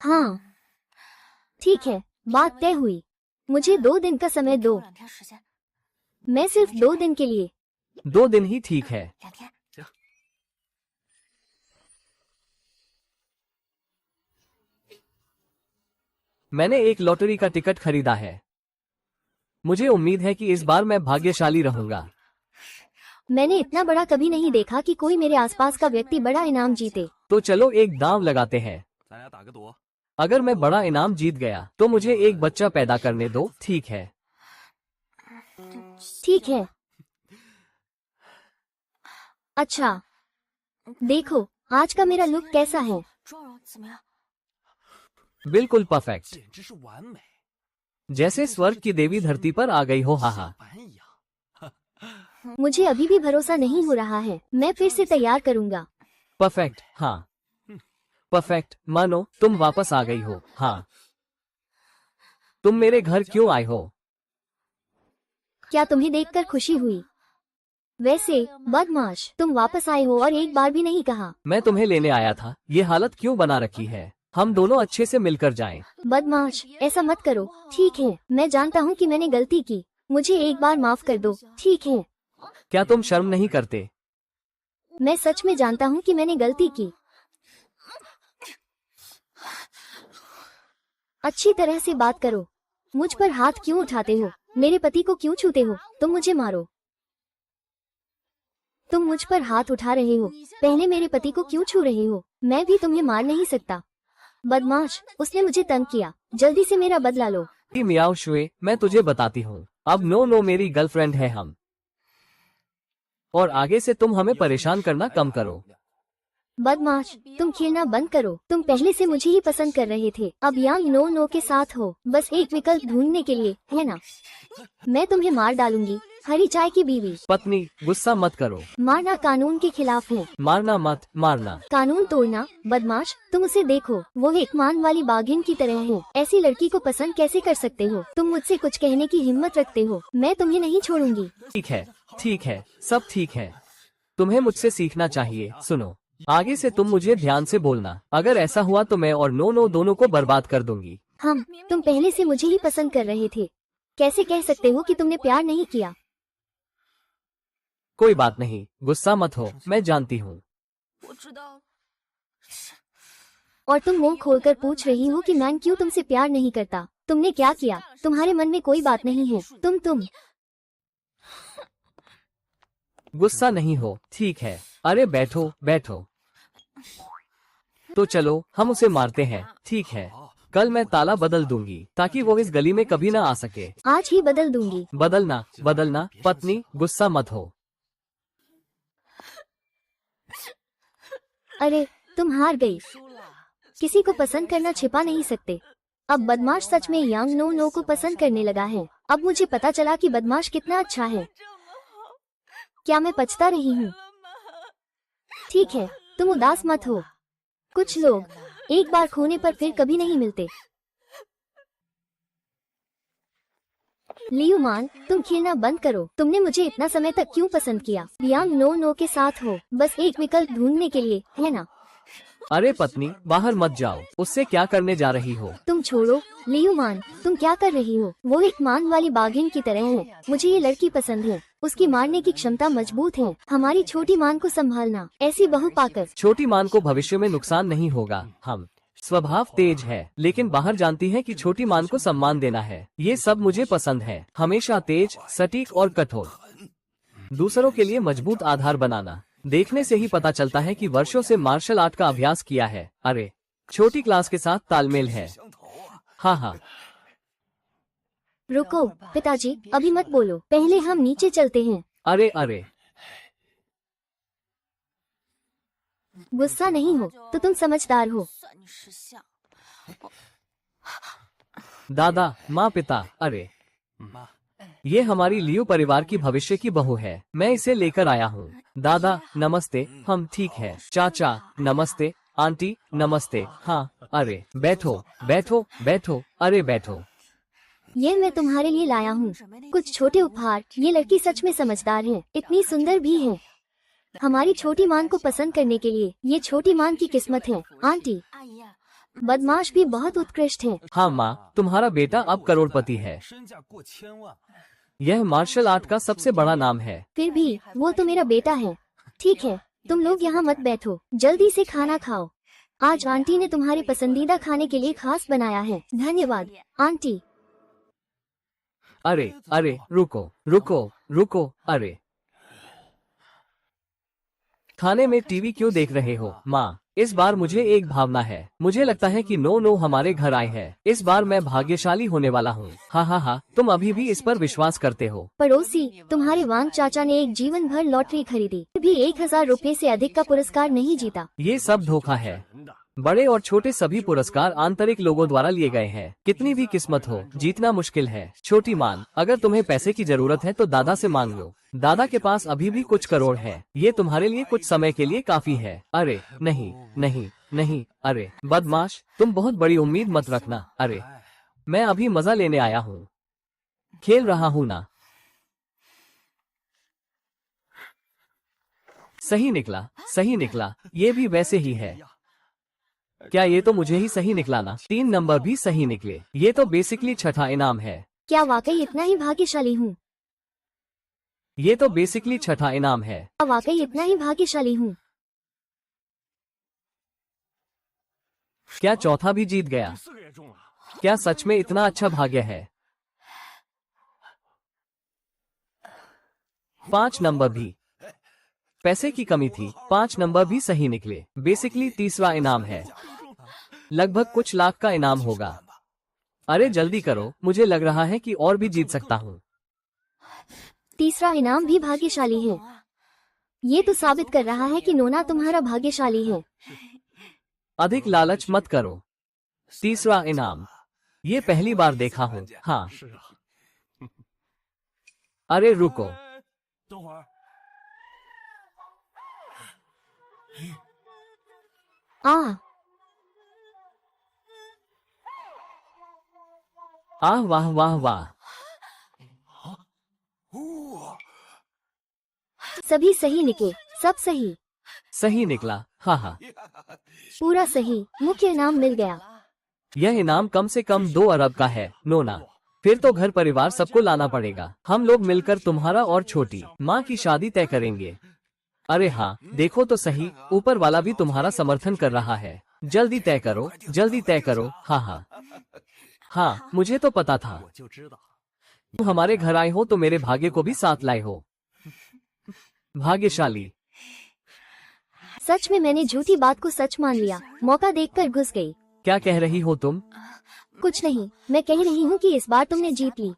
हाँ, ठीक है, बात तय हुई। मुझे 2 दिन का समय दो। मैं सिर्फ 2 दिन के लिए। 2 दिन ही ठीक है। मैंने एक लॉटरी का टिकट खरीदा है। मुझे उम्मीद है कि इस बार मैं भाग्यशाली रहूंगा। मैंने इतना बड़ा कभी नहीं देखा कि कोई मेरे आसपास का व्यक्ति बड़ा इनाम जीते। तो चलो एक दांव लगाते हैं। अगर मैं बड़ा इनाम जीत गया तो मुझे एक बच्चा पैदा करने दो। ठीक है? ठीक है। अच्छा, देखो आज का मेरा लुक कैसा है। बिल्कुल परफेक्ट, जैसे स्वर्ग की देवी धरती पर आ गई हो। हाँ, मुझे अभी भी भरोसा नहीं हो रहा है। मैं फिर से तैयार करूंगा। परफेक्ट। हाँ, परफेक्ट। मानो तुम वापस आ गई हो। हाँ, तुम मेरे घर क्यों आए हो? क्या तुम्हें देखकर खुशी हुई? वैसे बदमाश, तुम वापस आए हो और एक बार भी नहीं कहा। मैं तुम्हें लेने आया था। ये हालत क्यों बना रखी है? हम दोनों अच्छे से मिलकर जाएं। बदमाश, ऐसा मत करो। ठीक है, मैं जानता हूँ कि मैंने गलती की। मुझे एक बार माफ कर दो। ठीक है? क्या तुम शर्म नहीं करते? मैं सच में जानता हूँ कि मैंने गलती की। अच्छी तरह से बात करो। मुझ पर हाथ क्यों उठाते हो? मेरे पति को क्यों छूते हो? तुम मुझे मारो। तुम मुझ पर हाथ उठा रहे हो। पहले मेरे पति को क्यों छू रहे हो? मैं भी तुम्हें मार नहीं सकता। बदमाश, उसने मुझे तंग किया। जल्दी से मेरा बदला लो। मियाओ शुए, मैं तुझे बताती हूँ। अब नो मेरी गर्लफ्रेंड है हम, और आगे से तुम हमें परेशान करना कम करो। बदमाश, तुम खेलना बंद करो। तुम पहले से मुझे ही पसंद कर रहे थे। अब यांग नो के साथ हो, बस एक विकल्प ढूंढने के लिए, है ना? मैं तुम्हें मार डालूंगी, हरी चाय की बीवी। पत्नी, गुस्सा मत करो। मारना कानून के खिलाफ है। मारना मत, मारना। कानून तोड़ना। बदमाश, तुम उसे देखो, वो एक मान वाली बाघिन की तरह है। ऐसी लड़की को पसंद कैसे कर सकते हो? तुम मुझसे कुछ कहने की हिम्मत रखते हो? मैं तुम्हें नहीं छोड़ूंगी। ठीक है, सब ठीक है। तुम्हें मुझसे सीखना चाहिए। सुनो, आगे से तुम मुझे ध्यान से बोलना। अगर ऐसा हुआ तो मैं और नो दोनों को बर्बाद कर दूंगी। तुम पहले से मुझे ही पसंद कर रहे थे। कैसे कह सकते हो कि तुमने प्यार नहीं किया? कोई बात नहीं, गुस्सा मत हो, मैं जानती हूँ। और तुम मुंह खोलकर पूछ रही हो कि मैं क्यों तुमसे प्यार नहीं करता? तुमने क्या किया? तुम्हारे मन में कोई बात नहीं है। तुम गुस्सा नहीं हो, ठीक है? अरे बैठो। तो चलो हम उसे मारते हैं। ठीक है, कल मैं ताला बदल दूंगी ताकि वो इस गली में कभी ना आ सके। आज ही बदल दूंगी। बदलना बदलना पत्नी, गुस्सा मत हो। अरे तुम हार गई। किसी को पसंद करना छिपा नहीं सकते। अब बदमाश सच में यांग नो नो को पसंद करने लगा है। अब मुझे पता चला कि बदमाश कितना अच्छा है। क्या मैं पछता रही हूँ? ठीक है, तुम उदास मत हो। कुछ लोग एक बार खोने पर फिर कभी नहीं मिलते। लियुमान, तुम खेलना बंद करो। तुमने मुझे इतना समय तक क्यों पसंद किया? यांग नो नो के साथ हो बस एक विकल्प ढूंढने के लिए, है ना? अरे पत्नी, बाहर मत जाओ। उससे क्या करने जा रही हो? तुम छोड़ो। लियुमान, तुम क्या कर रही हो? वो एक मान वाली बाघिन की तरह है। मुझे ये लड़की पसंद है। उसकी मारने की क्षमता मजबूत है। हमारी छोटी मान को संभालना। ऐसी बहू पाकर छोटी मान को भविष्य में नुकसान नहीं होगा। हम स्वभाव तेज है, लेकिन बाहर जानती है कि छोटी मान को सम्मान देना है। ये सब मुझे पसंद है। हमेशा तेज, सटीक और कठोर। दूसरों के लिए मजबूत आधार बनाना। देखने से ही पता चलता है कि वर्षों से मार्शल आर्ट का अभ्यास किया है। अरे छोटी क्लास के साथ तालमेल है। हाँ हाँ। रुको पिताजी, अभी मत बोलो। पहले हम नीचे चलते हैं। अरे अरे, गुस्सा नहीं हो तो तुम समझदार हो। दादा, माँ, पिता। अरे ये हमारी लियू परिवार की भविष्य की बहू है। मैं इसे लेकर आया हूँ। दादा नमस्ते। हम ठीक है। चाचा नमस्ते। आंटी नमस्ते। हाँ, अरे बैठो बैठो बैठो। अरे बैठो। ये मैं तुम्हारे लिए लाया हूँ कुछ छोटे उपहार। ये लड़की सच में समझदार है, इतनी सुंदर भी है। हमारी छोटी मान को पसंद करने के लिए ये छोटी मान की किस्मत है। आंटी, बदमाश भी बहुत उत्कृष्ट है। हाँ माँ, तुम्हारा बेटा अब करोड़पति है। यह मार्शल आर्ट का सबसे बड़ा नाम है। फिर भी वो तो मेरा बेटा है। ठीक है, तुम लोग यहाँ मत बैठो, जल्दी से खाना खाओ। आज आंटी ने तुम्हारे पसंदीदा खाने के लिए खास बनाया है। धन्यवाद आंटी। अरे अरे, रुको रुको रुको। अरे खाने में टीवी क्यों देख रहे हो? माँ, इस बार मुझे एक भावना है। मुझे लगता है कि नो नो हमारे घर आए हैं। इस बार मैं भाग्यशाली होने वाला हूँ। हाँ हाँ हाँ, तुम अभी भी इस पर विश्वास करते हो? पड़ोसी, तुम्हारे वांग चाचा ने एक जीवन भर लॉटरी खरीदी, भी 1000 रुपए से अधिक का पुरस्कार नहीं जीता। ये सब धोखा है। बड़े और छोटे सभी पुरस्कार आंतरिक लोगों द्वारा लिए गए हैं। कितनी भी किस्मत हो, जीतना मुश्किल है। छोटी मान, अगर तुम्हें पैसे की जरूरत है तो दादा से मांग लो। दादा के पास अभी भी कुछ करोड़ है। ये तुम्हारे लिए कुछ समय के लिए काफी है। अरे नहीं नहीं नहीं। अरे बदमाश, तुम बहुत बड़ी उम्मीद मत रखना। अरे मैं अभी मजा लेने आया हूँ, खेल रहा हूँ ना। सही निकला, सही निकला। ये भी वैसे ही है। क्या ये तो मुझे ही सही निकला ना? 3 नंबर भी सही निकले। ये तो बेसिकली छठा इनाम है। क्या वाकई इतना ही भाग्यशाली हूँ? ये तो बेसिकली छठा इनाम है। क्या वाकई इतना ही भाग्यशाली हूँ? क्या चौथा भी जीत गया? क्या सच में इतना अच्छा भाग्य है? 5 नंबर भी। पैसे की कमी थी, 5 नंबर भी सही निकले। बेसिकली तीसरा इनाम है। लगभग कुछ लाख का इनाम होगा। अरे जल्दी करो, मुझे लग रहा है कि और भी जीत सकता हूँ। तीसरा इनाम भी भाग्यशाली है। ये तो साबित कर रहा है कि नोना तुम्हारा भाग्यशाली है। अधिक लालच मत करो। तीसरा इनाम, ये पहली बार देखा हूँ। हाँ। अरे रुको, आह वाह वाह वाह। सभी सही निकले, सब सही। सही निकला। हाँ हाँ, पूरा सही। मुख्य इनाम मिल गया। यह इनाम कम से कम 2 अरब का है। नोना, फिर तो घर परिवार सबको लाना पड़ेगा। हम लोग मिलकर तुम्हारा और छोटी माँ की शादी तय करेंगे। अरे हाँ, देखो तो सही, ऊपर वाला भी तुम्हारा समर्थन कर रहा है। जल्दी तय करो, जल्दी तय करो। हाँ हाँ हाँ, मुझे तो पता था। तुम हमारे घर आए हो तो मेरे भाग्य को भी साथ लाए हो। भाग्यशाली। सच में मैंने झूठी बात को सच मान लिया, मौका देखकर घुस गई। क्या कह रही हो तुम? कुछ नहीं, मैं कह रही हूँ कि इस बार तुमने जीत ली।